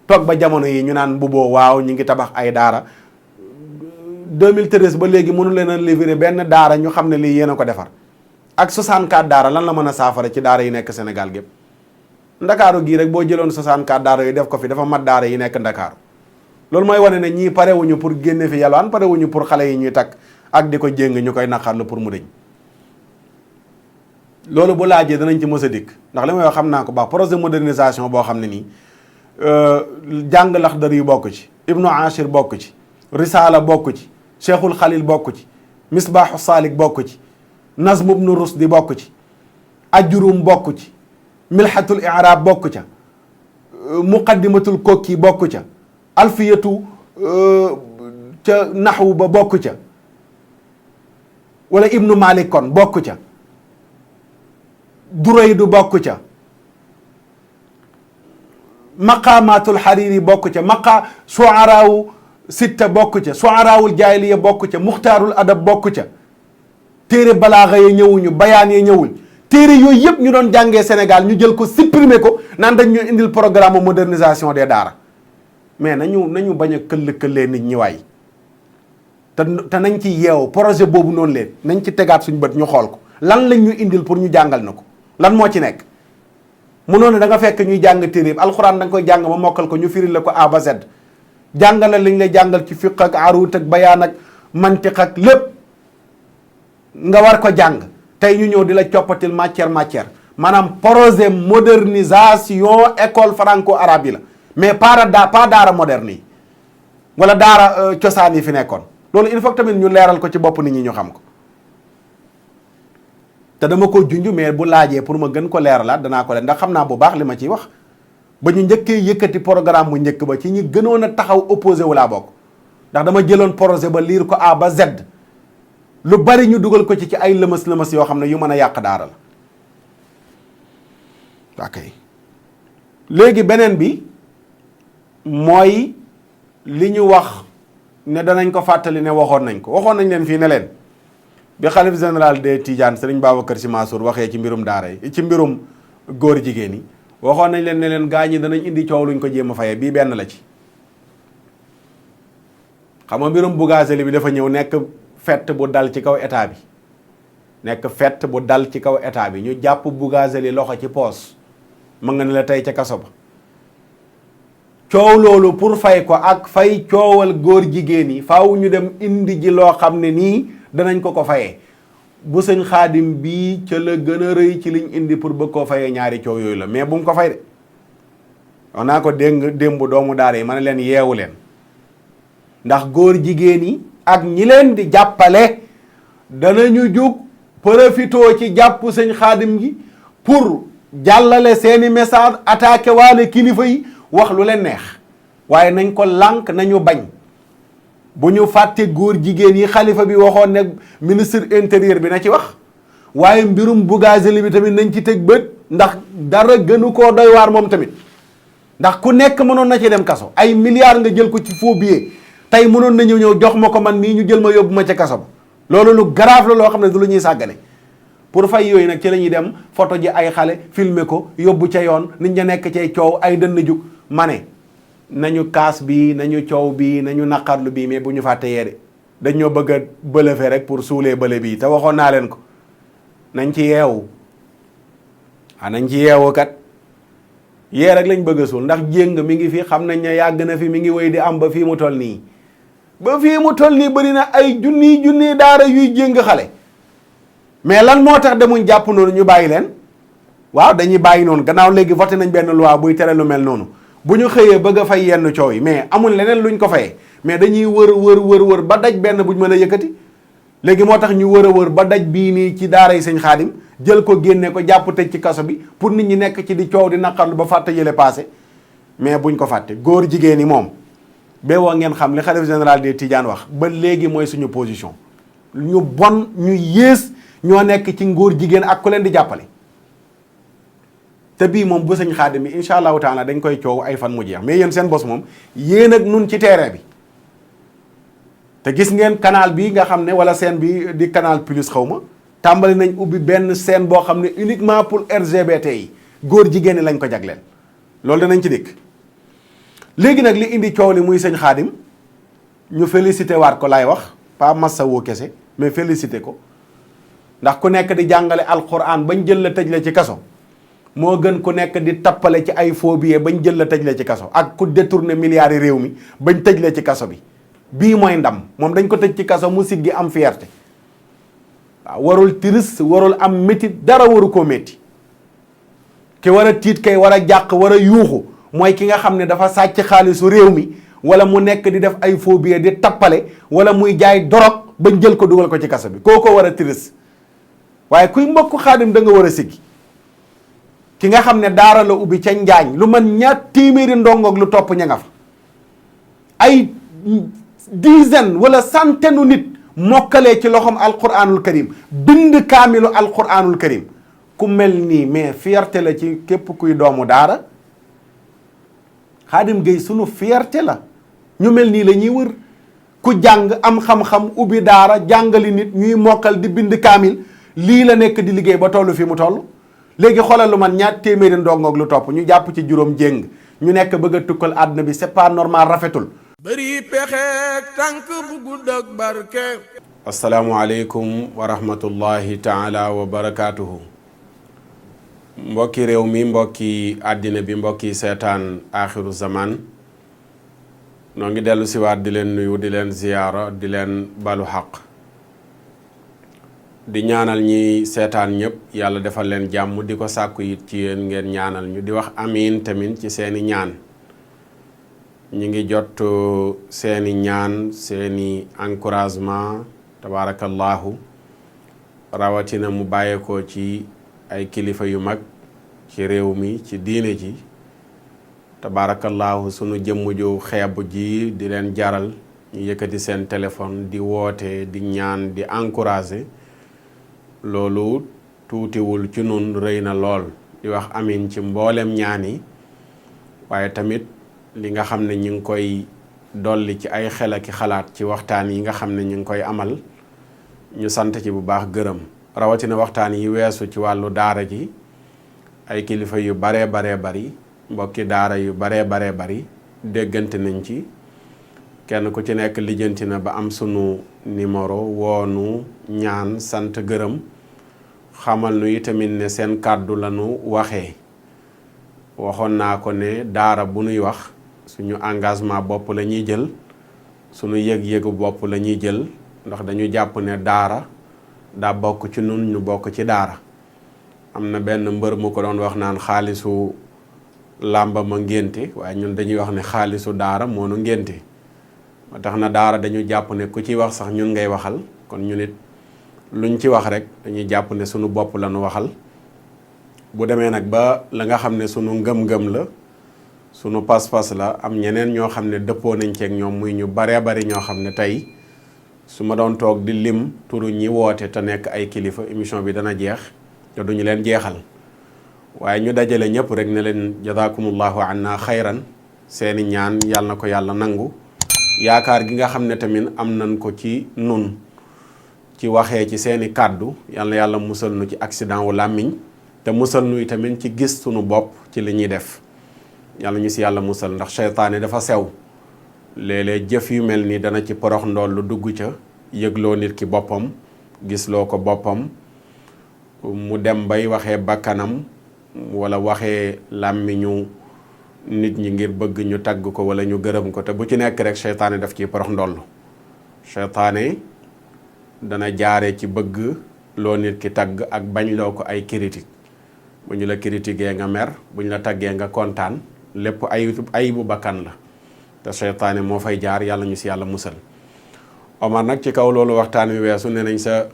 toog ba jamono yi ñu naan mbuboo waaw ñu ngi tabax ay daara 2013 ba léegi mënu leen a livrer benn daara ñu xam ne lii yéen a ko defar ak 64 daara lan la mën a saafara ci daara yi nekk Sénégal gépp ndakaaru gii rek boo jëloon 64 daara yi def ko fi dafa mat daara yi nekk ndakaaru loolu mooy wane ne ñii parewuñu pour génne fi yalwaan parewuñu pour xale yi ñuy takk ak di ko jéng ñu koy naqarlu pour mu dëñ loolu bu laajee danañ ci mës a dikk ndax li may wax xam naa ko baax projet modernisation boo xam ne nii jàng Laxdari yu bokk ci Ibnu Ashir bokk ci Risaala bokk ci Cheikhul Khalil bokk ci Misbaahu Saalik bokk ci Nazm ibnu Rusdi bokk ci Ajurum bokk ci Milhatul I'raab bokk ca Muqaddimatul Kokki bokk ca Alfiyatu ca Naxwu ba bokk ca wala ibnu Malik kon bokku ca, Duraydu bokku ca, maqaamaatul Hariri bokku ca, suaraawu sitta bokku ca, suaraawul jaahiliya bokku ca, muxtaarul adab bokku ca, téere balaaxa ya ñëwuñu, bayaan ya ñëwuñ. téere yooyu yëpp ñu doon jàngee Sénégal ñu jël ko supprimer ko naan dañ ñu indil programme modernisation des daara. mais nañu bañ a këll-këllee nit ñi waay te nañ ci yeewu projet boobu noonu leen nañ ci tegaat suñu bët ñu xool ko lan lañ ñu indil pour ñu jàngal na ko lan moo ci nekk. mënoon ne da nga fekk ñuy jàng téere bi alxuraan da nga koy jàng ba mokkal ko ñu firil la ko A ba Z jàngale lañ lay jàngal ci fiq ak aruut ak bayaan ak mantiq ak lépp nga war ko jàng tey ñu ñëw di la coppatil matière maanaam projet modernisation école franco-arabe yi la mais pas daara moderne yi wala daara cosaan yi fi nekkoon loolu il faut tamit ñu leeral ko ci bopp nit ñi ñu xam ko te dama ko junj mais bu laajee pour ma gën ko leeralaat danaa ko leen ndax xam naa bu baax li ma ciy wax ba ñu njëkkee yëkkati programme bu njëkk ba ci ñi gënoon a taxaw opposé wu laa bokk ndax dama jëloon projet ba liir ko A ba Z lu bari ñu dugal ko ci ay lëmas yoo xam ne yu mën a yàq daara la ok léegi beneen bi mooy li ñu wax ne danañ ko fàttali ne waxoon nañ leen fii ne leen bi xalif général des Tidiane Serigne Babacar Sy Mansour waxee ci mbirum daara yi ci mbirum góor jigéen yi waxoon nañ leen ne leen gaa ñi danañ indi coow luñ ko jéem a fayee bii benn la ci xam nga mbirum Bougazelli bi dafa ñëw nekk fett bu dal ci kaw état bi ñu jàpp Bougazelli loxo ci poos ma nga ne la tey ca kaso ba coow loolu pour fay ko ak fay coowal góor jigéen yi faaw ñu dem indi ji loo xam ne nii danañ ko fayee bu sëñ Xaadim bii ca la gën a rëy ci liñ indi pour bëgg koo fayee ñaari coow yooyu la mais bu mu ko fay de wax naa ko démb doomu daara yi ma ne leen yeewu leen ndax góor jigéen yi ak ñi leen di jàppale danañu jug profitoo ci jàpp sëñ Xaadim gi pour jàllale seeni message attaqué waale kilifa yi wax lu leen neex waaye nañ ko lànk nañu bañ bu ñu fàtte góor jigéen yi xalifa bi waxoon ne ministre intérieur bi na ci wax waaye mbirum Bougazelli bi tamit nañ ci teg bët ndax dara gënu koo doy waar moom tamit ndax ku nekk mënoon na ci dem kaso ay milliards nga jël ko ci faux billet tey mënoon na ñëw jox ma ko man mii ñu jël ma yóbbu ma ca kaso ba loolu lu grave la loo xam ne du lu ñuy sàggane pour fay yooyu nag ci la ñuy dem photo ji ay xale filmer ko yóbbu ca yoon nit ña nekk cay coow ay dënn jug ma ne nañu kaas bi nañu coow bi nañu naqarlu bii mais bu ñu fàtte yee de dañoo bëgg a bëlëfe rek pour suulee bële bii te waxoon naa leen ko nañ ci yeewu nañ ci yeewu kat yee rek lañ bëgg a suul ndax jéng mi ngi fi xam nañ ne yàgg na fi mi ngi wéy di am ba fii mu toll nii bëri na ay junni daara yuy jéng xale mais lan moo tax demuñ jàpp noonu ñu bàyyi leen waaw dañuy bàyyi noonu gannaaw léegi voté nañ benn loi buy tere lu mel noonu bu ñu xëyee bëgg a fay yenn coow yi mais amul leneen luñ ko fayee mais dañuy wër ba daj benn buñ mën a yëkkati léegi moo tax ñu wër ba daj bii nii ci daara yi sëñ Xaadim jël ko génne ko jàpp tëj ci kaso bi pour nit ñi nekk ci di coow di naqarlu ba fàtte yële passé mais buñ ko fàtte góor jigéen yi moom bee woo ngeen xam li xalifa général des Tidiane wax ba léegi mooy suñu position ñu bon ñu yées ñoo nekk ci ngóor jigéen ak ku leen di jàppale te bii moom bu sëñ Xaadim bi incha allahu taala dañ koy coow ay fan mu jeex mais yéen seen bos moom yéen ak nun ci terrain bi te gis ngeen canal bi nga xam ne wala scène bi di canal plus xaw ma tàmbali nañ ubbi benn scène boo xam ne uniquement pour LGBT yi góor jigéen ñi lañ ko jagleel loolu danañ ci dikk léegi nag li indi coow li muy sëñ Xaadim ñu félicité waat ko laay wax pas massa woo kese mais félicité ko ndax ku nekk di jàngale alquran bañ jël la tëj la ci kaso moo gën ku nekk di tappale ci ay faux billets bañ jël la tëj la ci kaso ak ku détourné milliards yi réew mi bañ tëj la ci kaso bi bii mooy ndam moom dañ ko tëj ci kaso mu siggi am fierté waaw warul triste warul am métit dara waru koo métti ki war a tiit kay war a jàq war a yuuxu mooy ki nga xam ne dafa sàcc xaalisu réew mi wala mu nekk di def ay faux billets di tappale wala muy jaay dorog bañ jël ko dugal ko ci kaso bi kooko war a triste waaye kuy mbokku Xaadim da nga war a siggi ki nga xam ne daara la ubbi ca Njaañ lu man ñaar téeméeri ndongoog lu topp ña nga fa ay dizaine wala centaine nit mokkalee ci loxoom alquranul karim bind kaamilu alquranul karim ku mel nii mais fierté la ci képp kuy doomu daara. Xaadim Gueye sunu fierté la ñu mel nii la ñuy wër ku jàng am xam-xam ubbi daara jàngali nit ñuy mokkal di bind kaamil lii la nekk di liggéey ba toll fi mu toll. léegi xoolal lu man ñaar téeméeri ndongoog lu topp ñu jàpp ci juróom jéng ñu nekk bëgg a tukkal àdduna bi c'est pas normal rafetul. bëri pexeek tànk bu gudd ak barke. asalaamualeykum wa rahmatullahi taala wa barakaatuhu. mbokki réew mi mbokki àddina bi mbokki seetaan aaxiru zaman noo ngi dellu siwaat di leen nuyu di leen ziyaara di leen balu xaq di ñaanal ñi seetaan ñëpp yàlla defal leen jàmm di ko sàkku it ci yéen ngeen ñaanal ñu di wax amiin tamit ci seeni ñaan ñi ngi jot seeni ñaan seeni encouragement tabaarakallaahu rawatina mu bàyyeekoo ci ay kilifa yu mag ci réew mi ci diine ji tabaarakallaahu sunu jëmm ju xeebu ji di leen jaral ñu yëkkati seen téléphone di woote di ñaan di encourager loolu tuutiwul ci nun rëy na lool di wax amin ci mboolem ñaan yi waaye tamit li nga xam ne ñu ngi koy dolli ci ay xel ak xalaat ci waxtaan yi nga xam ne ñu ngi koy amal ñu sant ci bu baax gërëm rawatina waxtaan yi weesu ci wàllu daara ji ay kilifa yu baree bari mbokki daara yu baree bari déggante nañ ci kenn ku ci nekk lijjanti na ba am sunu numéro woonu ñaan sant gërëm xamal nu itamit ne seen kàddu lañu waxee waxoon naa ko ne daara bu nuy wax suñu engagement bopp la ñuy jël suñu yëg-yëgu bopp la ñuy jël ndax dañu jàpp ne daara daa bokk ci nun ñu bokk ci daara am na benn mbër mu ko doon wax naan xaalisu làmba ma ngénte waaye ñun dañuy wax ne xaalisu daara moo nu ngénte ma tax na daara dañu jàpp ne ku ci wax sax ñun ngay waxal kon ñu nit luñ ci wax rek dañuy jàpp ne sunu bopp la nu waxal bu demee nag ba la nga xam ne sunu ngëm-ngëm la sunu pas-pas la am ñeneen ñoo xam ne dëppoo nañ ceeg ñoom muy ñu baree bari ñoo xam ne tey su ma doon toog di lim turu ñi woote te nekk ay kilifa émission bi dana jeex te duñu leen jeexal waaye ñu dajale ñëpp rek ne leen jazakumullahu anna xayran seeni ñaan yàlla na ko yàlla nangu yaakaar gi nga xam ne tamit am nañ ko ci nun ci waxee ci seeni kàddu yàlla na yàlla musal nu ci accident wu làmmiñ te musal nu tamit ci gis sunu bopp ci li ñuy def yàlla ñu si yàlla musal ndax seytaane dafa sew léeg-léeg jëf yu mel ni dana ci porox ndool lu dugg ca yëgloo nit ki boppam gisloo ko boppam mu dem bay waxee bakkanam wala waxee làmmiñu nit ñi ngir bëgg ñu tagg ko wala ñu gërëm ko te bu ci nekk rek seytaane daf ciy porox ndoll seytaane dana jaare ci bëgg loo nit ki tagg ak bañ loo ko ay critique bu ñu la critiquee nga mer bu ñu la taggee nga kontaan lépp ay bu bakkan la te seytaane moo fay jaar yàlla ñu si yàlla musal Omar nag ci kaw loolu waxtaan wi weesu nee nañ sa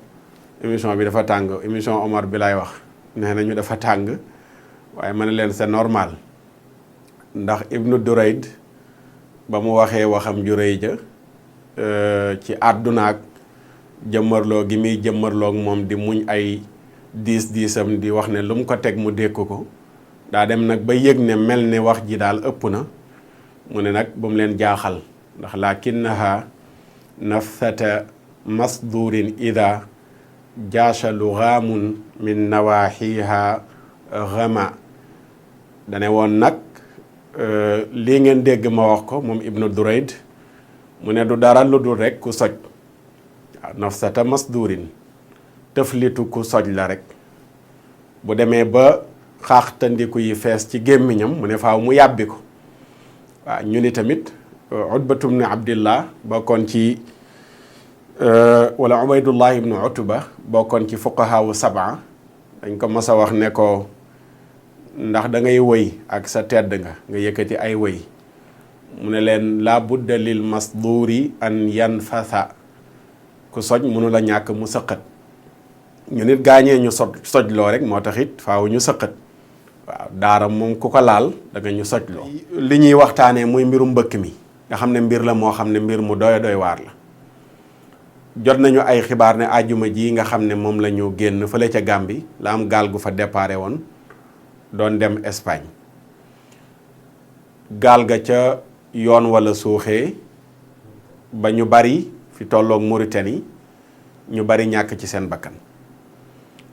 émission bi dafa tàng émission Omar bi lay wax nee nañu dafa tàng waaye ma ne leen c'est normal ndax Ibnu Durayd ba mu waxee waxam ju rëy ja ci àddunaak jëmmarloo gi muy jëmmarloog moom di muñ ay diisam di wax ne lu mu ko teg mu dékk ko daa dem nag ba yëg ne mel ne wax ji daal ëpp na mu ne nag ba mu leen jaaxal ndax lakinnaha nafsata masdurin ida jaasha lugaamun min nawaxiha gama dane woon nag lii ngeen dégg ma wax ko moom Ibnu Durayd mu ne du dara lu dul rek ku soj waaw nafsata masdurin tëflitu ku soj la rek bu demee ba xaaxtandiku yi fees ci gémmiñam mu ne faaw mu yàbbi ko waaw ñu ni tamit Utbatu bnu Abdillah bokkoon ci wala Ubaydullah ibnu Utba bokkoon ci fuqahaawu sab'a dañ ko mas a wax ne ko ndax da ngay wëy ak sa tedd nga yëkkati ay wëy mu ne leen laa budda lil masduuri an yanfatha ku soj mënu la ñàkk mu sëqat ñu nit gaañee ñu sojloo rek moo tax it faaw ñu sëqat waaw daara moom ku ko laal da nga ñu sojloo li ñuy waxtaanee muy mbirum mbëkk mi nga xam ne mbir la moo xam ne mbir mu doy waar la jot nañu ay xibaar ne àjjuma ji nga xam ne moom la ñu génn fële ca Gambie la am gaal gu fa déparé woon doon dem Espagne gaal ga ca yoon wala suuxee ba ñu bari fi tolloog Mauritanie ñu bari ñàkk ci seen bakkan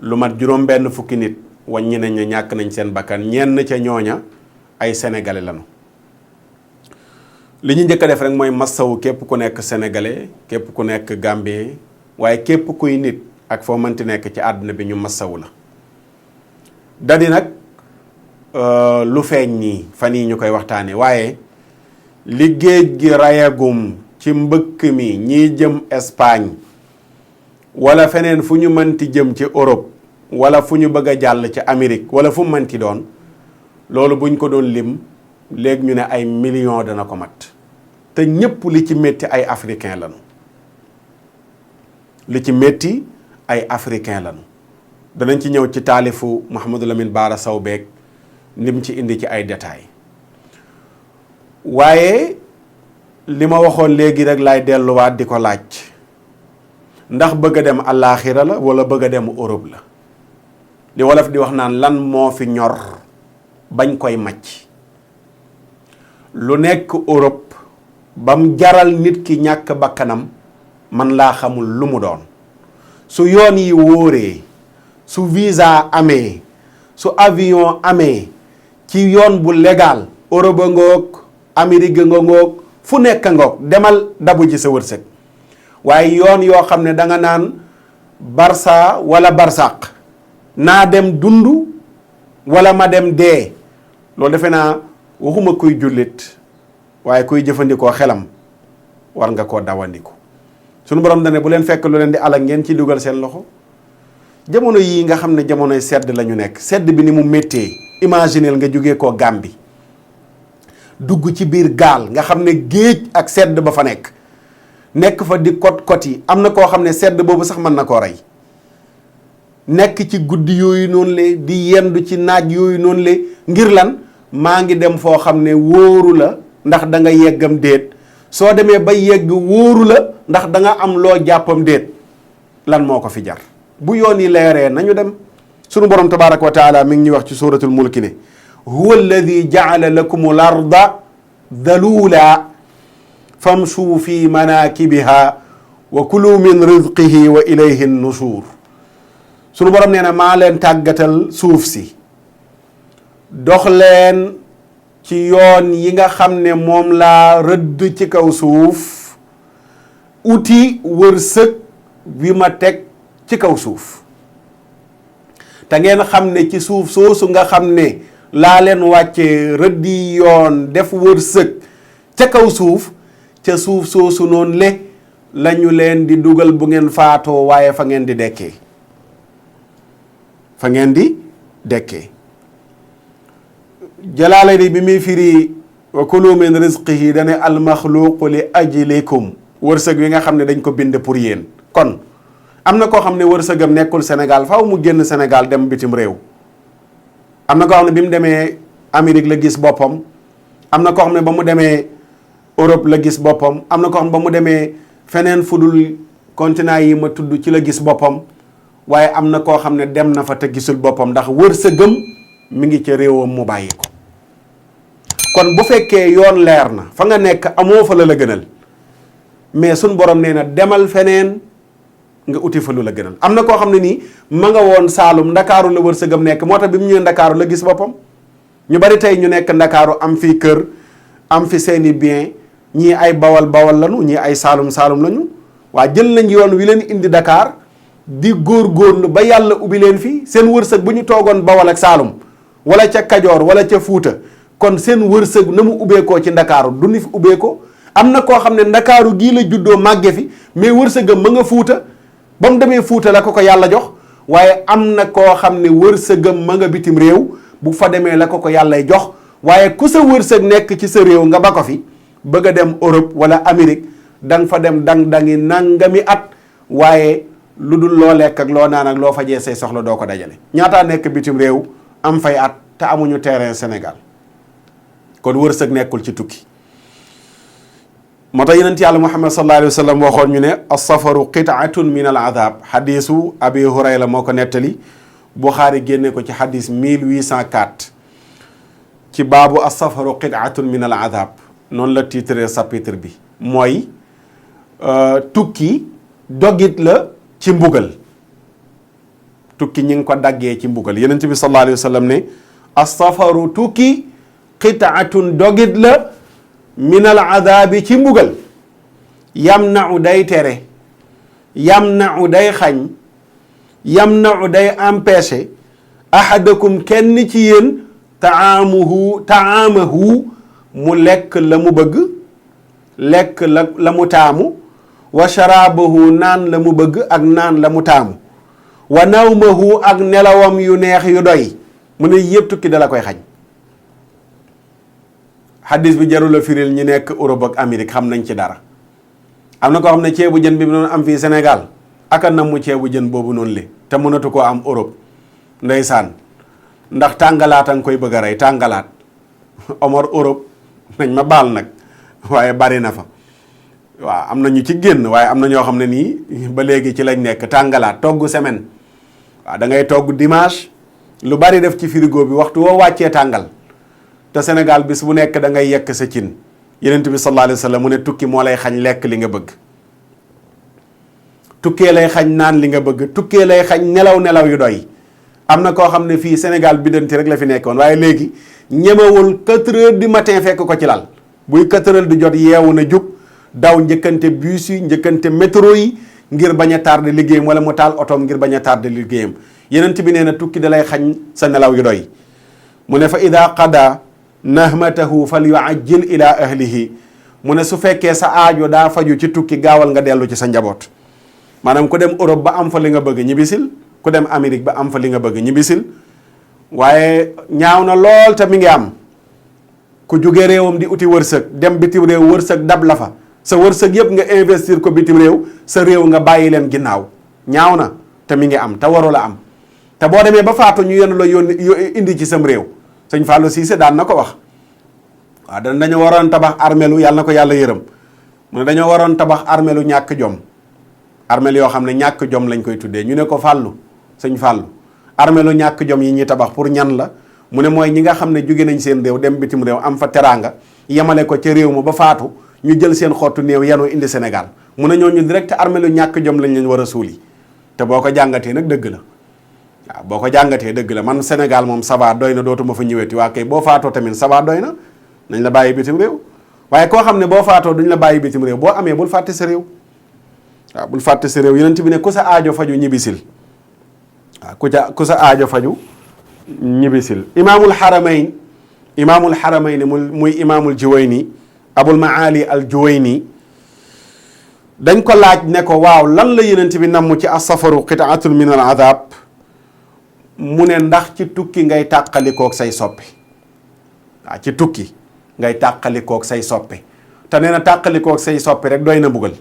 lu mat juróom benn fukki nit wàññi nañ ne ñàkk nañ seen bakkan ñenn ca ñooña ay sénégalais lañu li ñu njëkk a def rek mooy massawu képp ku nekk sénégalais képp ku nekk gambien waaye képp kuy nit ak foo mënti nekk ci àdduna bi ñu massawu la dadi nag lu feeñ nii fan yii ñu koy waxtaanee waaye li géej gi rayagum ci mbëkk mi ñiy jëm Espagne wala feneen fu ñu mënti jëm ci Europe wala fu ñu bëgg a jàll ci Amérique wala fu mu mënti doon loolu buñ ko doon lim léegi ñu ne ay millions dana ko mat te ñépp li ci métti ay africain lañu li ci métti ay africain lañu danañ ci ñëw ci taalifu Mouhamadou Lamine Bara Sow beeg lim ci indi ci ay détails waaye li ma waxoon léegi rek laay delluwaat di ko laaj ndax bëgg a dem àllaaxira la wala bëgg a dem Europe la li wolof di wax naan lan moo fi ñor bañ koy macc lu nekk Europe bam jaral nit ki ñàkk bakkanam man laa xamul lu mu doon su yoon yi wóoree su visa amee su avion amee ci yoon bu légal Europe a ngoog Amérique nga ngoog fu nekk ngoog demal dabu ji sa wërsëg waaye yoon yoo xam ne da nga naan Barça wala Barsaq naa dem dund wala ma dem dee loolu defe naa waxuma kuy jullit waaye kuy jëfandikoo xelam war nga koo dawandiku sunu borom dane bu leen fekk lu leen di alal ngeen ci dugal seen loxo jamono yii nga xam ne jamonoy sedd la ñu nekk sedd bi ni mu méttee imagineel nga jógee koo Gàmbi dugg ci biir gaal nga xam ne géej ak sedd ba fa nekk fa di kot yi am na koo xam ne sedd boobu sax mën na koo rey nekk ci guddi yooyu noonu le di yendu ci naaj yooyu noonu le ngir lan maa ngi dem foo xam ne wóoru la ndax da nga yeggam déet soo demee ba yegg wóoru la ndax da nga am loo jàppam déet lan moo ko fi jar bu yoon yi leeree nañu dem sunu borom tabaraka wa taala mi ngi ñuy wax ci suratul mulki ne huwa alladi jaala lakum al arda dalula famshu fi manakibiha wa kulu min rizqihi wa ilayhi nushur sunu borom nee na maa leen tàggatal suuf si dox leen ci yoon yi nga xam ne moom laa rëdd ci kaw suuf uti wërsëg wi ma teg ci kaw suuf te ngeen xam ne ci suuf soosu nga xam ne laa leen wàcce rëddi yoon def wërsëg ca kaw suuf ca suuf soosu noonu le lañu leen di dugal bu ngeen faatoo waaye fa ngeen di dekkee fa ngeen di dekkee jalaale ni bi muy firi wa kulu min rizqihi dane almaxluqu li ajlikum wërsëg wi nga xam ne dañ ko bind pour yéen kon am na koo xam ne wërsëgam nekkul Sénégal faaw mu génn Sénégal dem bitim réew am na koo xam ne bi mu demee Amérique la gis boppam am na koo xam ne ba mu demee Europe la gis boppam am na koo xam ne ba mu demee feneen fudul continent yi ma tudd ci la gis boppam waaye am na koo xam ne dem na fa te gisul boppam ndax wërsëgam mi ngi ca réewam mu bàyyi ko kon bu fekkee yoon leer na fa nga nekk amoo fa la gënal mais suñ borom nee na demal feneen nga uti fa lu la gënal am na koo xam ne nii ma nga woon Saalum Ndakaaru la wërsëgam nekk moo tax bi mu ñëwee Ndakaaru la gis boppam ñu bari tey ñu nekk Ndakaaru am fii kër am fi seeni bien ñii ay bawal lañu ñii ay Saalum lañu waa jël nañ yoon wi leen indi Dakar di góorgóorlu ba yàlla ubbi leen fii seen wërsëg bu ñu toogoon bawal ak Saalum wala ca Kajoor wala ca Fuuta kon seen wërsëg na mu ubbeekoo ci Ndakaaru du ni fi ubbeekoo am na koo xam ne Ndakaaru gii la juddoo màgge fi mais wërsëgam ma nga Fuuta ba mu demee Fuuta la ko yàlla jox waaye am na koo xam ne wërsëgam ma nga bitim réew bu fa demee la ko yàllay jox waaye ku sa wërsëg nekk ci sa réew nga ba ko fi bëgg a dem Europe wala Amérique danga fa dem dangi nangami at waaye lu dul loo lekk ak loo naan ak loo fajee say soxla doo ko dajale ñaataa nekk bitim réew am fay at te amuñu terrain Sénégal kon wërsëg nekkul ci tukki moo tax yonent yàlla Muhammad sallallahu alayhi wa sallam waxoon ñu ne as-safaru qit'atun min al adab xadiisu Abi Hurayra moo ko nettali Buxaari génne ko ci xadiis 1804 ci baabu as-safaru qit'atun min al adab noonu la titre chapitre bi mooy tukki dogit la ci mbugal tukki ñi ngi ko daggee ci mbugal yonent bi sallallahu alayhi wa sallam ne as-safaru tukki qit'atun dogit la min al adaabi ci mbugal yamna'u day tere yamna'u day xañ yamna'u day empêché ahadakum kenn ci yéen taamahu mu lekk la mu bëgg lekk la mu taamu wa sharaabahu naan la mu bëgg ak naan la mu taamu wa nawmahu ak nelawam yu neex yu doy mu ne yëpp tukki dala koy xañ xaddis bi jarul a firil ñi nekk Europe ak Amérique xam nañ ci dara am na koo xam ne ceebu jën bi mu doon am fii Sénégal aka nam mu ceebu jën boobu noonu le te mënatu koo am Europe ndeysaan ndax tàngalaat a nga koy bëgg a rey tàngalaat Omar Europe nañ ma baal nag waaye bari na fa waaw am na ñu ci génn waaye am na ñoo xam ne nii ba léegi ci lañ nekk tàngalaat togg semaine waaw da ngay togg dimanche lu bari def ci frigo bi waxtu woo wàccee tàngal te Sénégal bis bu nekk da ngay yekk sa cin Yonent bi sallallahu alayhi wa sallam mu ne tukki moo lay xañ lekk li nga bëgg tukkee lay xañ naan li nga bëgg tukkee lay xañ nelaw yu doy am na koo xam ne fii Sénégal biddanti rek la fi nekkoon waaye léegi ñemewul 4 heures du matin fekk ko ci lal buy 4 heures di jot yeewu na jug daw njëkkante bus yi njëkkante métro yi ngir bañ a tardé liggéeyam wala mu taal otoom ngir bañ a tardé liggéeyam Yonent bi nee na tukki da lay xañ sa nelaw yu doy mu ne fa ida qada nahmatahu fal yuajjil ila ahlihi mu ne su fekkee sa aajo daa faju ci tukki gaawal nga dellu ci sa njaboot maanaam ku dem Europe ba am fa li nga bëgg ñibbisil ku dem Amérique ba am fa li nga bëgg ñibbisil waaye ñaaw na lool te mi ngi am ku jóge réewam di uti wërsëg dem bitim réew wërsëg dab la fa sa wërsëg yëpp nga investir ko bitim réew sa réew nga bàyyi leen ginnaaw ñaaw na te mi ngi am te waru la am te boo demee ba faatu ñu yenn la indi ci sam réew sëñ Fallou Cissé daan na ko wax waaw dañoo waroon tabax armelu yàlla na ko yàlla yërëm mu ne dañoo waroon tabax armelu ñàkk jom armel yoo xam ne ñàkk jom lañ koy tuddee ñu ne ko Fallou sëñ Fallou armelu ñàkk jom yi ñuy tabax pour ñan la mu ne mooy ñi nga xam ne jóge nañ seen réew dem bitim réew am fa teraanga yemale ko ca réew ma ba faatu ñu jël seen xottu néew yanu indi Sénégal mu ne ñooñu direct armelu ñàkk jom lañ leen war a suuli te boo ko jàngatee nag dëgg la waaw boo ko jàngatee dëgg la man Sénégal moom ça va doy na dootuma fa ñëweti waa kay boo faatoo tamit ça va doy na nañ la bàyyi bitim réew waaye koo xam ne boo faatoo duñ la bàyyi bitim réew boo amee bul fàtte sa réew waaw bul fàtte sa réew Yonent bi ne ku sa aajo faju ñibbisil waaw ku sa aajo faju ñibbisil imaamul xaramayni muy imaamul Juwayni Abul Maali al Juwayni dañ ko laaj ne ko waaw lan la Yonent bi namm ci as-safaru qit'atun min al adab mu ne ndax ci tukki ngay tàqalikook say soppe waaw ci tukki ngay tàqalikook say soppe te nee na tàqalikook say soppe rek doy na mbugal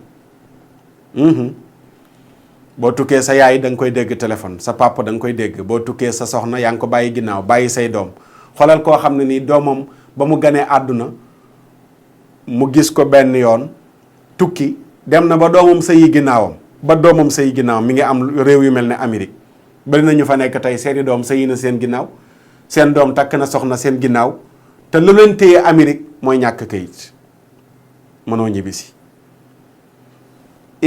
boo tukkee sa yaay da nga koy dégg téléphone sa papa da nga koy dégg boo tukkee sa soxna yaa ngi ko bàyyi ginnaaw bàyyi say doom xoolal koo xam ne nii doomam ba mu ganee àdduna mu gis ko benn yoon tukki dem na ba doomam sëyi ginnaawam ba doomam sëyi ginnaawam mi ngi am réew yu mel ne Amérique bari na ñu fa nekk tey seeni doom sëyi na seen ginnaaw seen doom takk na soxna seen ginnaaw te lu leen téye Amérique mooy ñàkk kayit mënoo ñibbisi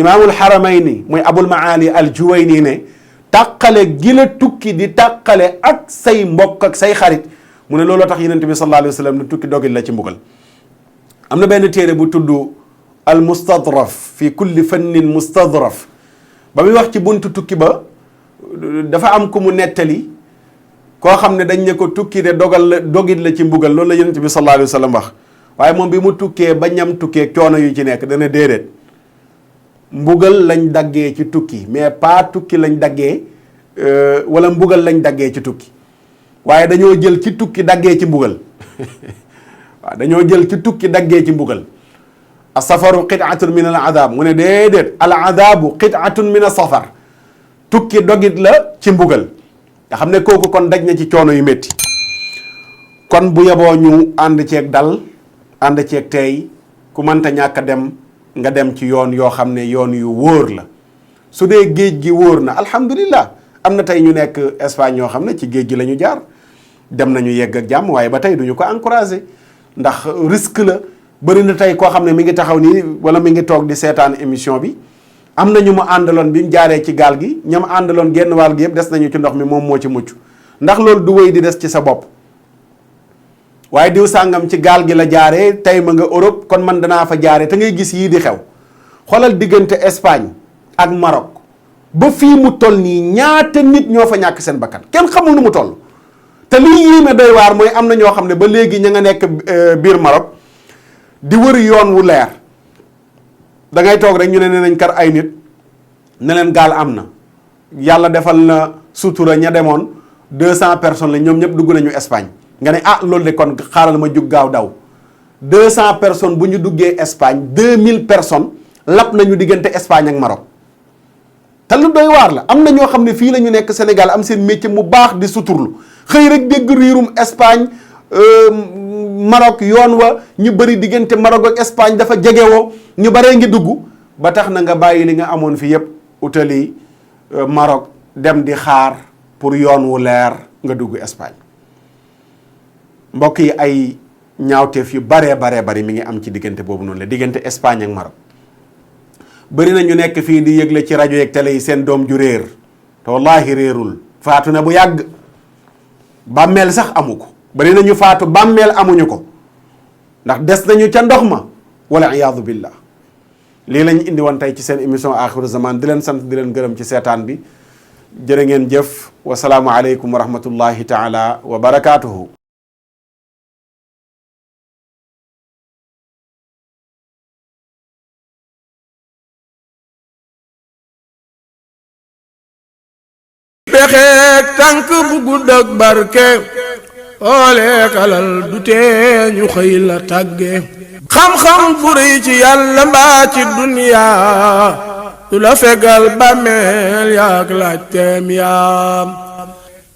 imaamul xaramayni muy Abul Maali al Juwayni ne tàqale gi la tukki di tàqale ak say mbokk ak say xarit mu ne looloo tax Yonent bi sallallahu alayhi wa sallam ne tukki dogil la ci mbugal am na benn téere bu tudd al mustadraf fi kulli fannin mustadraf ba muy wax ci buntu tukki ba dafa am ku mu nettali koo xam ne dañ ne ko tukki de dogit la ci mbugal loolu la Yonent bi sallallahu alayhi wa sallam wax waaye moom bi mu tukkee ba ñam tukkee coono yu ci nekk dana déedéet mbugal lañ daggee ci tukki mais pas tukki lañ daggee wala mbugal lañ daggee ci tukki waaye dañoo jël ci tukki daggee ci mbugal waaw dañoo jël ci tukki daggee ci mbugal as-safaru qit'atun min al-adab mu ne déedéet al-adabu qit'atun min as-safar tukki dogit la ci mbugal nga xam ne kooku kon daj na ci coono yu métti kon bu yeboo ñu ànd ceeg dal ànd ceeg tey ku mënta ñàkk a dem nga dem ci yoon yoo xam ne yoon yu wóor la. su dee géej gi wóor na alhamdulillah, am na tey ñu nekk Espagne ñoo xam ne ci géej gi la ñu jaar dem nañu yegg ak jàmm, waaye ba tey duñu ko encouragé ndax risque la. bëri na tey koo xam ne mi ngi taxaw nii wala mi ngi toog di seetaan émission bi, am na ñu mu àndaloon bi mu jaaree ci gaal gi, ñam àndaloon genn wàll gi yëpp des nañu ci ndox mi, moom moo ci mucc. ndax loolu du wéy di des ci sa bopp, waaye diw sàngam ci gaal gi la jaaree tey ma nga Europe kon man danaa fa jaaree, te ngay gis yii di xew. xoolal diggante Espagne ak Maroc ba fii mu toll nii ñaata nit ñoo fa ñàkk seen bakkan kenn xamul nu mu toll. te liy yéeme doy waar mooy am na ñoo xam ne ba léegi ña nga nekk biir Maroc di wër yoon wu leer. da ngay toog rek ñu ne nañ kar ay nit ne leen gaal am na, yàlla defal na sutura ña demoon 200 personnes la, ñoom ñëpp dugg nañu Espagne. nga ne loolu de kon xaaral ma jug gaaw daw. 200 personnes bu ñu duggee Espagne 2000 personnes lap nañu diggante Espagne ak Maroc. te lu doy waar la, am na ñoo xam ne fii la ñu nekk Sénégal am seen métier mu baax di suturlu, xëy rek dégg riirum Espagne Maroc yoon wa ñu bëri diggante Maroc ak Espagne dafa jegewoo, ñu baree ngi dugg ba tax na nga bàyyi li nga amoon fi yëpp utali Maroc dem di xaar pour yoon wu leer nga dugg Espagne. mbokk yi ay ñaawteef yu baree bari mi ngi am ci diggante boobu noonu la, diggante Espagne ak Maroc. bëri na ñu nekk fii di yëgle ci rajo yeeg télé yi seen doom ju réer, te wallaahi réerul, faatu na bu yàgg, bàmmeel sax amu ko. bëri na ñu faatu bàmmeel amuñu ko ndax des nañu ca ndox ma, wala iyaadu billah. lii lañ indi woon tey ci seen émission Axiru Zaman, di leen sant di leen gërëm ci seetaan bi. jërë ngeen jëf, wasalaamu aleykum wa rahmatullahi taala wa barakaatuhu. pexeek tànk bu gudd ak barke ooleek alal du tee ñu xëy la tàgge xam-xam bu rëy ci yàlla mbaa ci duniyaa du la fegal bàmmeel yaak laaj teem yaam